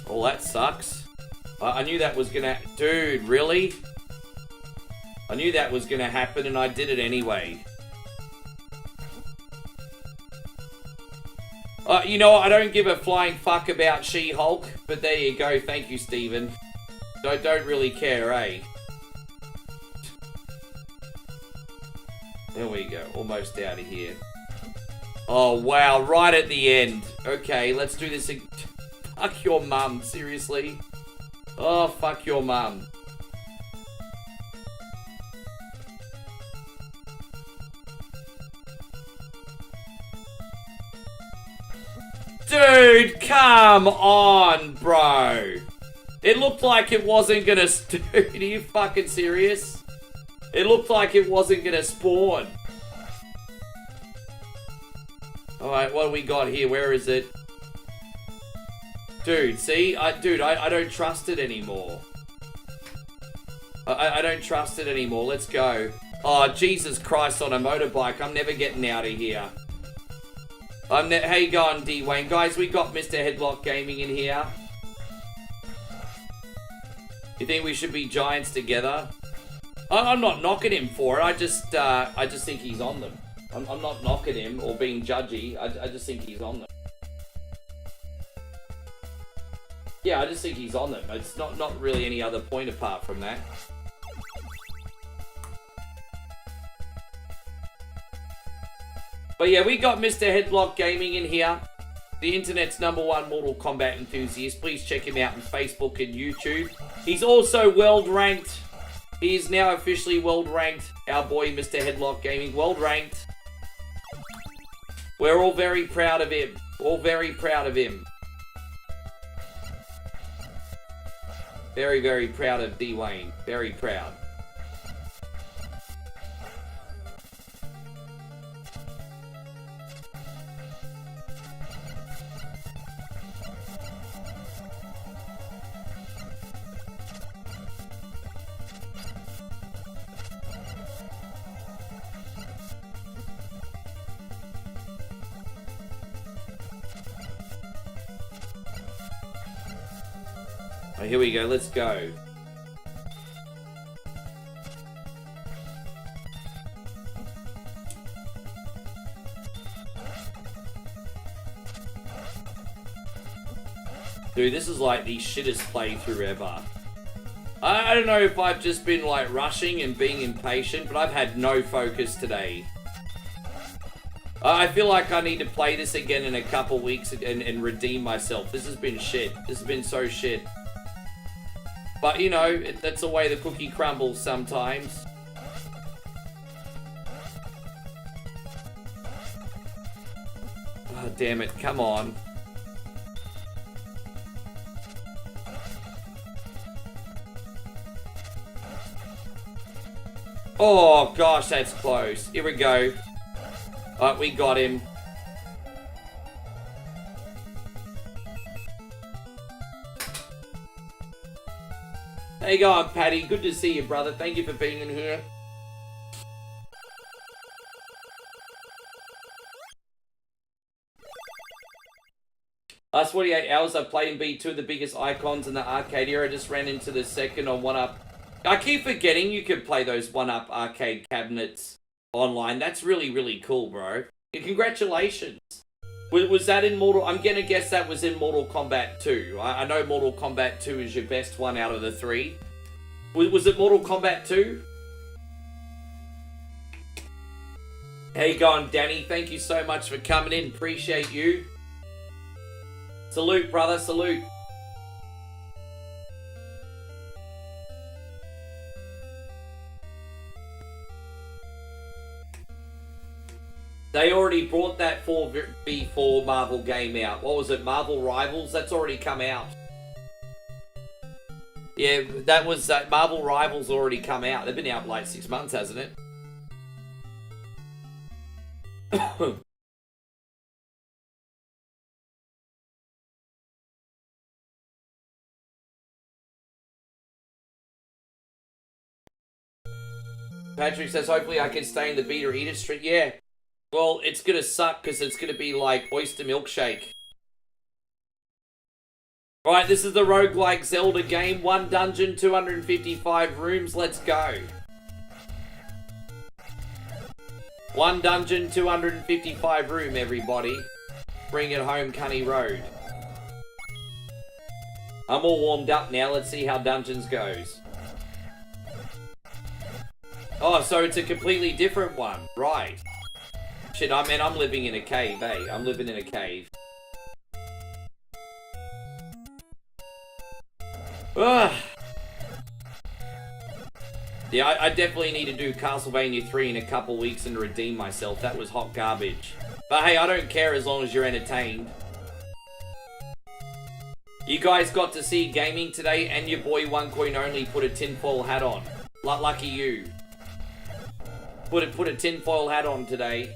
Well, that sucks. I knew that was gonna... Dude, really? I knew that was gonna happen and I did it anyway. You know, I don't give a flying fuck about She-Hulk, but there you go. Thank you, Steven. Don't really care, eh? There we go. Almost out of here. Oh, wow. Right at the end. Okay, let's do this again. Fuck your mum. Seriously? Oh, fuck your mum. Dude, come on, bro. It looked like it wasn't gonna... Dude, are you fucking serious? It looked like it wasn't gonna spawn. Alright, what do we got here? Where is it? Dude, see? I don't trust it anymore. I don't trust it anymore. Let's go. Oh, Jesus Christ, on a motorbike. I'm never getting out of here. How you going, D-Wayne? Guys, we got Mr. Headlock Gaming in here. You think we should be giants together? I'm not knocking him for it. I just think he's on them. I'm not knocking him or being judgy. I just think he's on them. Yeah, I just think he's on them. It's not really any other point apart from that. But yeah, we got Mr. Headlock Gaming in here. The internet's #1 Mortal Kombat enthusiast. Please check him out on Facebook and YouTube. He's also world ranked. He is now officially world ranked. Our boy, Mr. Headlock Gaming, world ranked. We're all very proud of him. All very proud of him. Very, very proud of D-Wayne. Very proud. Oh, here we go, let's go. Dude, this is like the shittest playthrough ever. I don't know if I've just been like rushing and being impatient, but I've had no focus today. I feel like I need to play this again in a couple weeks and redeem myself. This has been shit. This has been so shit. But, you know, that's the way the cookie crumbles sometimes. Oh, damn it. Come on. Oh, gosh, that's close. Here we go. Alright, we got him. How you going, Paddy? Good to see you, brother. Thank you for being in here. Last 48 hours I've played and beat 2 of the biggest icons in the arcade era. I just ran into the second on 1UP. I keep forgetting you can play those 1UP arcade cabinets online. That's really, really cool, bro. Yeah, congratulations. Was that in Mortal... I'm gonna guess that was in Mortal Kombat 2. I know Mortal Kombat 2 is your best one out of the 3. Was it Mortal Kombat 2? How you going, Danny? Thank you so much for coming in. Appreciate you. Salute, brother. Salute. They already brought that 4v4 Marvel game out. What was it? Marvel Rivals? That's already come out. Yeah, that was... Marvel Rivals already come out. They've been out for like 6 months, hasn't it? Patrick says, hopefully I can stay in the Beta Eater Street. Yeah. Well, it's gonna suck because it's gonna be like oyster milkshake. Right, this is the roguelike Zelda game. 1 dungeon, 255 rooms. Let's go. 1 dungeon, 255 room, everybody. Bring it home, Cunny Road. I'm all warmed up now. Let's see how dungeons goes. Oh, so it's a completely different one. Right. Shit, I mean, I'm living in a cave, eh? I'm living in a cave. Ugh. Yeah, I definitely need to do Castlevania 3 in a couple weeks and redeem myself. That was hot garbage. But hey, I don't care as long as you're entertained. You guys got to see gaming today, and your boy OneCoin Only put a tinfoil hat on. Lucky you. Put a tinfoil hat on today.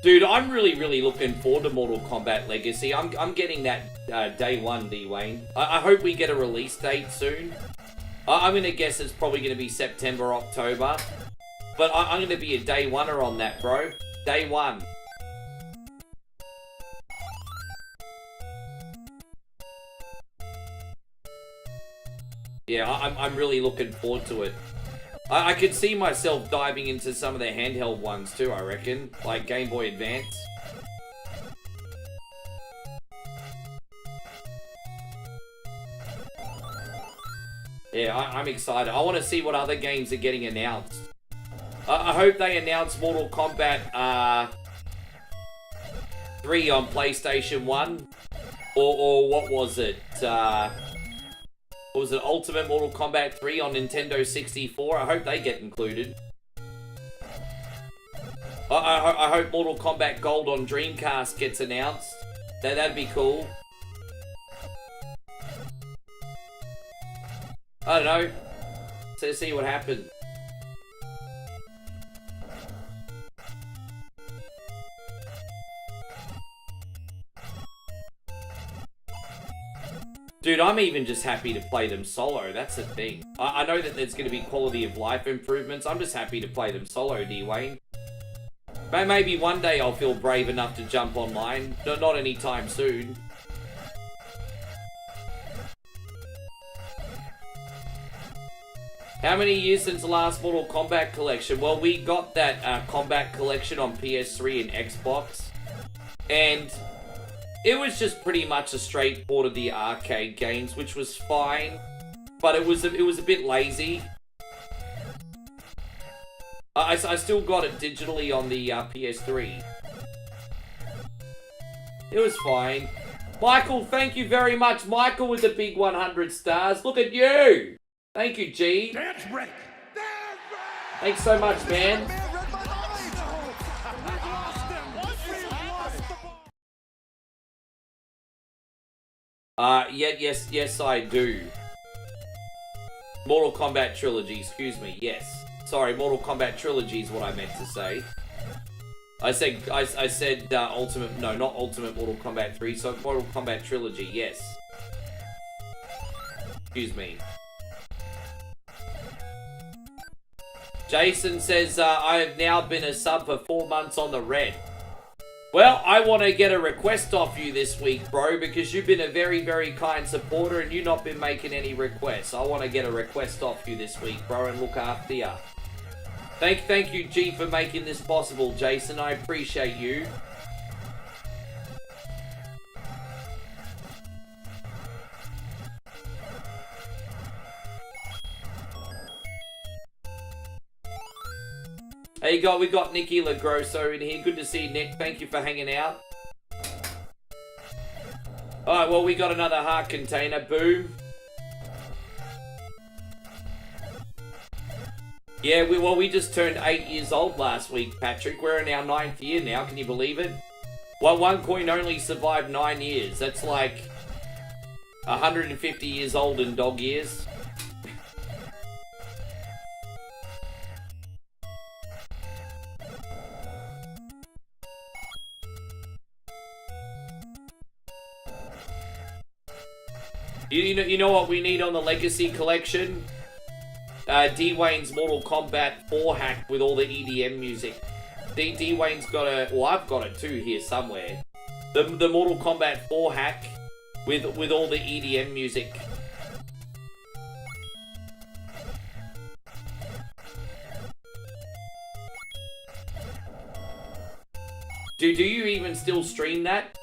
Dude, I'm really looking forward to Mortal Kombat Legacy. I'm getting that day one, D-Wayne. I hope we get a release date soon. I'm gonna guess it's probably gonna be September, October. But I'm gonna be a day oneer on that, bro. Day one. Yeah, I'm really looking forward to it. I could see myself diving into some of the handheld ones too, I reckon. Like Game Boy Advance. Yeah, I'm excited. I want to see what other games are getting announced. I hope they announce Mortal Kombat 3 on PlayStation 1. Or what was it? What was it? Ultimate Mortal Kombat 3 on Nintendo 64. I hope they get included. I hope Mortal Kombat Gold on Dreamcast gets announced. That'd be cool. I don't know. So see what happens. Dude, I'm even just happy to play them solo. That's the thing. I know that there's going to be quality of life improvements. I'm just happy to play them solo, D-Wayne. Maybe one day I'll feel brave enough to jump online. Not anytime soon. How many years since the last Mortal Kombat collection? Well, we got that Kombat collection on PS3 and Xbox. And it was just pretty much a straight port of the arcade games, which was fine. But it was a bit lazy. I still got it digitally on the PS3. It was fine. Michael, thank you very much. Michael with the big 100 stars. Look at you. Thank you, G. Dance break. Thanks so much, man. Yes, I do. Mortal Kombat Trilogy, excuse me, yes. Sorry, Mortal Kombat Trilogy is what I meant to say. I said Ultimate, no, not Ultimate Mortal Kombat 3, so Mortal Kombat Trilogy, yes. Excuse me. Jason says, I have now been a sub for 4 months on the red. Well, I want to get a request off you this week, bro, because you've been a very kind supporter and you've not been making any requests. I want to get a request off you this week, bro, and look after ya. Thank you, G, for making this possible, Jason. I appreciate you. Hey, we got Nikki Lagrosso in here. Good to see you, Nick. Thank you for hanging out. Alright, well, we got another heart container. Boom. Yeah, we just turned 8 years old last week, Patrick. We're in our 9th year now. Can you believe it? Well, one coin only survived 9 years. That's like 150 years old in dog years. You know what we need on the Legacy Collection? D-Wayne's Mortal Kombat 4 hack with all the EDM music. D-Wayne's got a... Well, I've got it too here somewhere. The Mortal Kombat 4 hack with all the EDM music. Do you even still stream that?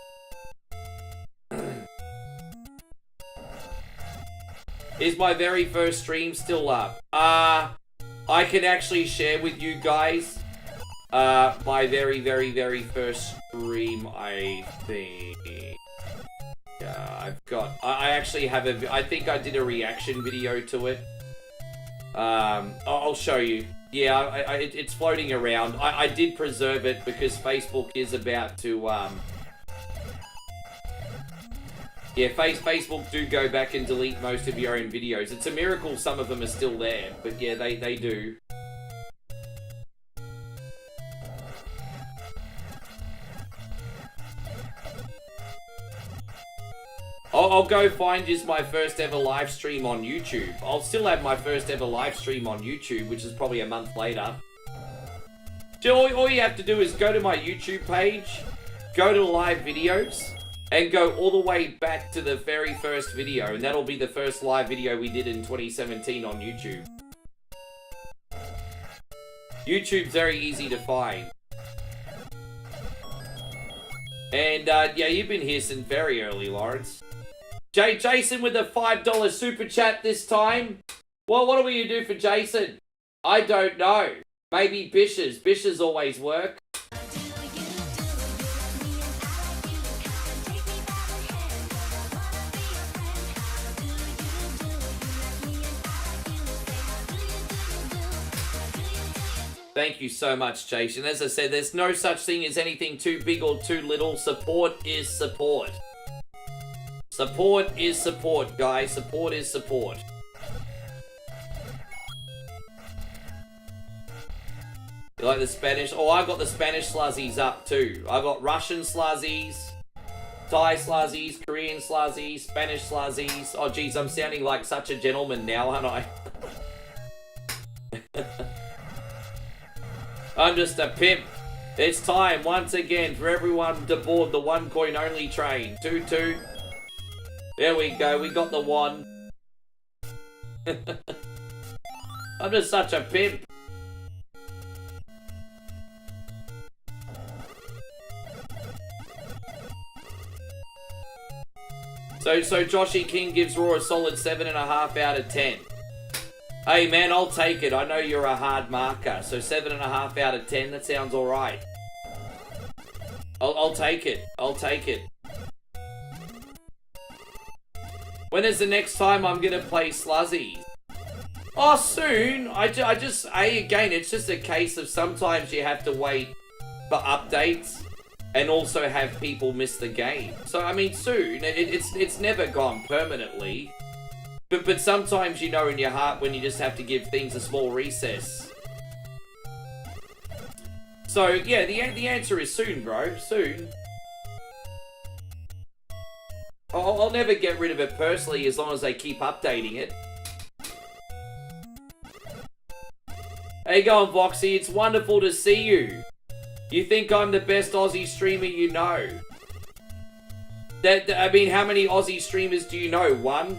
Is my very first stream still up? I can actually share with you guys my very first stream, I think. I actually have I think I did a reaction video to it. I'll show you. Yeah, it's floating around. I did preserve it because Facebook is about to, yeah, Facebook do go back and delete most of your own videos. It's a miracle some of them are still there, but yeah, they do. I'll go find just my first ever live stream on YouTube. I'll still have my first ever live stream on YouTube, which is probably a month later. So all you have to do is go to my YouTube page, go to live videos, and go all the way back to the very first video, and that'll be the first live video we did in 2017 on YouTube. YouTube's very easy to find. And yeah, you've been here since very early, Lawrence. Jason with a $5 super chat this time. Well, what are we gonna do for Jason? I don't know. Maybe Bish's. Bish's always work. Thank you so much, Jason. As I said, there's no such thing as anything too big or too little. Support is support. Support is support, guys. Support is support. You like the Spanish? Oh, I got the Spanish sluzzies up too. I got Russian sluzzies, Thai sluzzies, Korean sluzzies, Spanish sluzzies. Oh, geez, I'm sounding like such a gentleman now, aren't I? I'm just a pimp. It's time once again for everyone to board the one coin only train. Toot toot. There we go. We got the one. I'm just such a pimp. So Joshy King gives Raw a solid 7.5 out of 10. Hey man, I'll take it. I know you're a hard marker. So 7.5 out of 10, that sounds alright. I'll take it. I'll take it. When is the next time I'm gonna play Sluzzies? Oh, soon. Again, it's just a case of sometimes you have to wait for updates and also have people miss the game. So, I mean, soon. It's never gone permanently. But sometimes you know in your heart when you just have to give things a small recess. So, yeah, the answer is soon, bro. Soon. I'll never get rid of it personally as long as they keep updating it. How you going, Voxy? It's wonderful to see you. You think I'm the best Aussie streamer you know? I mean, how many Aussie streamers do you know? One?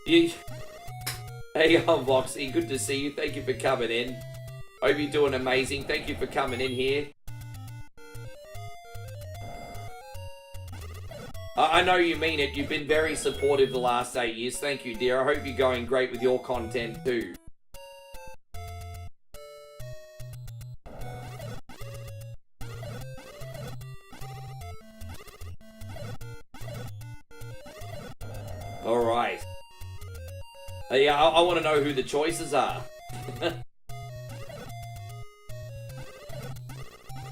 Hey, I'm Voxy. Good to see you. Thank you for coming in. Hope you're doing amazing. Thank you for coming in here. I know you mean it. You've been very supportive the last 8 years. Thank you, dear. I hope you're going great with your content too. Alright. Yeah, I want to know who the choices are.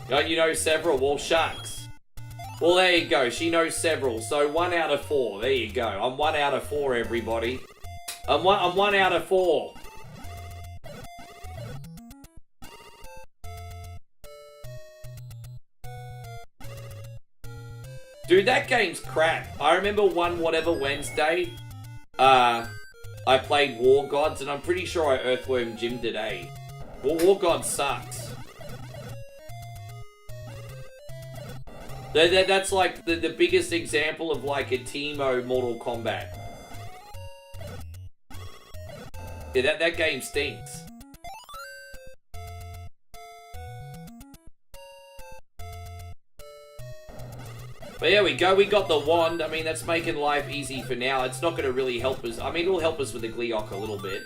You know several? Well, shucks. Well, there you go. She knows several. So 1 out of 4. There you go. I'm 1 out of 4, everybody. I'm one out of 4. Dude, that game's crap. I remember one whatever Wednesday, I played War Gods, and I'm pretty sure I Earthworm Jim today. Well, War Gods sucks. That's like the biggest example of like a Teemo Mortal Kombat. Yeah, that game stinks. But there we go, we got the wand. I mean, that's making life easy for now. It's not going to really help us. I mean, it'll help us with the Gleeok a little bit.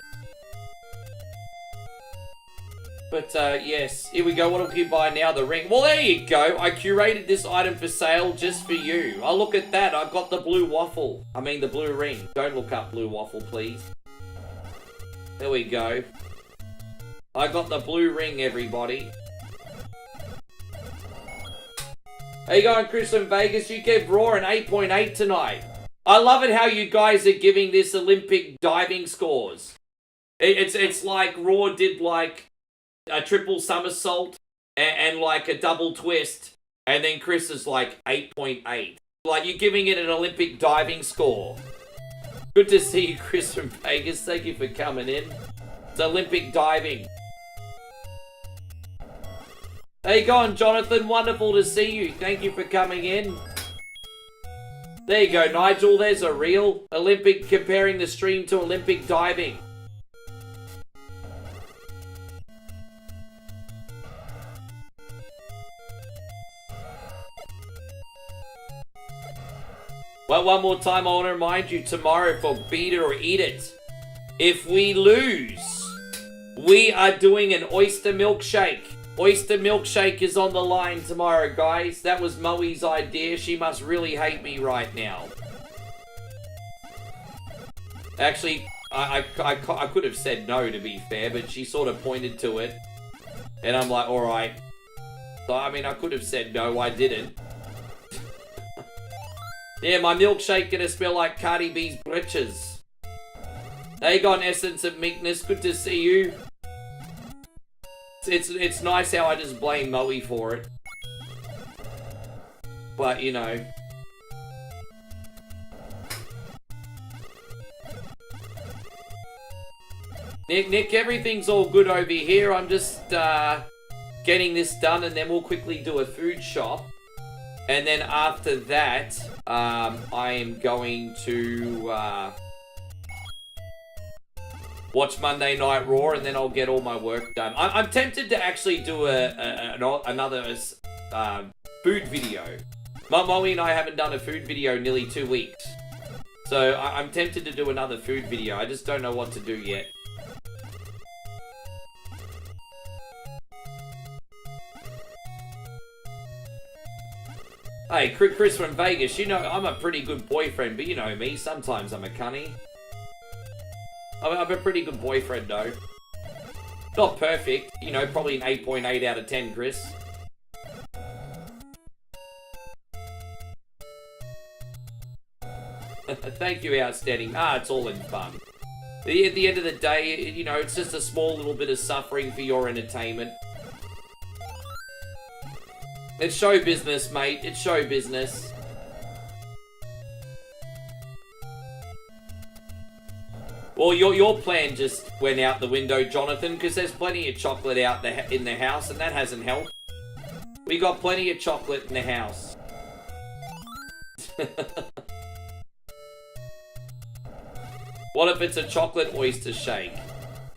But, yes. Here we go. What do you buy now? The ring. Well, there you go. I curated this item for sale just for you. Oh, look at that. I got the blue waffle. I mean, the blue ring. Don't look up blue waffle, please. There we go. I got the blue ring, everybody. How you going, Chris from Vegas? You gave Raw an 8.8 tonight. I love it how you guys are giving this Olympic diving scores. It's like Raw did like a triple somersault and like a double twist, and then Chris is like 8.8. Like, you're giving it an Olympic diving score. Good to see you, Chris from Vegas. Thank you for coming in. It's Olympic diving. How you going, Jonathan? Wonderful to see you. Thank you for coming in. There you go, Nigel. There's a reel. Olympic, comparing the stream to Olympic diving. Well, one more time, I want to remind you, tomorrow for Beat It or Eat It, if we lose, we are doing an oyster milkshake. Oyster milkshake is on the line tomorrow, guys. That was Moe's idea. She must really hate me right now. Actually, I could have said no, to be fair, but she sort of pointed to it. And I'm like, alright. So, I mean, I could have said no, I didn't. Yeah, my milkshake gonna smell like Cardi B's britches. There you go, Essence of Meekness. Good to see you. It's nice how I just blame Moe for it. But, you know. Nick, everything's all good over here. I'm just getting this done, and then we'll quickly do a food shop. And then after that, I am going to watch Monday Night Raw, and then I'll get all my work done. I'm tempted to actually do another food video. Moe and I haven't done a food video in nearly 2 weeks. So I'm tempted to do another food video. I just don't know what to do yet. Hey, Chris from Vegas, you know, I'm a pretty good boyfriend, but you know me, sometimes I'm a cunny. I'm a pretty good boyfriend, though. Not perfect, you know, probably an 8.8 out of 10, Chris. Thank you, outstanding. It's all in fun. At the end of the day, you know, it's just a small little bit of suffering for your entertainment. It's show business, mate. It's show business. Well, your plan just went out the window, Jonathan, because there's plenty of chocolate out in the house, and that hasn't helped. We got plenty of chocolate in the house. What if it's a chocolate oyster shake?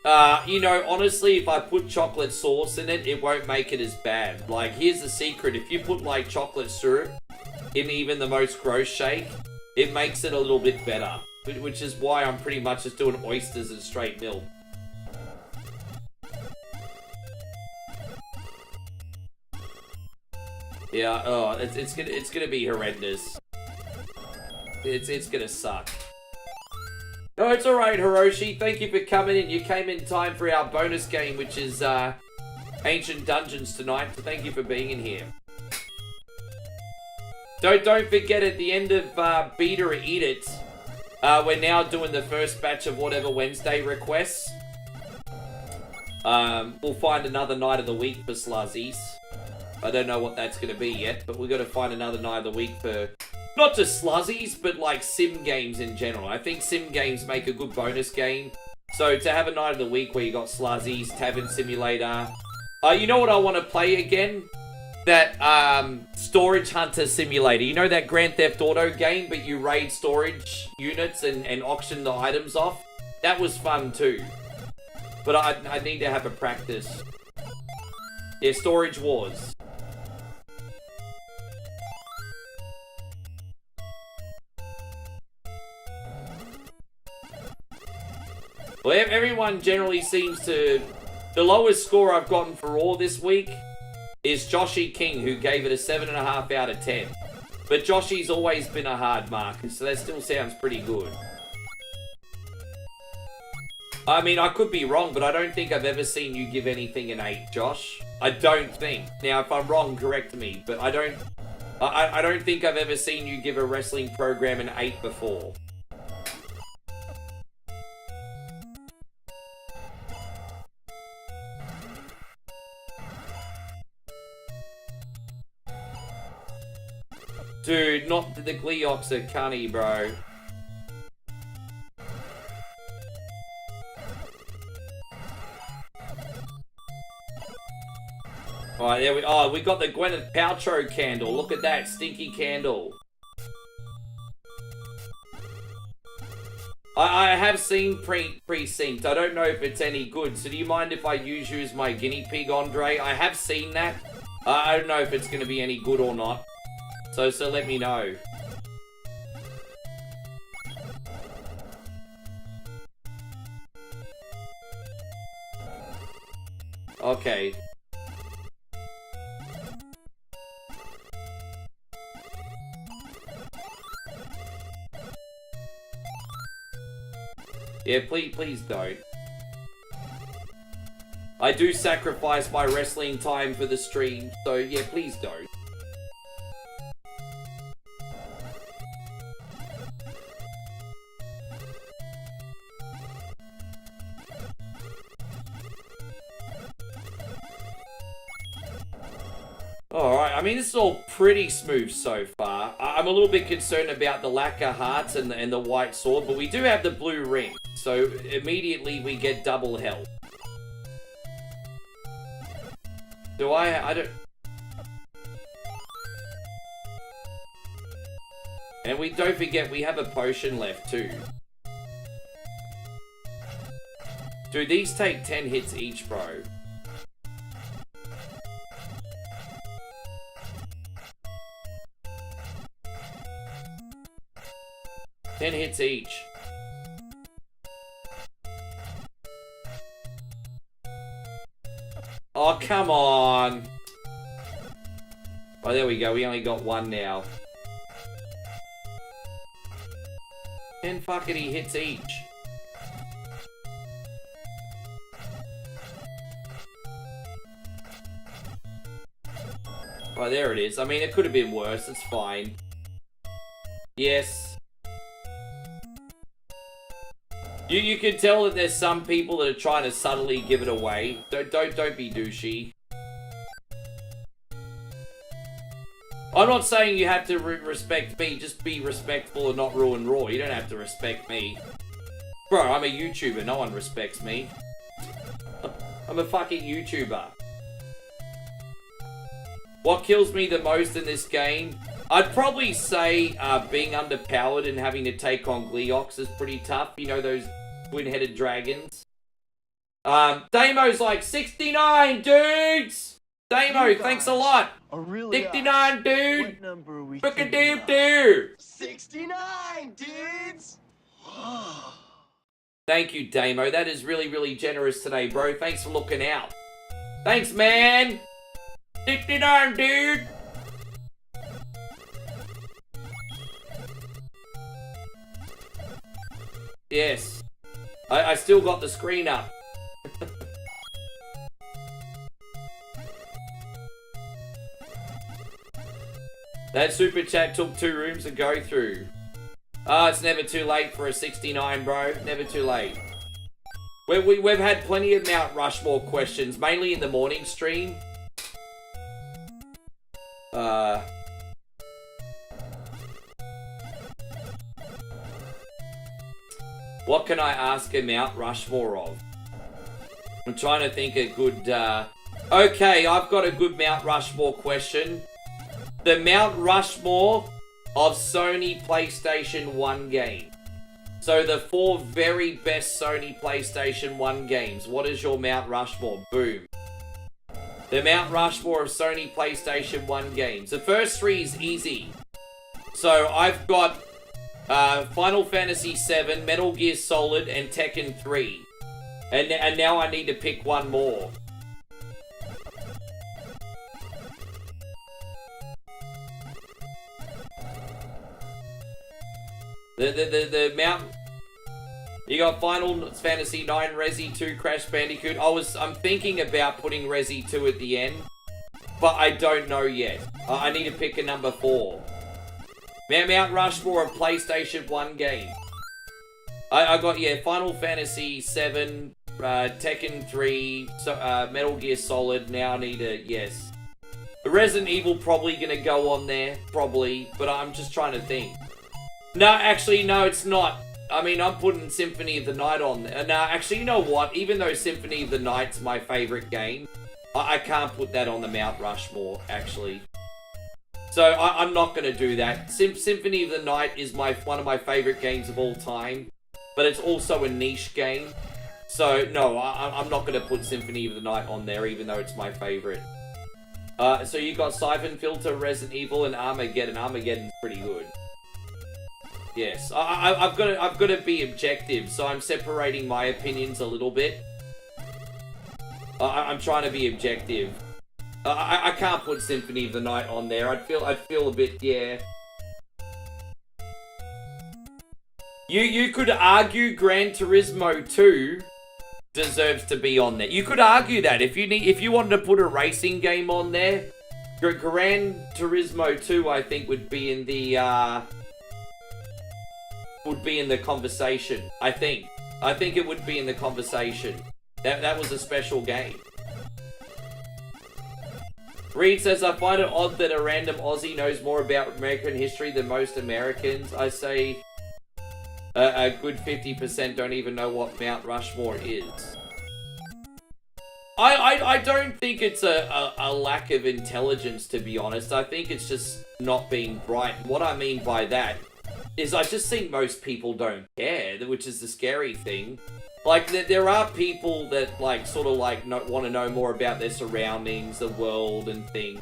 You know, honestly, if I put chocolate sauce in it, it won't make it as bad. Like, here's the secret. If you put, like, chocolate syrup in even the most gross shake, it makes it a little bit better. Which is why I'm pretty much just doing oysters and straight milk. Yeah, oh, it's gonna be horrendous. It's gonna suck. No, it's alright, Hiroshi. Thank you for coming in. You came in time for our bonus game, which is Ancient Dungeons tonight. So thank you for being in here. Don't forget, at the end of Beat It or Eat It, we're now doing the first batch of whatever Wednesday requests. We'll find another night of the week for Sluzzies. I don't know what that's going to be yet, but we've got to find another night of the week for not just Sluzzies, but like sim games in general. I think sim games make a good bonus game. So to have a night of the week where you got Sluzzies, Tavern Simulator. You know what I want to play again? That Storage Hunter Simulator. You know that Grand Theft Auto game, but you raid storage units and auction the items off? That was fun too. But I need to have a practice. Yeah, Storage Wars. Well, everyone generally seems to... The lowest score I've gotten for Raw this week is Joshy King, who gave it a 7.5 out of 10. But Joshy's always been a hard marker, so that still sounds pretty good. I mean, I could be wrong, but I don't think I've ever seen you give anything an 8, Josh. I don't think. Now, if I'm wrong, correct me, but I don't think I've ever seen you give a wrestling program an 8 before. Dude, not the Gleeox are cunny, bro. Alright, there we... Oh, we got the Gwyneth Paltrow candle. Look at that stinky candle. I have seen Precinct. I don't know if it's any good. So do you mind if I use you as my guinea pig, Andre? I have seen that. I don't know if it's going to be any good or not. So let me know. Okay. Yeah, please don't. I do sacrifice my wrestling time for the stream, so yeah, please don't. Alright, I mean, this is all pretty smooth so far. I'm a little bit concerned about the lacquer hearts and the white sword, but we do have the blue ring, so immediately we get double health. Do I don't... And we don't forget, we have a potion left too. Dude, these take 10 hits each, bro. Ten hits each. Oh, come on. Oh, there we go. We only got one now. 10 fuckity hits each. Oh, there it is. I mean, it could have been worse. It's fine. Yes. You can tell that there's some people that are trying to subtly give it away. Don't be douchey. I'm not saying you have to respect me. Just be respectful and not ruin Raw. You don't have to respect me. Bro, I'm a YouTuber. No one respects me. I'm a fucking YouTuber. What kills me the most in this game? I'd probably say being underpowered and having to take on Gleeox is pretty tough. You know, those twin-headed dragons. Damo's like, 69, dudes! Damo, thanks a lot. 69, dude! What number are we Dude! 69, dudes! Thank you, Damo. That is really, really generous today, bro. Thanks for looking out. Thanks, man! 69, dude! Yes. I still got the screen up. That super chat took 2 rooms to go through. Ah, it's never too late for a 69, bro. Never too late. We've had plenty of Mount Rushmore questions, mainly in the morning stream. What can I ask a Mount Rushmore of? I'm trying to think a good, Okay, I've got a good Mount Rushmore question. The Mount Rushmore of Sony PlayStation 1 games. So the 4 very best Sony PlayStation 1 games. What is your Mount Rushmore? Boom. The Mount Rushmore of Sony PlayStation 1 games. The first 3 is easy. So I've got Final Fantasy VII, Metal Gear Solid, and Tekken 3. And now I need to pick one more. The Mount... You got Final Fantasy IX, Resi 2, Crash Bandicoot. I'm thinking about putting Resi 2 at the end, but I don't know yet. I need to pick a number 4. Mount Rushmore of PlayStation 1 game. I got, yeah, Final Fantasy VII, Tekken 3, Metal Gear Solid. Now I need a, yes. Resident Evil probably gonna go on there, probably, but I'm just trying to think. No, actually, no, it's not. I mean, I'm putting Symphony of the Night on there. No, actually, you know what? Even though Symphony of the Night's my favorite game, I can't put that on the Mount Rushmore, actually. So I'm not going to do that. Symphony of the Night is one of my favorite games of all time, but it's also a niche game. So no, I'm not going to put Symphony of the Night on there, even though it's my favorite. So you got Siphon Filter, Resident Evil, and Armageddon. Armageddon's pretty good. Yes, I've got to be objective, so I'm separating my opinions a little bit. I'm trying to be objective. I can't put Symphony of the Night on there. I'd feel a bit, yeah. You could argue Gran Turismo 2 deserves to be on there. You could argue that if you wanted to put a racing game on there, Gran Turismo 2 I think would be in the conversation. I think it would be in the conversation. That was a special game. Reed says, I find it odd that a random Aussie knows more about American history than most Americans. I say a good 50% don't even know what Mount Rushmore is. I don't think it's a lack of intelligence, to be honest. I think it's just not being bright. What I mean by that is I just think most people don't care, which is the scary thing. Like, there are people that, like, sort of, like, want to know more about their surroundings, the world, and things.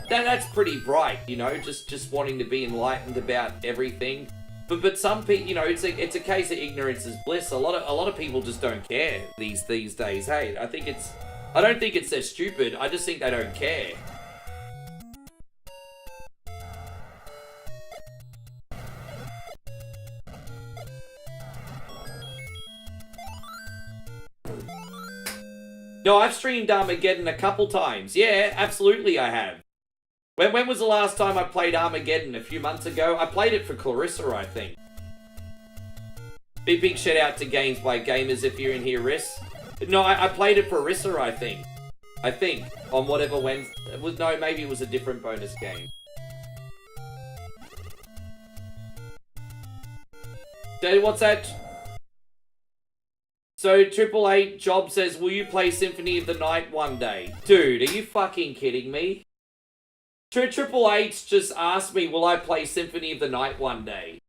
That's pretty bright, you know, just wanting to be enlightened about everything. But some people, you know, it's a case of ignorance is bliss. A lot of people just don't care these days. Hey, I don't think it's they're stupid. I just think they don't care. No, I've streamed Armageddon a couple times. Yeah, absolutely I have. When was the last time I played Armageddon? A few months ago? I played it for Clarissa, I think. Big shout out to Games by Gamers if you're in here, Riss. No, I played it for Rissa, I think. On whatever Wednesday. No, maybe it was a different bonus game. What's that? So, 888 Job says, will you play Symphony of the Night one day? Dude, are you fucking kidding me? 888's just asked me, will I play Symphony of the Night one day?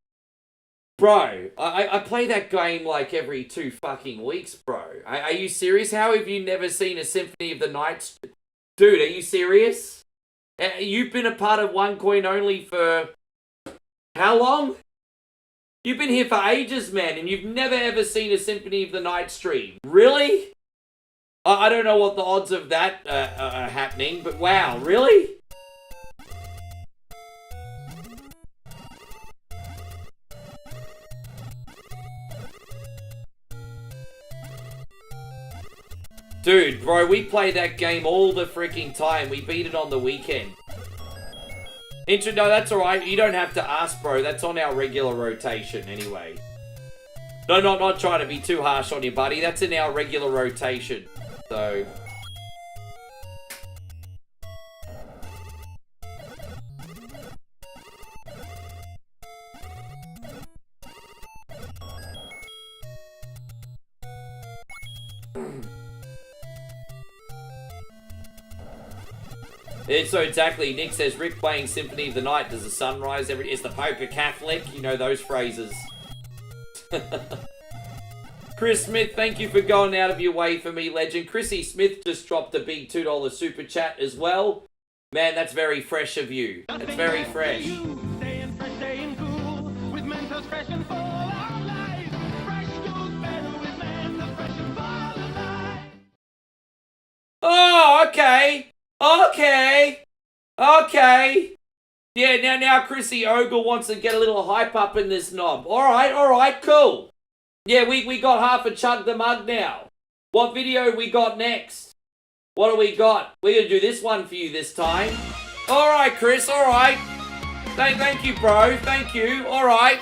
Bro, I play that game like every 2 fucking weeks, bro. Are you serious? How have you never seen a Symphony of the Night? Dude, are you serious? You've been a part of One Coin Only for... how long? You've been here for ages, man, and you've never ever seen a Symphony of the Night stream. Really? I don't know what the odds of that are happening, but wow, really? Dude, bro, we play that game all the freaking time. We beat it on the weekend. No, that's alright. You don't have to ask, bro. That's on our regular rotation anyway. No, not trying to be too harsh on you, buddy. That's in our regular rotation. So... So exactly, Nick says, Rick playing Symphony of the Night, does the sun rise every... Is the poker Catholic? You know those phrases. Chris Smith, thank you for going out of your way for me, legend. Chrissy Smith just dropped a big $2 super chat as well. Man, that's very fresh of you. That's very fresh. Oh, okay. Okay. Yeah, now Chrissy Ogle wants to get a little hype up in this knob. Alright, cool. Yeah, we got half a chug the mug now. What video we got next? What do we got? We're gonna do this one for you this time. Alright, Chris, alright. Thank you, bro. Thank you. Alright.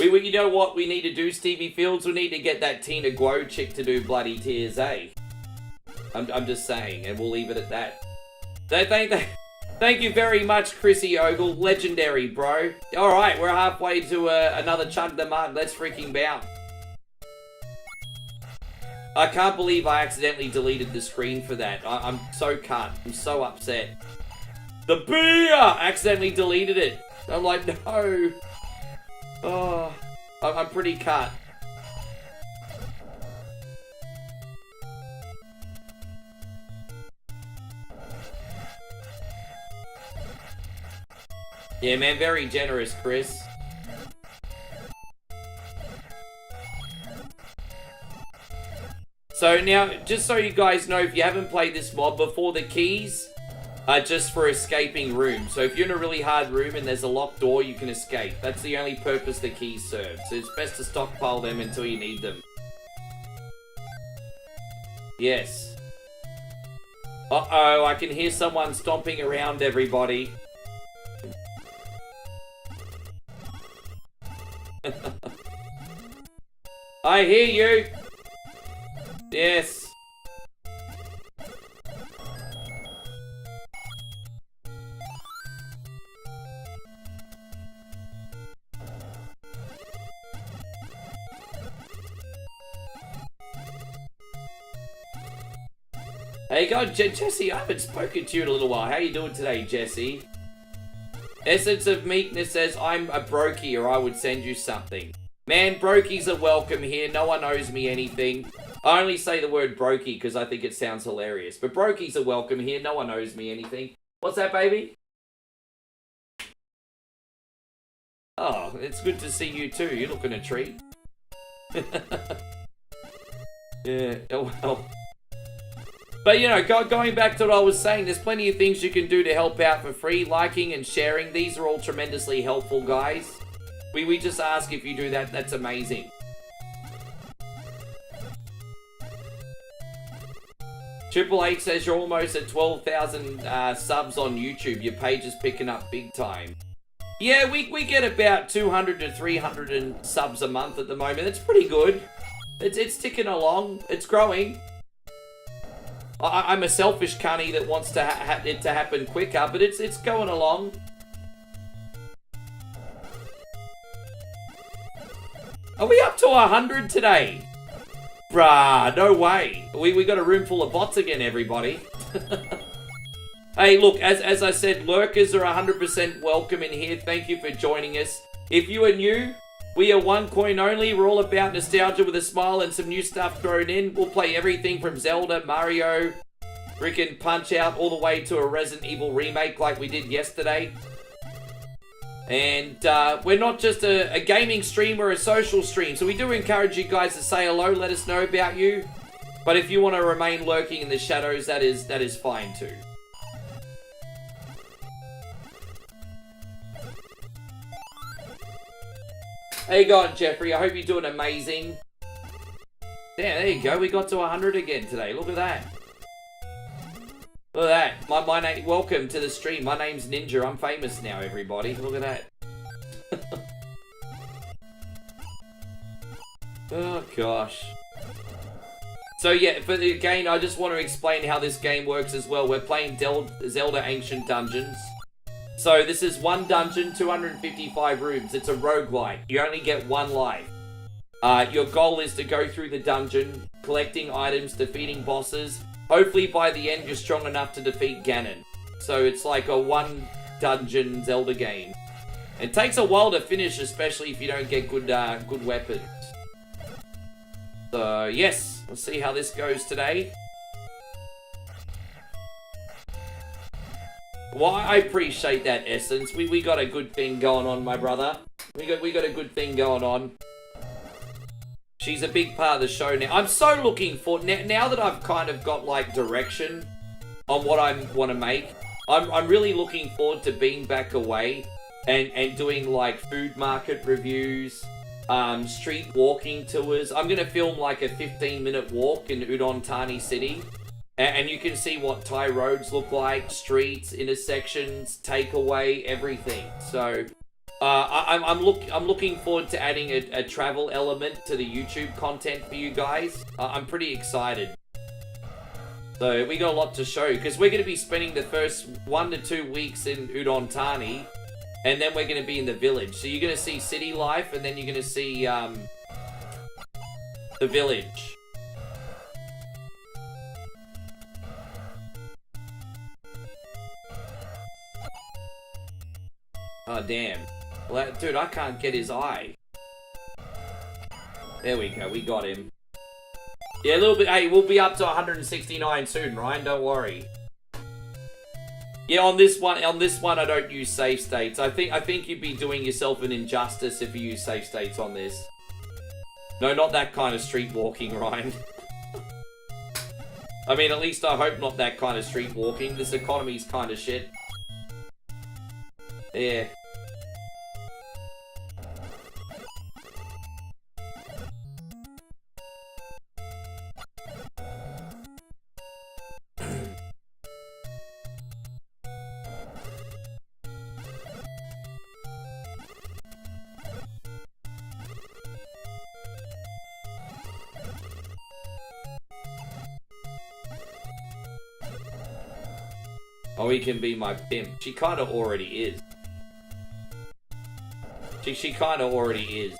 You know what we need to do, Stevie Fields? We need to get that Tina Guo chick to do bloody tears, eh? I'm just saying, and we'll leave it at that. Thank you very much, Chrissy Ogle. Legendary, bro. Alright, we're halfway to another Chug the Mug. Let's freaking bounce. I can't believe I accidentally deleted the screen for that. I'm so cut. I'm so upset. The beer! Accidentally deleted it. I'm like, no. Oh, I'm pretty cut. Yeah, man, very generous, Chris. So now, just so you guys know, if you haven't played this mod before, the keys are just for escaping rooms. So if you're in a really hard room and there's a locked door, you can escape. That's the only purpose the keys serve. So it's best to stockpile them until you need them. Yes. Uh-oh, I can hear someone stomping around, everybody. I hear you. Yes. Hey God, Jesse, I haven't spoken to you in a little while. How you doing today, Jesse? Essence of Meekness says, I'm a brokey or I would send you something. Man, brokies are welcome here. No one owes me anything. I only say the word brokey because I think it sounds hilarious. But brokies are welcome here. No one owes me anything. What's that, baby? Oh, it's good to see you too. You're looking a treat. Yeah, oh well. But, you know, going back to what I was saying, there's plenty of things you can do to help out for free. Liking and sharing. These are all tremendously helpful, guys. We just ask if you do that. That's amazing. Triple H says you're almost at 12,000 subs on YouTube. Your page is picking up big time. Yeah, we get about 200 to 300 subs a month at the moment. It's pretty good. It's ticking along. It's growing. I'm a selfish cunny that wants to it to happen quicker, but it's going along. Are we up to 100 today? Bruh, no way. We got a room full of bots again, everybody. Hey, look, as I said, lurkers are 100% welcome in here. Thank you for joining us. If you are new, we are one coin only. We're all about nostalgia with a smile and some new stuff thrown in. We'll play everything from Zelda, Mario, freaking Punch-Out, all the way to a Resident Evil remake like we did yesterday. And we're not just a gaming stream, we're a social stream. So we do encourage you guys to say hello, let us know about you. But if you want to remain lurking in the shadows, that is fine too. How you going, Jeffrey? I hope you're doing amazing. Yeah, there you go. We got to 100 again today. Look at that. Look at that. My name. Welcome to the stream. My name's Ninja. I'm famous now, everybody. Look at that. Oh, gosh. So, yeah, but again, I just want to explain how this game works as well. We're playing Zelda Ancient Dungeons. So this is one dungeon, 255 rooms. It's a roguelike. You only get one life. Your goal is to go through the dungeon, collecting items, defeating bosses. Hopefully by the end you're strong enough to defeat Ganon. So it's like a one dungeon Zelda game. It takes a while to finish, especially if you don't get good weapons. So yes, let's see how this goes today. Well, I appreciate that, Essence. We got a good thing going on, my brother. We got a good thing going on. She's a big part of the show now. I'm so looking for now that I've kind of got like direction on what I want to make. I'm really looking forward to being back away and doing like food market reviews, street walking tours. I'm gonna film like a 15-minute walk in Udon Thani City. And you can see what Thai roads look like, streets, intersections, takeaway, everything. So, I'm looking forward to adding a travel element to the YouTube content for you guys. I'm pretty excited. So we got a lot to show because we're going to be spending the first 1 to 2 weeks in Udontani, and then we're going to be in the village. So you're going to see city life, and then you're going to see the village. Oh damn. Well, dude, I can't get his eye. There we go, we got him. Yeah, a little bit. Hey, we'll be up to 169 soon, Ryan. Don't worry. Yeah, on this one, I don't use save states. I think you'd be doing yourself an injustice if you use save states on this. No, not that kind of street walking, Ryan. I mean, at least I hope not that kind of street walking. This economy's kind of shit. Yeah. Oh, he can be my pimp. She kind of already is. She kind of already is.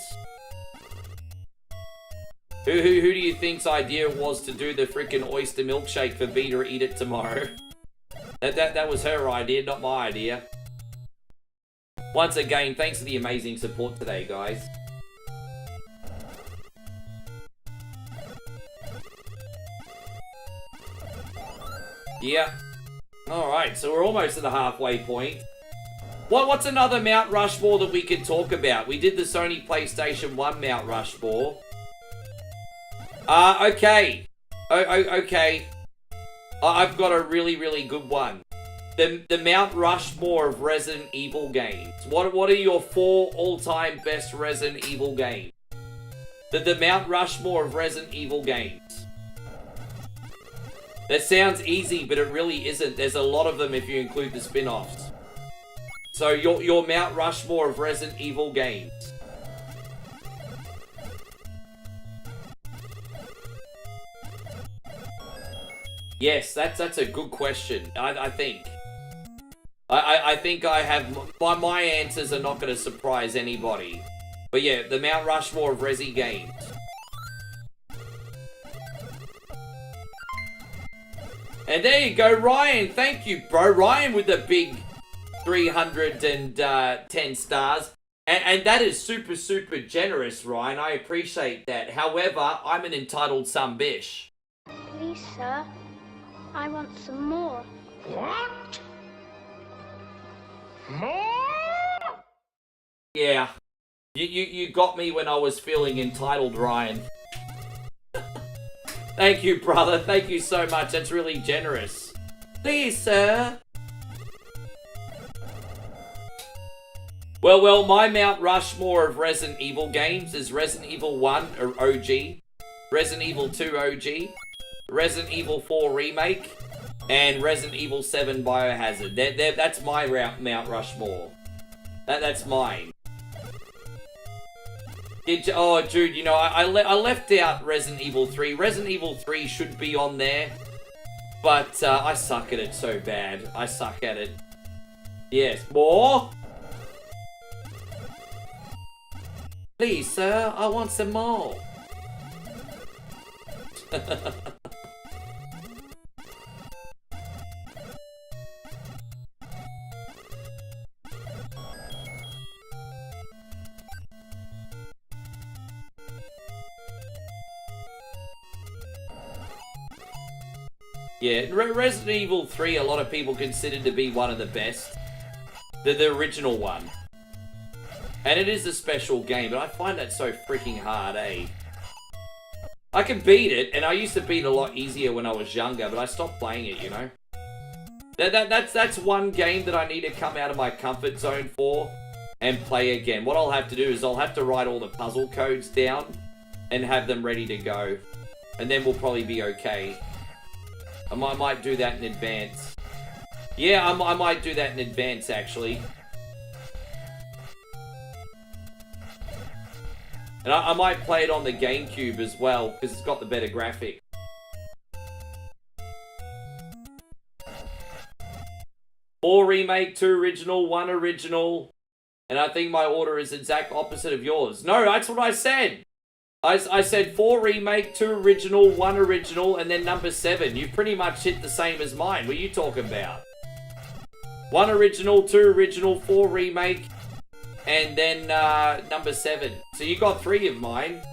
Who do you think's idea was to do the freaking oyster milkshake for B to eat it tomorrow? That was her idea, not my idea. Once again, thanks for the amazing support today, guys. Yeah. Alright, so we're almost at the halfway point. What's another Mount Rushmore that we could talk about? We did the Sony PlayStation 1 Mount Rushmore. Okay. Okay. I've got a really, really good one. The Mount Rushmore of Resident Evil games. What are your 4 all-time best Resident Evil games? The Mount Rushmore of Resident Evil games. That sounds easy, but it really isn't. There's a lot of them if you include the spin-offs. So your Mount Rushmore of Resident Evil games. Yes, that's a good question. I think. I think I have... My answers are not going to surprise anybody. But yeah, the Mount Rushmore of Resi games. And there you go, Ryan. Thank you, bro. Ryan with the big 310 stars. And that is super, super generous, Ryan. I appreciate that. However, I'm an entitled son bish. Please, sir. I want some more. What? More? Yeah. You got me when I was feeling entitled, Ryan. Thank you, brother. Thank you so much. That's really generous. Please, sir. Well, my Mount Rushmore of Resident Evil games is Resident Evil 1 or OG, Resident Evil 2 OG, Resident Evil 4 Remake, and Resident Evil 7 Biohazard. That's my Mount Rushmore. That's mine. Oh, dude, you know, I left out Resident Evil 3. Resident Evil 3 should be on there, but I suck at it so bad. I suck at it. Yes, more? Please, sir, I want some more. Yeah, Resident Evil 3, a lot of people consider to be one of the best. The original one. And it is a special game, but I find that so freaking hard, eh? I can beat it, and I used to beat it a lot easier when I was younger, but I stopped playing it, you know? That's one game that I need to come out of my comfort zone for and play again. What I'll have to do is I'll have to write all the puzzle codes down and have them ready to go. And then we'll probably be okay. I might do that in advance. Yeah, I might do that in advance, actually. And I might play it on the GameCube as well, because it's got the better graphic. Four remake, 2 original, 1 original. And I think my order is exact opposite of yours. No, that's what I said. I said 4 remake, 2 original, 1 original, and then number 7. You pretty much hit the same as mine. What are you talking about? 1 original, 2 original, 4 remake, and then number 7. So you got 3 of mine.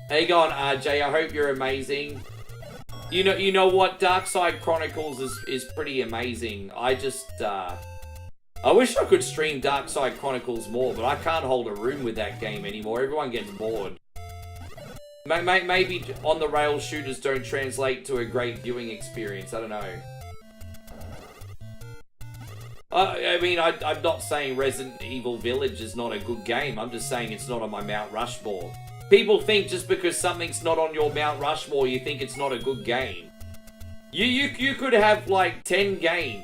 How you going, RJ? I hope you're amazing. You know what? Darkside Chronicles is pretty amazing. I just I wish I could stream Darkside Chronicles more, but I can't hold a room with that game anymore. Everyone gets bored. Maybe on the rail shooters don't translate to a great viewing experience. I don't know. I mean, I'm not saying Resident Evil Village is not a good game. I'm just saying it's not on my Mount Rushmore. People think just because something's not on your Mount Rushmore, you think it's not a good game. You could have like 10 games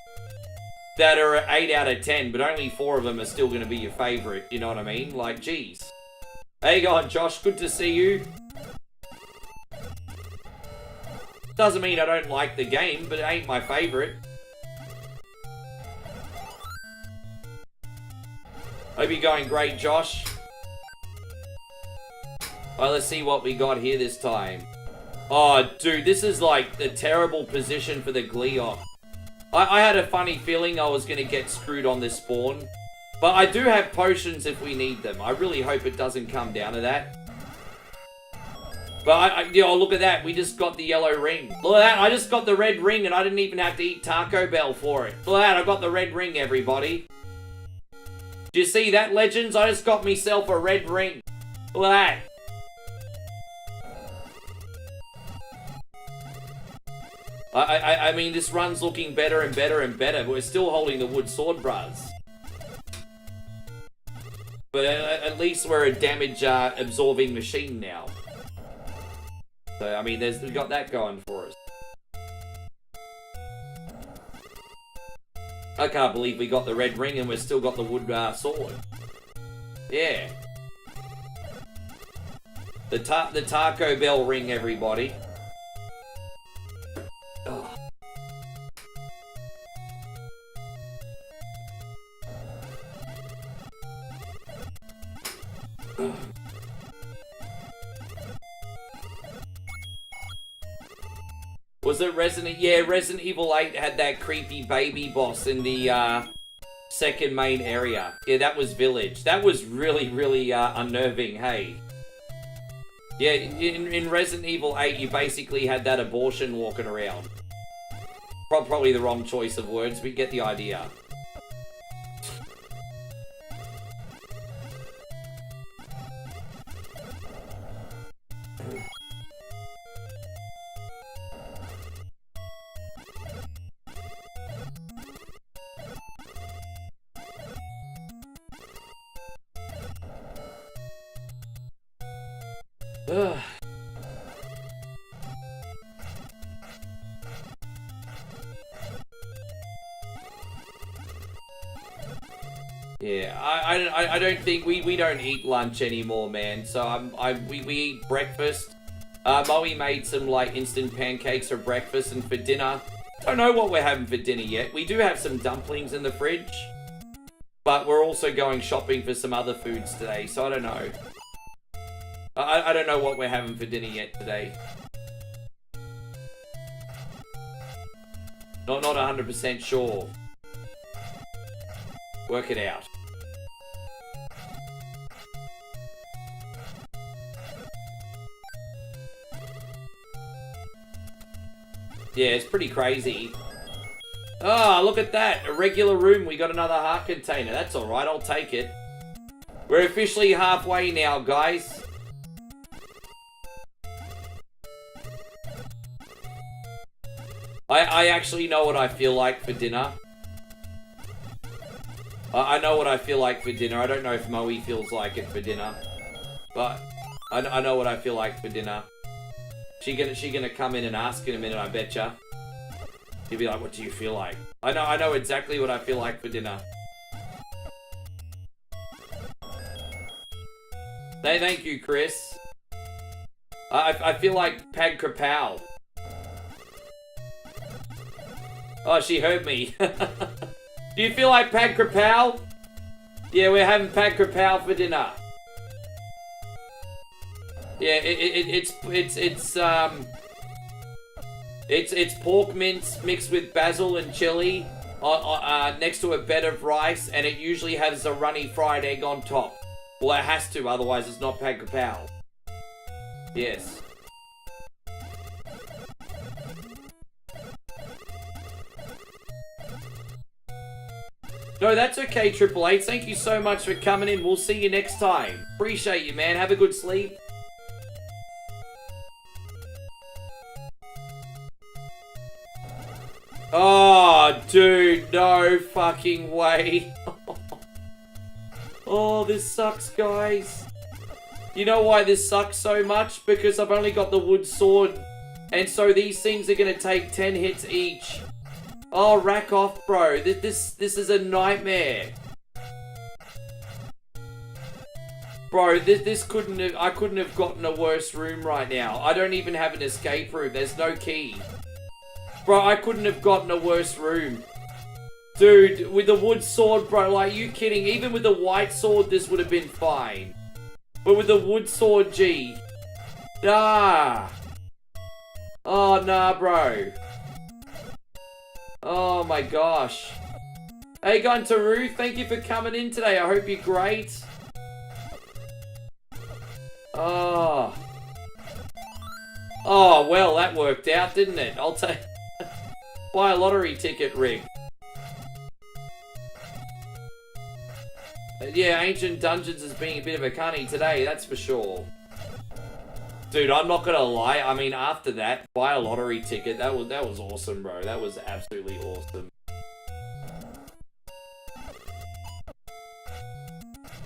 that are 8 out of 10, but only 4 of them are still going to be your favorite. You know what I mean? Like, geez. How you going, Josh? Good to see you. Doesn't mean I don't like the game, but it ain't my favorite. Hope you're going great, Josh. Alright, let's see what we got here this time. Oh, dude, this is like the terrible position for the Gleeok. I had a funny feeling I was going to get screwed on this spawn. But I do have potions if we need them. I really hope it doesn't come down to that. But, yo, look at that. We just got the yellow ring. Look at that. I just got the red ring and I didn't even have to eat Taco Bell for it. Look at that. I got the red ring, everybody. Do you see that, Legends? I just got myself a red ring. Look at that. I mean, this run's looking better and better and better, but we're still holding the wood sword, bros. But at least we're a damage absorbing machine now. So, I mean, we've got that going for us. I can't believe we got the red ring and we've still got the wood sword. Yeah. The Taco Bell ring, everybody. Oh. Was it Resident... Yeah, Resident Evil 8 had that creepy baby boss in the second main area. Yeah, that was Village. That was really, really unnerving, hey. Yeah, in Resident Evil 8, you basically had that abortion walking around. Probably the wrong choice of words, but you get the idea. Ugh. Yeah, I don't think we don't eat lunch anymore, man. So we eat breakfast. Moe made some like instant pancakes for breakfast, and for dinner, don't know what we're having for dinner yet. We do have some dumplings in the fridge, but we're also going shopping for some other foods today, so I don't know. I don't know what we're having for dinner yet today. Not 100% sure. Work it out. Yeah, it's pretty crazy. Oh, look at that. A regular room. We got another heart container. That's alright. I'll take it. We're officially halfway now, guys. I actually know what I feel like for dinner. I know what I feel like for dinner. I don't know if Moe feels like it for dinner. But I know what I feel like for dinner. She gonna come in and ask in a minute, I betcha. She'll be like, what do you feel like? I know exactly what I feel like for dinner. Thank you, Chris. I feel like Pad Krapow. Oh, she heard me. Do you feel like Pad Krapow? Yeah, we're having Pad Krapow for dinner. Yeah, it's pork mince mixed with basil and chili next to a bed of rice, and it usually has a runny fried egg on top. Well, it has to, otherwise it's not Pad Krapow. Yes. No, that's okay, Triple H. Thank you so much for coming in. We'll see you next time. Appreciate you, man. Have a good sleep. Oh, dude, no fucking way. Oh, this sucks, guys. You know why this sucks so much? Because I've only got the wood sword, and so these things are gonna take 10 hits each. Oh, rack off, bro. This is a nightmare. Bro, I couldn't have gotten a worse room right now. I don't even have an escape room. There's no key. Bro, I couldn't have gotten a worse room. Dude, with the wood sword, bro, like, you kidding? Even with the white sword, this would have been fine. But with the wood sword, G. Nah. Oh, nah, bro. Oh, my gosh. Hey, Guntaru, thank you for coming in today. I hope you're great. Oh. Oh, well, that worked out, didn't it? I'll take... Buy a lottery ticket, Rick. Yeah, Ancient Dungeons is being a bit of a cunny today, that's for sure. Dude, I'm not gonna lie. I mean, after that, buy a lottery ticket. That was awesome, bro. That was absolutely awesome.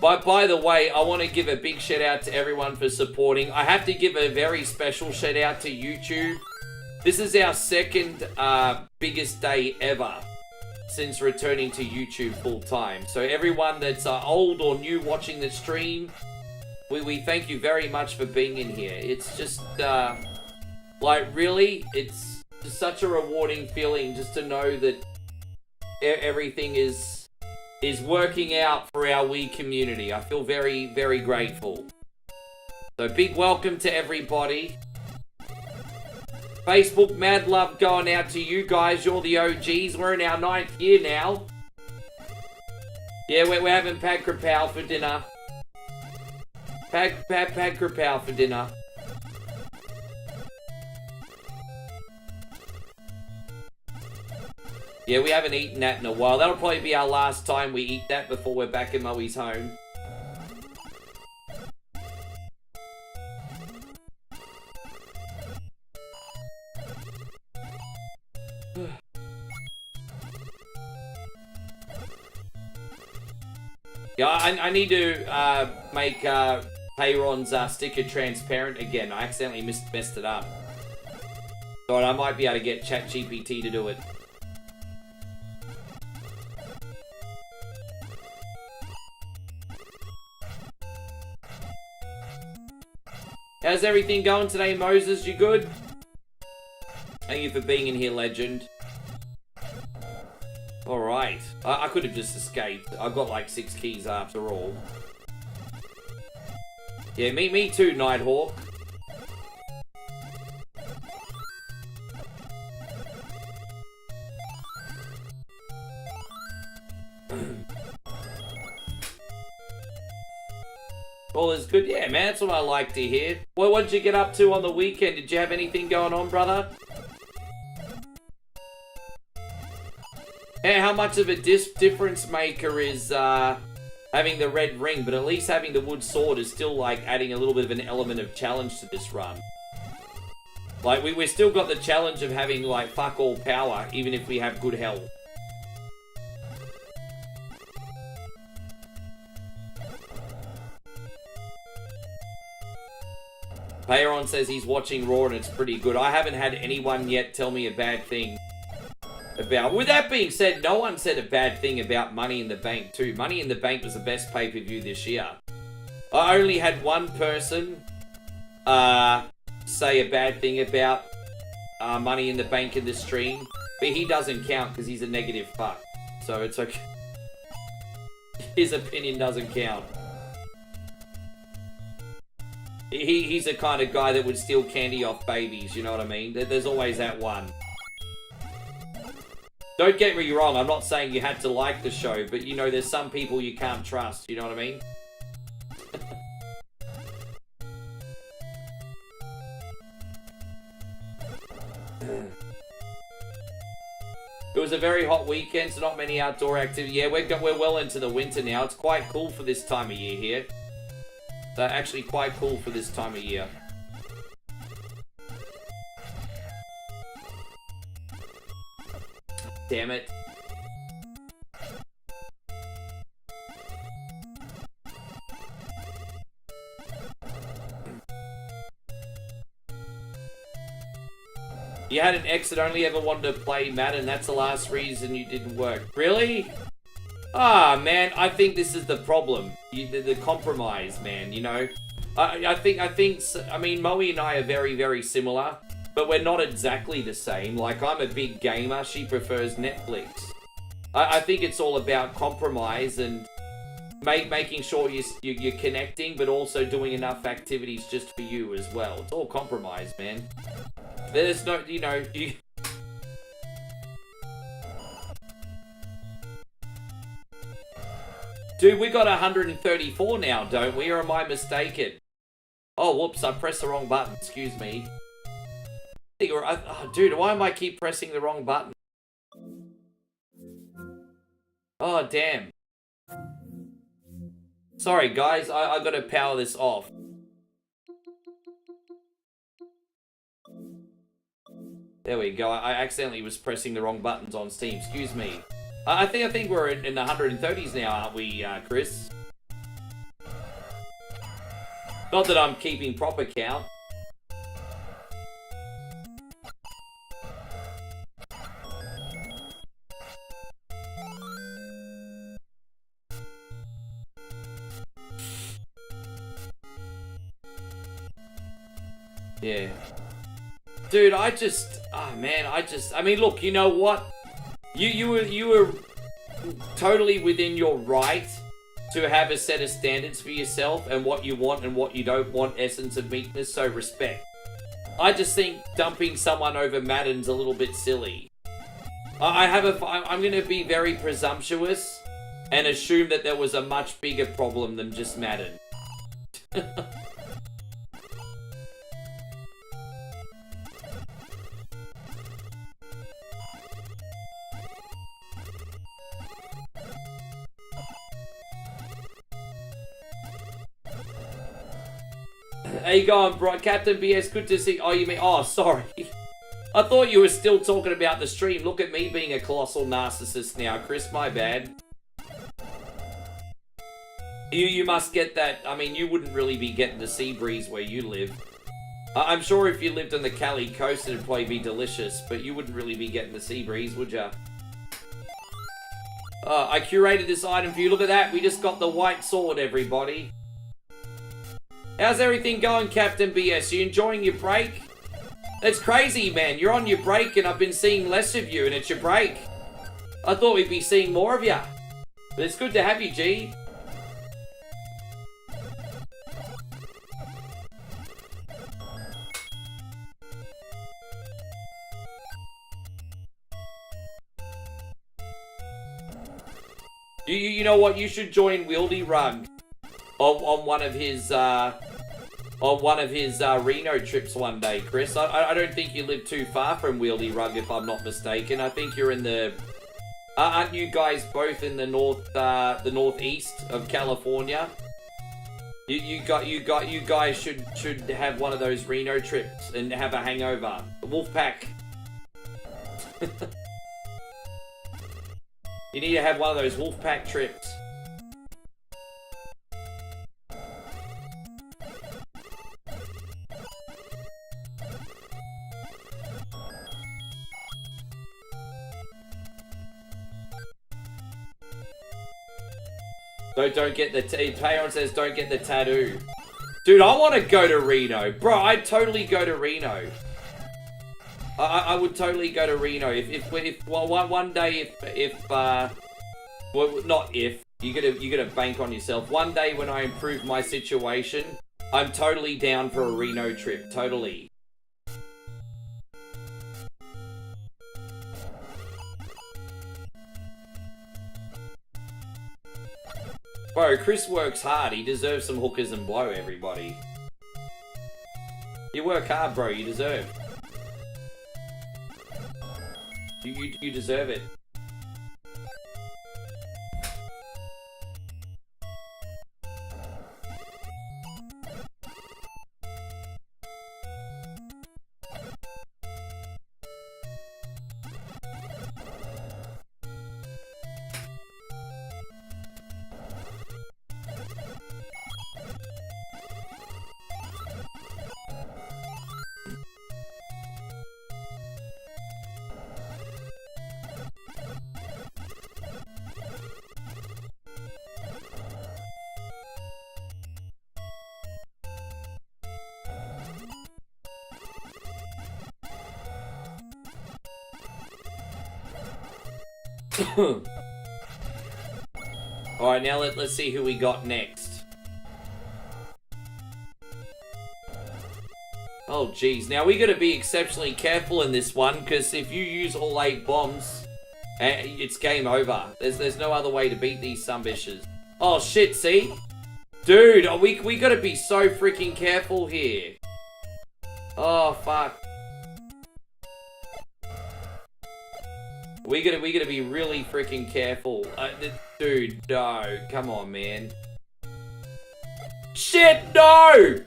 By the way, I want to give a big shout out to everyone for supporting. I have to give a very special shout out to YouTube. This is our second biggest day ever since returning to YouTube full time. So everyone that's old or new watching the stream, we thank you very much for being in here. It's just, like, really, it's just such a rewarding feeling just to know that everything is working out for our Wii community. I feel very, very grateful. So big welcome to everybody. Facebook, mad love going out to you guys. You're the OGs. We're in our 9th year now. Yeah, we're having Pad Krapow for dinner. Pad Krapow for dinner. Yeah, we haven't eaten that in a while. That'll probably be our last time we eat that before we're back in Moe's home. Yeah, I need to make Payron's sticker transparent again. I accidentally messed it up. So I might be able to get ChatGPT to do it. How's everything going today, Moses? You good? Thank you for being in here, legend. Alright. I could have just escaped. I've got like 6 keys after all. Yeah, me too, Nighthawk. All is good. Yeah, man, that's what I like to hear. Well, what did you get up to on the weekend? Did you have anything going on, brother? Yeah, how much of a difference maker is having the red ring, but at least having the wood sword is still like adding a little bit of an element of challenge to this run. Like, we've still got the challenge of having like fuck all power, even if we have good health. Payron says he's watching Raw and it's pretty good. I haven't had anyone yet tell me a bad thing about... With that being said, no one said a bad thing about Money in the Bank too. Money in the Bank was the best pay-per-view this year. I only had one person say a bad thing about Money in the Bank in the stream, but he doesn't count because he's a negative fuck. So it's okay. His opinion doesn't count. He's the kind of guy that would steal candy off babies, you know what I mean? There's always that one. Don't get me wrong, I'm not saying you had to like the show, but you know, there's some people you can't trust, you know what I mean? It was a very hot weekend, so not many outdoor activity. Yeah, we're well into the winter now. It's quite cool for this time of year here. They're actually quite cool for this time of year. Damn it. You had an ex that only ever wanted to play Madden. That's the last reason you didn't work. Really? Ah, man, I think this is the problem. The compromise, man, you know? I think, I mean, Moe and I are very, very similar, but we're not exactly the same. Like, I'm a big gamer. She prefers Netflix. I think it's all about compromise and making sure you're connecting, but also doing enough activities just for you as well. It's all compromise, man. There's no, you know, Dude, we got 134 now, don't we? Or am I mistaken? Oh, whoops, I pressed the wrong button. Excuse me. Oh, dude, why am I keep pressing the wrong button? Oh, damn. Sorry, guys. I gotta power this off. There we go. I accidentally was pressing the wrong buttons on Steam. Excuse me. I think we're in the 130s now, aren't we, Chris? Not that I'm keeping proper count. Yeah. Dude, I mean, look, you know what? You were totally within your right to have a set of standards for yourself and what you want and what you don't want, essence of meekness, so respect. I just think dumping someone over Madden's a little bit silly. I'm going to be very presumptuous and assume that there was a much bigger problem than just Madden. How you going, bro? Captain BS, good to see. Oh, you mean? Oh, sorry. I thought you were still talking about the stream. Look at me being a colossal narcissist now, Chris. My bad. You must get that. I mean, you wouldn't really be getting the sea breeze where you live. I'm sure if you lived on the Cali coast, it'd probably be delicious, but you wouldn't really be getting the sea breeze, would ya? I curated this item for you. Look at that. We just got the white sword, everybody. How's everything going, Captain BS? You enjoying your break? That's crazy, man. You're on your break and I've been seeing less of you and it's your break. I thought we'd be seeing more of you. But it's good to have you, G. You know what? You should join Wieldy Rug on one of his Reno trips one day, Chris. I don't think you live too far from Wieldy Rug, if I'm not mistaken. I think you're in the. Aren't you guys both in the northeast of California? You guys should have one of those Reno trips and have a hangover. Wolfpack. You need to have one of those Wolfpack trips. Don't get the... Payon says don't get the tattoo. Dude, I want to go to Reno. Bro, I'd totally go to Reno. I would totally go to Reno. Well, one day well, not if. You gotta bank on yourself. One day when I improve my situation, I'm totally down for a Reno trip. Totally. Bro, Chris works hard. He deserves some hookers and blow, everybody. You work hard, bro. You deserve. You deserve it. Alright, now let's see who we got next. Oh, geez. Now, we gotta be exceptionally careful in this one, because if you use all 8 bombs, it's game over. There's no other way to beat these sumbitches. Oh, shit, see? Dude, we gotta be so freaking careful here. Oh, fuck. We gotta be really freaking careful. Dude, no. Come on, man. Shit, no!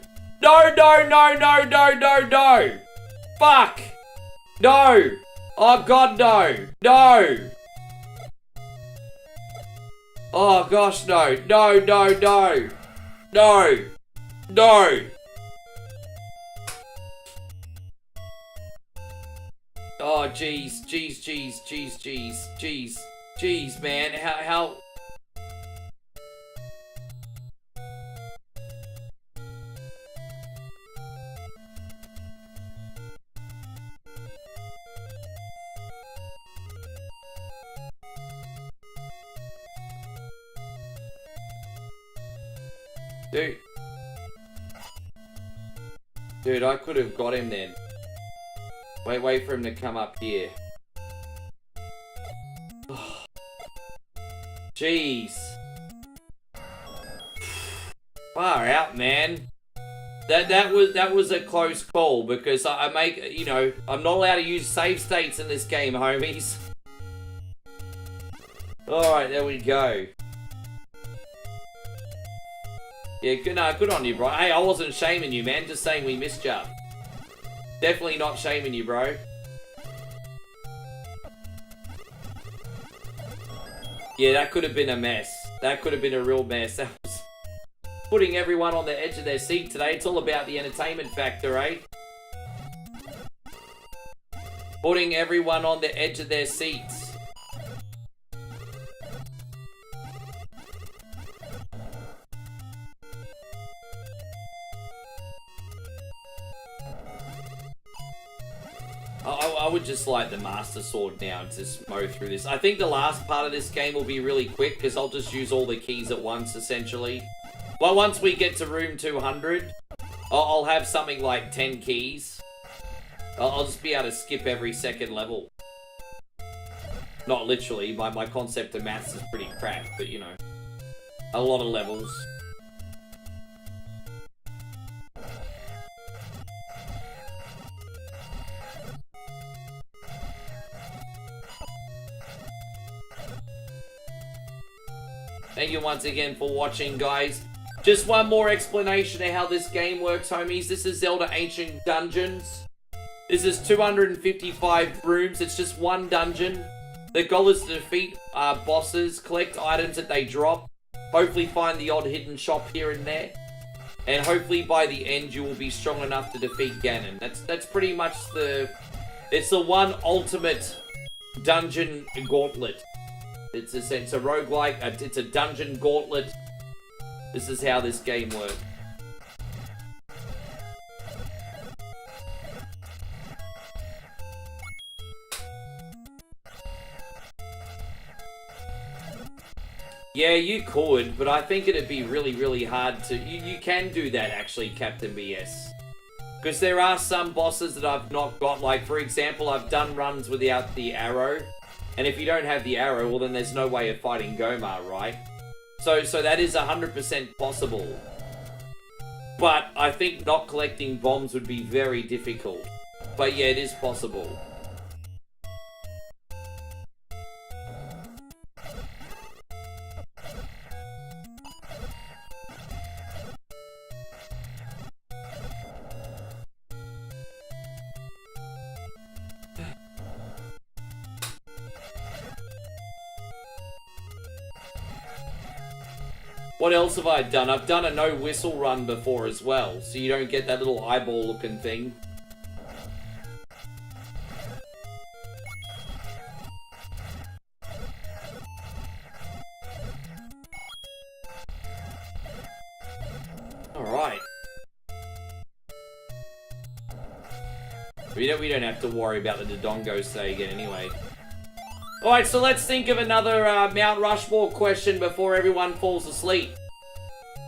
No, no, no, no, no, no, no! Fuck! No! Oh, God, no! No! Oh, gosh, no. No, no, no! No! No! Oh, jeez, jeez, jeez, jeez, jeez, jeez, jeez, man, how... Dude, I could have got him then. Wait for him to come up here. Oh. Jeez. Far out, man. That was a close call, because I make, you know, I'm not allowed to use save states in this game, homies. Alright, there we go. Yeah, good on you, bro. Hey, I wasn't shaming you, man. Just saying we missed ya. Definitely not shaming you, bro. Yeah, that could have been a mess. That could have been a real mess. That was putting everyone on the edge of their seat today. It's all about the entertainment factor, eh? Putting everyone on the edge of their seats. I would just like the Master Sword now to just mow through this. I think the last part of this game will be really quick, because I'll just use all the keys at once, essentially. Well, once we get to room 200, I'll have something like 10 keys. I'll just be able to skip every second level. Not literally, my concept of maths is pretty crap, but you know. A lot of levels. Thank you once again for watching, guys. Just one more explanation of how this game works, homies. This is Zelda Ancient Dungeons. This is 255 rooms. It's just one dungeon. The goal is to defeat bosses, collect items that they drop, hopefully find the odd hidden shop here and there, and hopefully by the end you will be strong enough to defeat Ganon. That's pretty much it's the one ultimate dungeon gauntlet. It's a roguelike, it's a dungeon gauntlet. This is how this game works. Yeah, you could, but I think it'd be really, really hard to... You can do that, actually, Captain BS. Because there are some bosses that I've not got. Like, for example, I've done runs without the arrow. And if you don't have the arrow, well, then there's no way of fighting Gomar, right? So that is 100% possible. But I think not collecting bombs would be very difficult. But yeah, it is possible. What else have I done? I've done a no whistle run before as well, so you don't get that little eyeball looking thing. Alright. We don't have to worry about the Dodongo say again anyway. Alright, so let's think of another Mount Rushmore question before everyone falls asleep.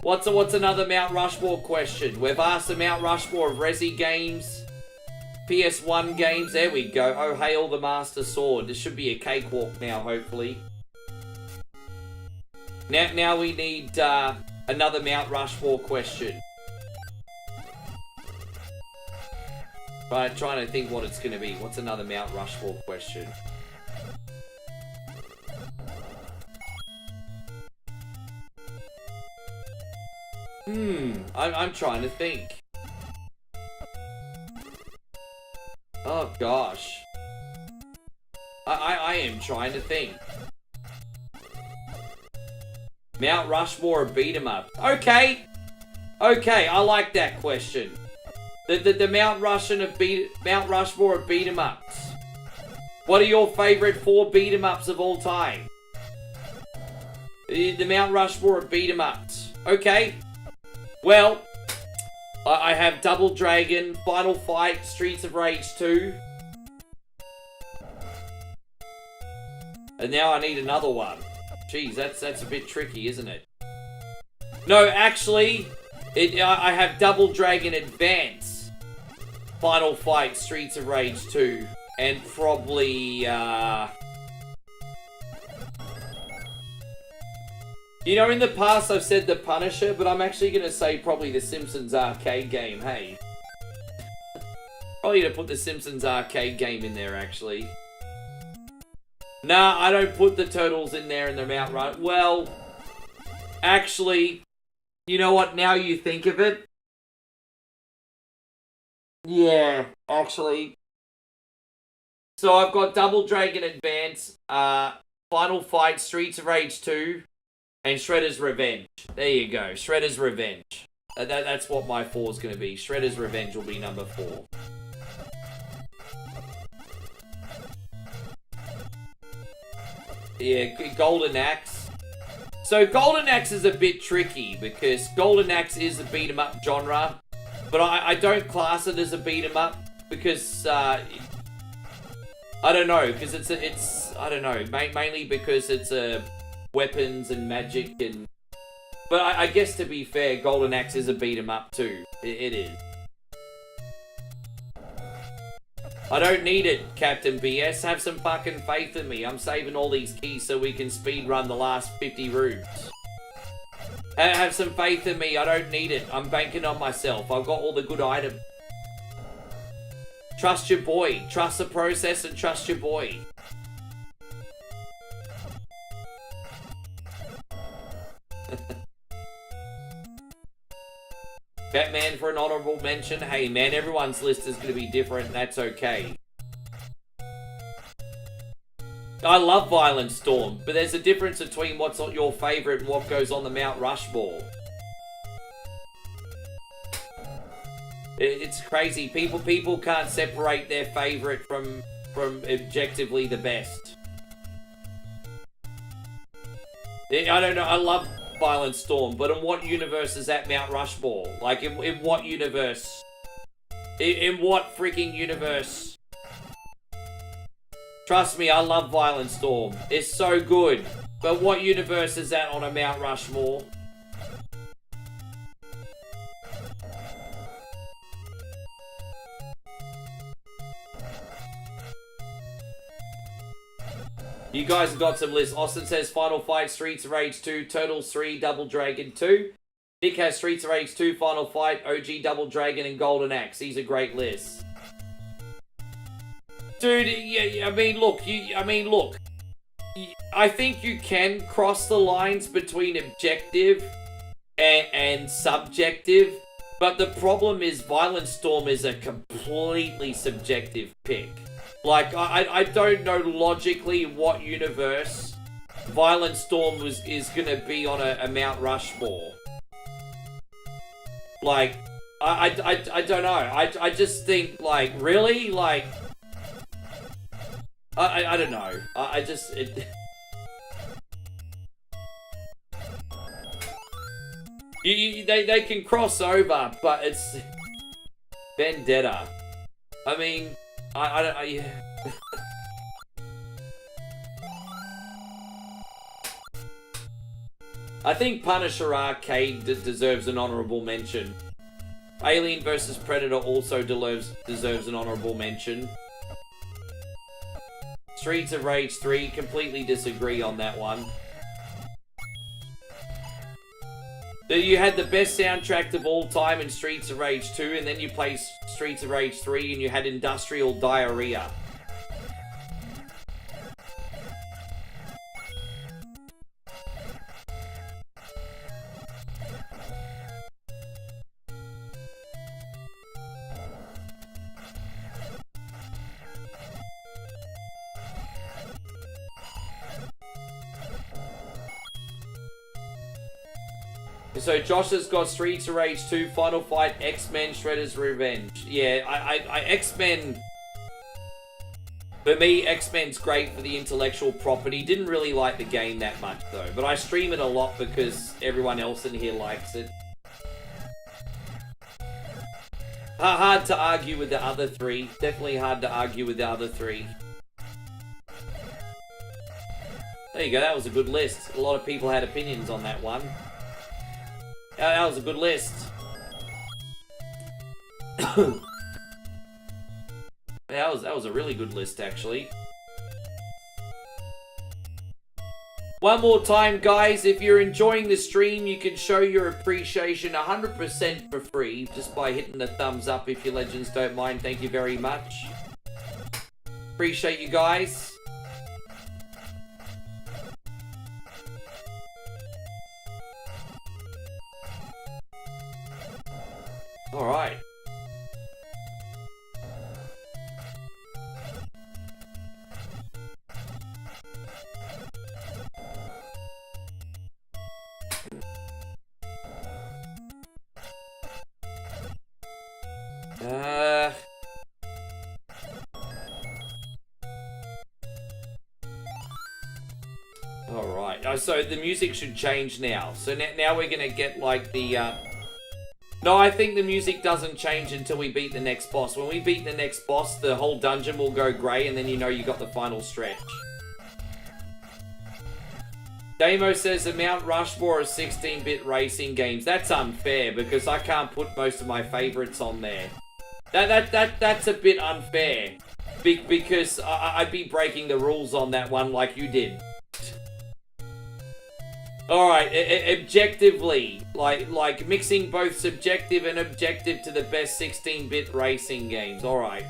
What's another Mount Rushmore question? We've asked the Mount Rushmore of Resi games, PS1 games. There we go. Oh, hail the Master Sword. This should be a cakewalk now, hopefully. Now we need another Mount Rushmore question. Trying to think what it's going to be. What's another Mount Rushmore question? I'm trying to think. Oh gosh. I am trying to think. Mount Rushmore or beat 'em up? Okay, I like that question. The Mount Rushmore of beat 'em ups. What are your favorite 4 beat 'em ups of all time? The Mount Rushmore of beat 'em ups. Okay. Well, I have Double Dragon, Final Fight, Streets of Rage 2. And now I need another one. Jeez, that's a bit tricky, isn't it? No, actually, I have Double Dragon Advance, Final Fight, Streets of Rage 2, and probably, you know, in the past I've said The Punisher, but I'm actually going to say probably the Simpsons arcade game, hey. Probably going to put the Simpsons arcade game in there, actually. Nah, I don't put the Turtles in there in the Mount Run. Well, actually, you know what, now you think of it? Yeah, actually. So I've got Double Dragon Advance, Final Fight, Streets of Rage 2, and Shredder's Revenge. There you go. Shredder's Revenge. That's what my 4 is going to be. Shredder's Revenge will be number 4. Yeah, Golden Axe. So Golden Axe is a bit tricky because Golden Axe is a beat 'em up genre, but I don't class it as a beat 'em up because I don't know, because it's I don't know, mainly because it's a weapons and magic and... But I guess to be fair, Golden Axe is a beat 'em up too. It is. I don't need it, Captain BS. Have some fucking faith in me. I'm saving all these keys so we can speedrun the last 50 rooms. Have some faith in me. I don't need it. I'm banking on myself. I've got all the good items. Trust your boy. Trust the process and trust your boy. Batman for an honorable mention. Hey man, everyone's list is going to be different and that's okay. I love Violent Storm, but there's a difference between what's your favourite and what goes on the Mount Rushmore. It's crazy. People can't separate their favourite from objectively the best. I don't know, I love Violent Storm, but in what universe is that Mount Rushmore? Like, in what universe? In what freaking universe? Trust me, I love Violent Storm. It's so good. But what universe is that on a Mount Rushmore? You guys have got some lists. Austin says Final Fight, Streets of Rage 2, Turtles 3, Double Dragon 2. Nick has Streets of Rage 2, Final Fight, OG Double Dragon, and Golden Axe. These are great lists. Dude, yeah, I mean, look. I think you can cross the lines between objective and subjective, but the problem is Violent Storm is a completely subjective pick. Like, I don't know logically what universe Violent Storm is gonna be on a Mount Rushmore. Like, I don't know. I just think, like, really? Like, I don't know. They can cross over, but it's Vendetta. I mean, I I think Punisher Arcade deserves an honorable mention. Alien vs Predator also deserves an honorable mention. Streets of Rage 3, completely disagree on that one. You had the best soundtrack of all time in Streets of Rage 2, and then you play Streets of Rage 3 and you had Industrial Diarrhea. So Josh has got Streets of Rage 2, Final Fight, X-Men, Shredder's Revenge. Yeah, X-Men... For me, X-Men's great for the intellectual property. Didn't really like the game that much, though. But I stream it a lot because everyone else in here likes it. Hard to argue with the other three. Definitely hard to argue with the other three. There you go, that was a good list. A lot of people had opinions on that one. That was a good list. that was a really good list, actually. One more time, guys, if you're enjoying the stream, you can show your appreciation 100% for free just by hitting the thumbs up if your legends don't mind. Thank you very much. Appreciate you guys. All right. All right. So the music should change now. So now we're gonna get like the. No, I think the music doesn't change until we beat the next boss. When we beat the next boss, the whole dungeon will go grey, and then you know you got the final stretch. Damo says the Mount Rushmore of 16-bit racing games. That's unfair, because I can't put most of my favourites on there. That's a bit unfair. Because I'd be breaking the rules on that one like you did. Alright, objectively, like mixing both subjective and objective to the best 16-bit racing games. Alright.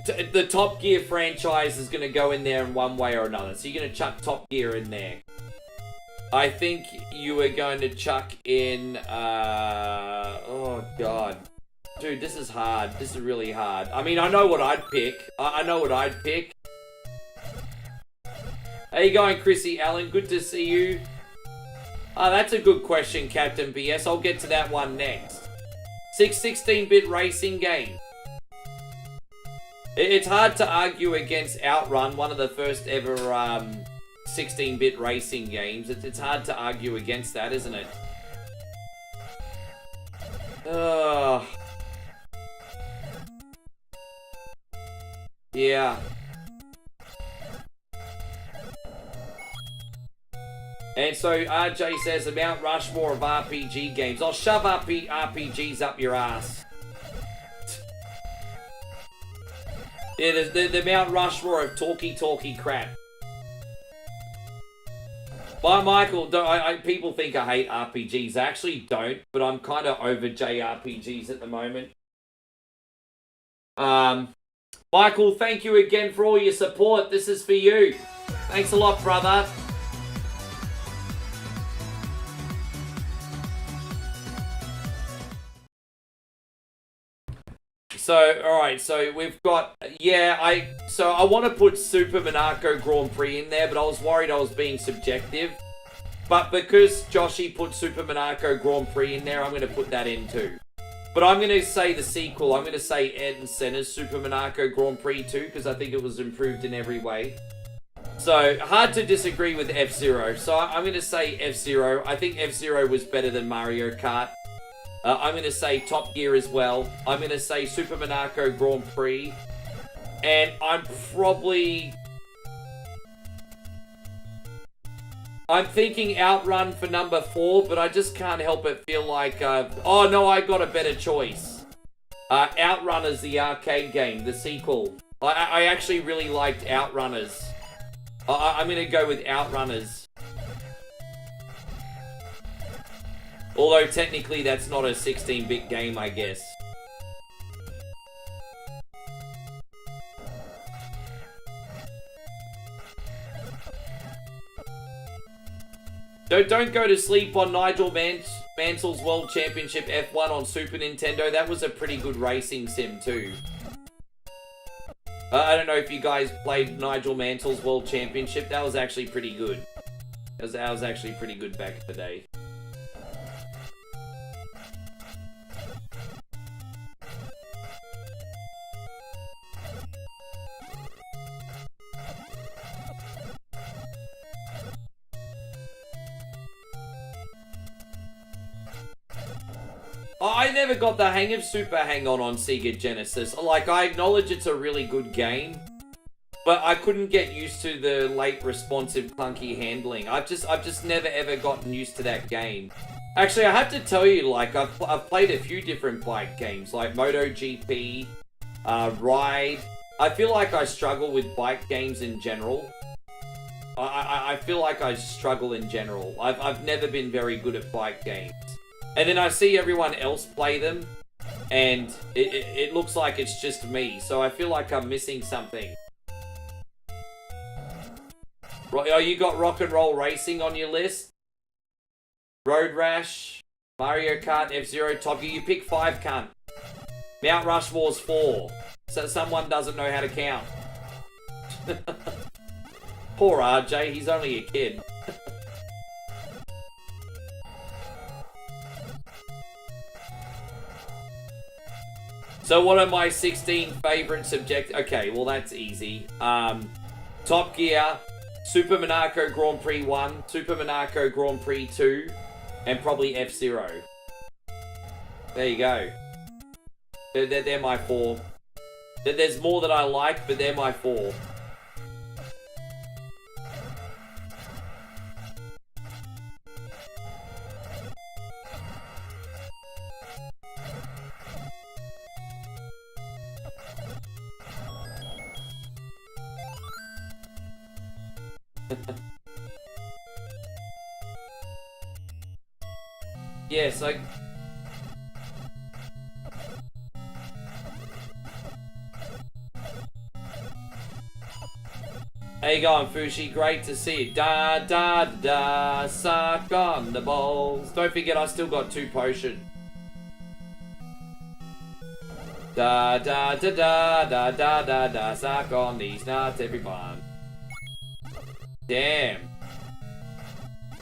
The Top Gear franchise is going to go in there in one way or another. So you're going to chuck Top Gear in there. I think you are going to chuck in... oh, God. Dude, this is hard. This is really hard. I mean, I know what I'd pick. I know what I'd pick. How you going, Chrissy Allen? Good to see you. That's a good question, Captain BS. I'll get to that one next. 16-bit racing game. It's hard to argue against Outrun, one of the first ever 16-bit racing games. It's hard to argue against that, isn't it? Yeah. And so RJ says the Mount Rushmore of RPG games. I'll shove RPGs up your ass. Yeah, the Mount Rushmore of talky crap. By Michael, people think I hate RPGs. I actually don't, but I'm kind of over JRPGs at the moment. Michael, thank you again for all your support. This is for you. Thanks a lot, brother. So, alright, so we've got, I want to put Super Monaco Grand Prix in there, but I was worried I was being subjective. But because Joshy put Super Monaco Grand Prix in there, I'm going to put that in too. But I'm going to say the sequel. I'm going to say Ed and Senna's Super Monaco Grand Prix 2, because I think it was improved in every way. So, hard to disagree with F-Zero. So, I'm going to say F-Zero. I think F-Zero was better than Mario Kart. I'm going to say Top Gear as well. I'm going to say Super Monaco Grand Prix. And I'm thinking Outrun for number 4, but I just can't help but feel like... oh, no, I got a better choice. Outrunners, the arcade game, the sequel. I actually really liked Outrunners. I'm going to go with Outrunners. Although, technically, that's not a 16-bit game, I guess. Don't go to sleep on Nigel Mansell's World Championship F1 on Super Nintendo. That was a pretty good racing sim, too. I don't know if you guys played Nigel Mansell's World Championship. That was actually pretty good. That was actually pretty good back in the day. I never got the hang of Super Hang-On Sega Genesis. Like, I acknowledge it's a really good game, but I couldn't get used to the late responsive clunky handling. I've just never ever gotten used to that game. Actually, I have to tell you, like, I've played a few different bike games, like MotoGP, Ride. I feel like I struggle with bike games in general. I feel like I struggle in general. I've never been very good at bike games. And then I see everyone else play them, and it looks like it's just me, so I feel like I'm missing something. Oh, you got Rock and Roll Racing on your list? Road Rash, Mario Kart, F-Zero, Top Gear. You pick 5, cunt. Mount Rushmore's 4. So someone doesn't know how to count. Poor RJ, he's only a kid. So what are my 16 favorite subjects? Okay, well that's easy. Top Gear, Super Monaco Grand Prix 1, Super Monaco Grand Prix 2, and probably F-Zero. There you go. They're my 4. There's more that I like, but they're my 4. Yes, I... How you going, Fushi? Great to see you. Da da da, suck on the balls. Don't forget, I still got 2 potions. Da da da da da da da da, suck on these nuts, everyone. Damn.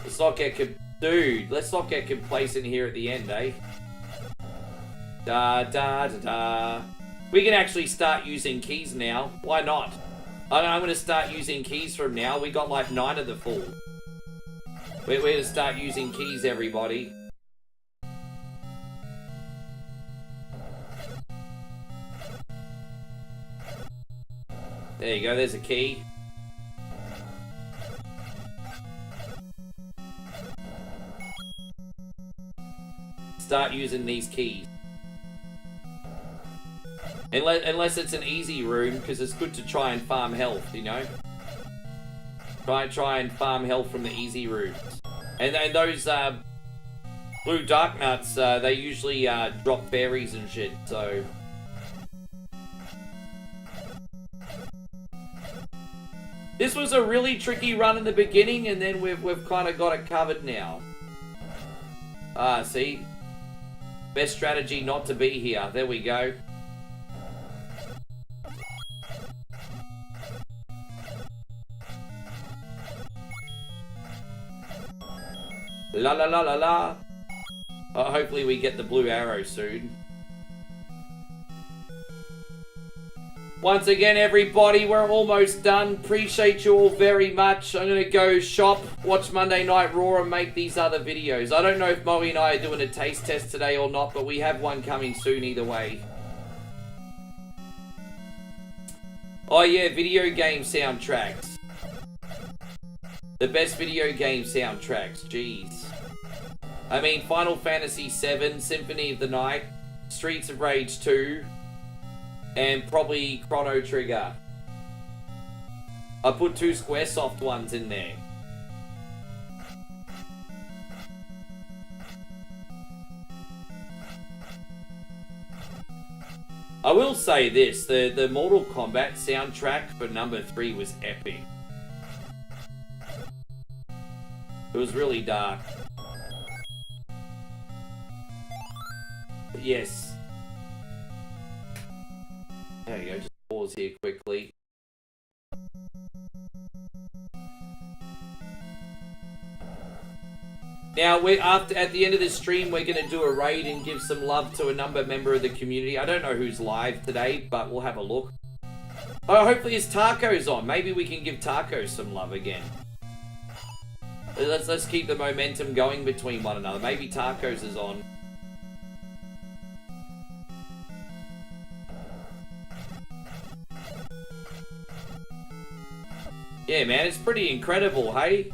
Let's not get dude, let's not get complacent here at the end, eh? Da da da da. We can actually start using keys now. Why not? I'm gonna start using keys from now. We got like 9 of the full. We're gonna start using keys, everybody. There you go, there's a key. Start using these keys. Unless it's an easy room, because it's good to try and farm health, you know? Try and farm health from the easy rooms. And those blue dark nuts, they usually drop berries and shit, so... This was a really tricky run in the beginning, and then we've kind of got it covered now. See? Best strategy not to be here. There we go. La la la la la. Hopefully we get the blue arrow soon. Once again, everybody, we're almost done. Appreciate you all very much. I'm going to go shop, watch Monday Night Raw, and make these other videos. I don't know if Moe and I are doing a taste test today or not, but we have one coming soon either way. Oh yeah, video game soundtracks. The best video game soundtracks, jeez. I mean, Final Fantasy VII, Symphony of the Night, Streets of Rage 2, and probably Chrono Trigger. I put 2 Squaresoft ones in there. I will say this, the Mortal Kombat soundtrack for number 3 was epic. It was really dark. But yes. There you go, just pause here quickly. Now, at the end of this stream, we're going to do a raid and give some love to a member of the community. I don't know who's live today, but we'll have a look. Oh, hopefully it's Taco's on. Maybe we can give Taco some love again. Let's keep the momentum going between one another. Maybe Taco's is on. Yeah, man, it's pretty incredible, hey?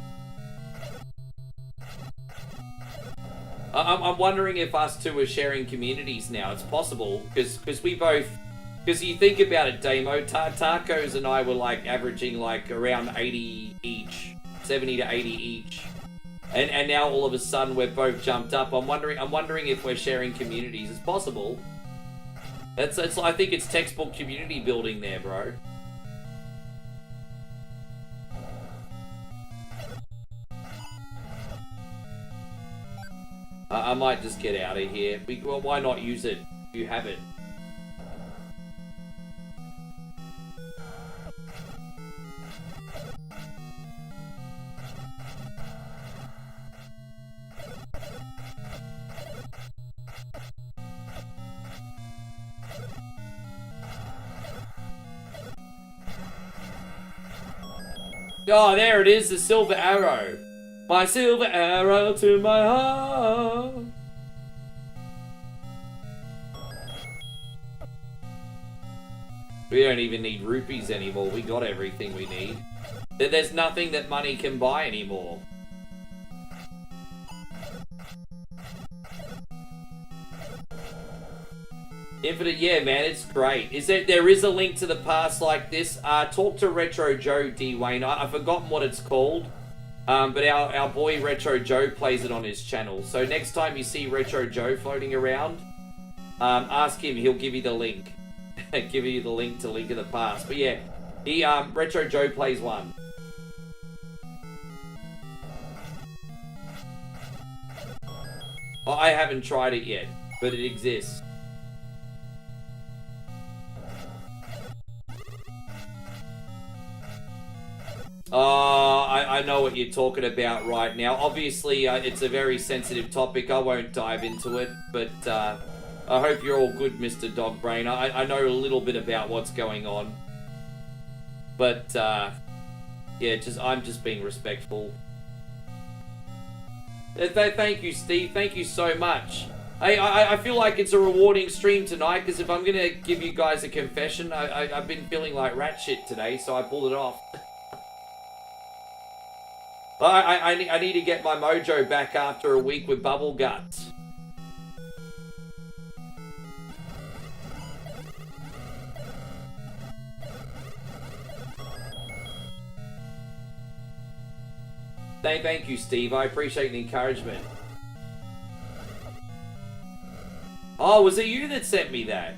I'm wondering if us two are sharing communities now. It's possible, because we both... Because you think about it, Damo, Tacos and I were like averaging like around 80 each. 70 to 80 each. And now all of a sudden we're both jumped up. I'm wondering if we're sharing communities. It's possible. I think it's textbook community building there, bro. I might just get out of here. Well, why not use it? You have it. Oh, there it is, the silver arrow. My silver arrow to my heart. We don't even need rupees anymore. We got everything we need. There's nothing that money can buy anymore. Infinite, yeah, man, it's great. There is a link to the past like this. Talk to Retro Joe, D. Wayne. I've forgotten what it's called. But our boy Retro Joe plays it on his channel. So next time you see Retro Joe floating around, ask him. He'll give you the link. Give you the link to Link of the Past. But yeah, Retro Joe plays one. I haven't tried it yet, but it exists. I know what you're talking about right now. Obviously, it's a very sensitive topic. I won't dive into it, but I hope you're all good, Mr. Dogbrain. I know a little bit about what's going on. But, yeah, I'm just being respectful. Thank you, Steve. Thank you so much. Hey, I feel like it's a rewarding stream tonight, because if I'm going to give you guys a confession, I've been feeling like rat shit today, so I pulled it off. I need to get my mojo back after a week with bubble guts. Thank you, Steve. I appreciate the encouragement. Oh, was it you that sent me that?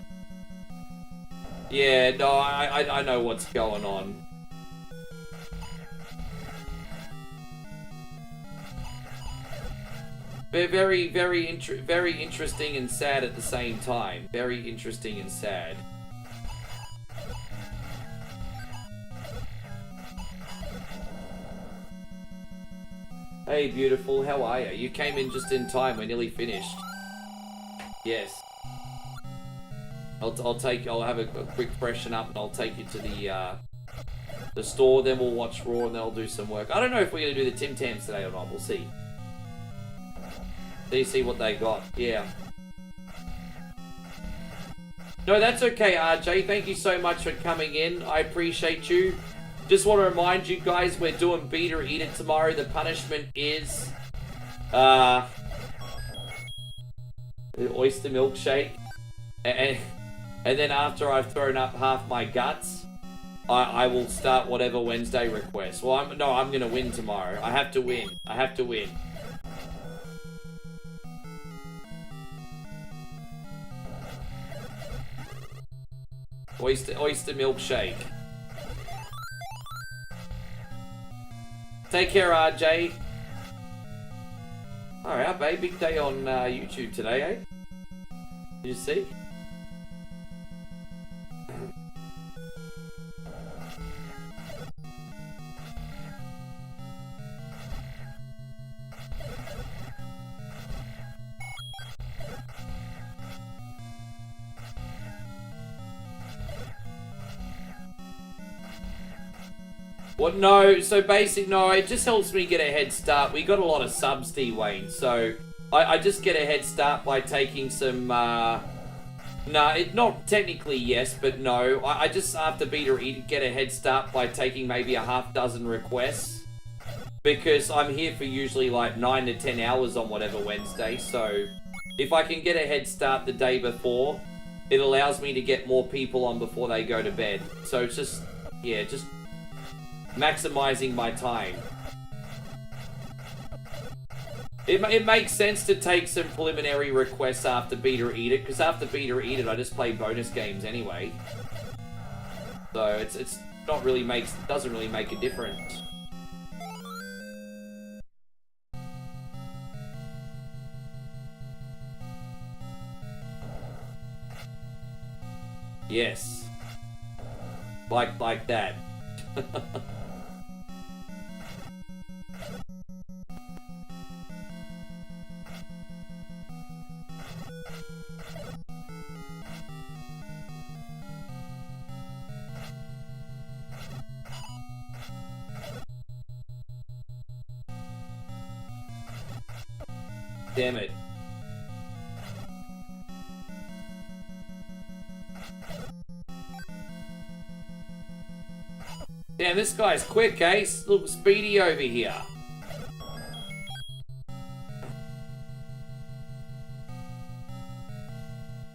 Yeah, no, I know what's going on. Very interesting and sad at the same time. Very interesting and sad. Hey, beautiful, how are you? You came in just in time. We're nearly finished. Yes. I'll have a quick freshen up and I'll take you to the store. Then we'll watch Raw and then I'll do some work. I don't know if we're gonna do the Tim Tams today or not. We'll see. See what they got. Yeah. No, that's okay, RJ. Thank you so much for coming in. I appreciate you. Just want to remind you guys, we're doing Beat or Eat It tomorrow. The punishment is the oyster milkshake. And then after I've thrown up half my guts, I will start whatever Wednesday request. Well, I'm going to win tomorrow. I have to win. I have to win. Oyster milkshake. Take care, RJ. Alright, babe. Big day on YouTube today, eh? Did you see? What? No, so no, it just helps me get a head start. We got a lot of subs, D-Wayne, so I just get a head start by taking some, not technically yes, but no. I just, after Beat or Eat, get a head start by taking maybe a half dozen requests. Because I'm here for usually like 9 to 10 hours on whatever Wednesday, so if I can get a head start the day before, it allows me to get more people on before they go to bed. So it's just, yeah, just maximizing my time. It makes sense to take some preliminary requests after Beat or Eat It, because after Beat or Eat It, I just play bonus games anyway. So it's not really doesn't really make a difference. Yes. Like that. Damn it. Damn, this guy's quick, eh? Little speedy over here.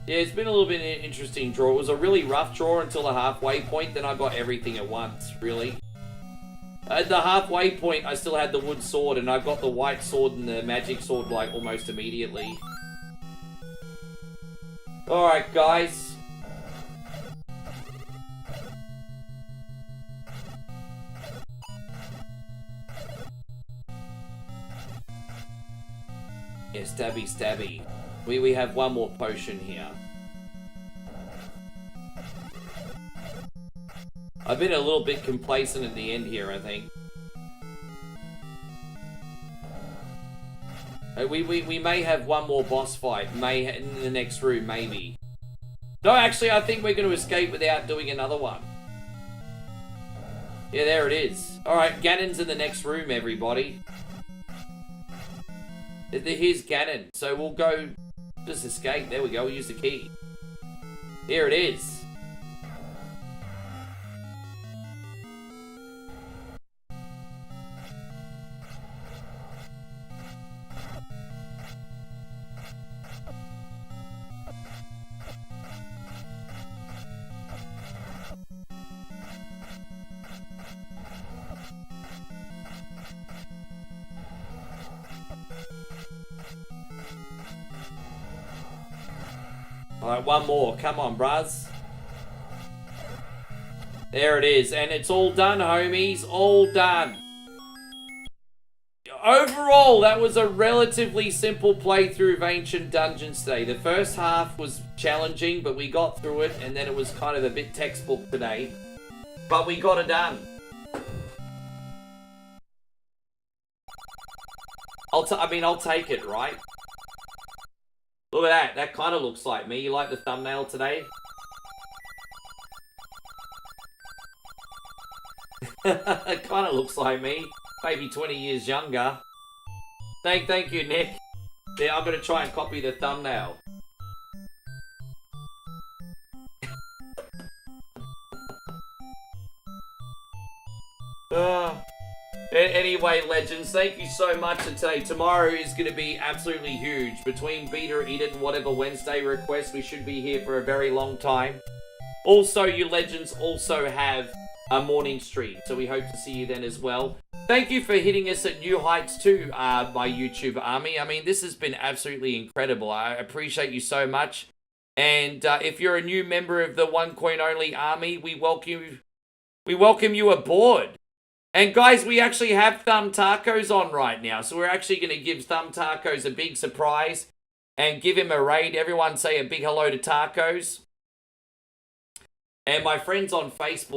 Yeah, it's been a little bit of an interesting draw. It was a really rough draw until the halfway point, then I got everything at once, really. At the halfway point, I still had the wood sword, and I got the white sword and the magic sword, like, almost immediately. Alright, guys. Yeah, stabby, stabby. We have one more potion here. I've been a little bit complacent at the end here, I think. We may have one more boss fight. In the next room, maybe. No, actually, I think we're going to escape without doing another one. Yeah, there it is. Alright, Ganon's in the next room, everybody. Here's Ganon. So we'll go... Just escape. There we go. We'll use the key. Here it is. Alright, one more. Come on, bruz. There it is. And it's all done, homies. All done. Overall, that was a relatively simple playthrough of Ancient Dungeons today. The first half was challenging, but we got through it. And then it was kind of a bit textbook today. But we got it done. I'll take it, right? Look at that. That kind of looks like me. You like the thumbnail today? It kind of looks like me. Maybe 20 years younger. Thank you, Nick. Yeah, I'm going to try and copy the thumbnail. Anyway, legends, thank you so much for today. Tomorrow is going to be absolutely huge. Between Beta, Eat It, and whatever Wednesday requests, we should be here for a very long time. Also, you legends also have a morning stream, so we hope to see you then as well. Thank you for hitting us at new heights too, my YouTube army. I mean, this has been absolutely incredible. I appreciate you so much. And if you're a new member of the One Coin Only army, we welcome you aboard. And guys, we actually have Thumb Tacos on right now. So we're actually going to give Thumb Tacos a big surprise and give him a raid. Everyone say a big hello to Tacos. And my friends on Facebook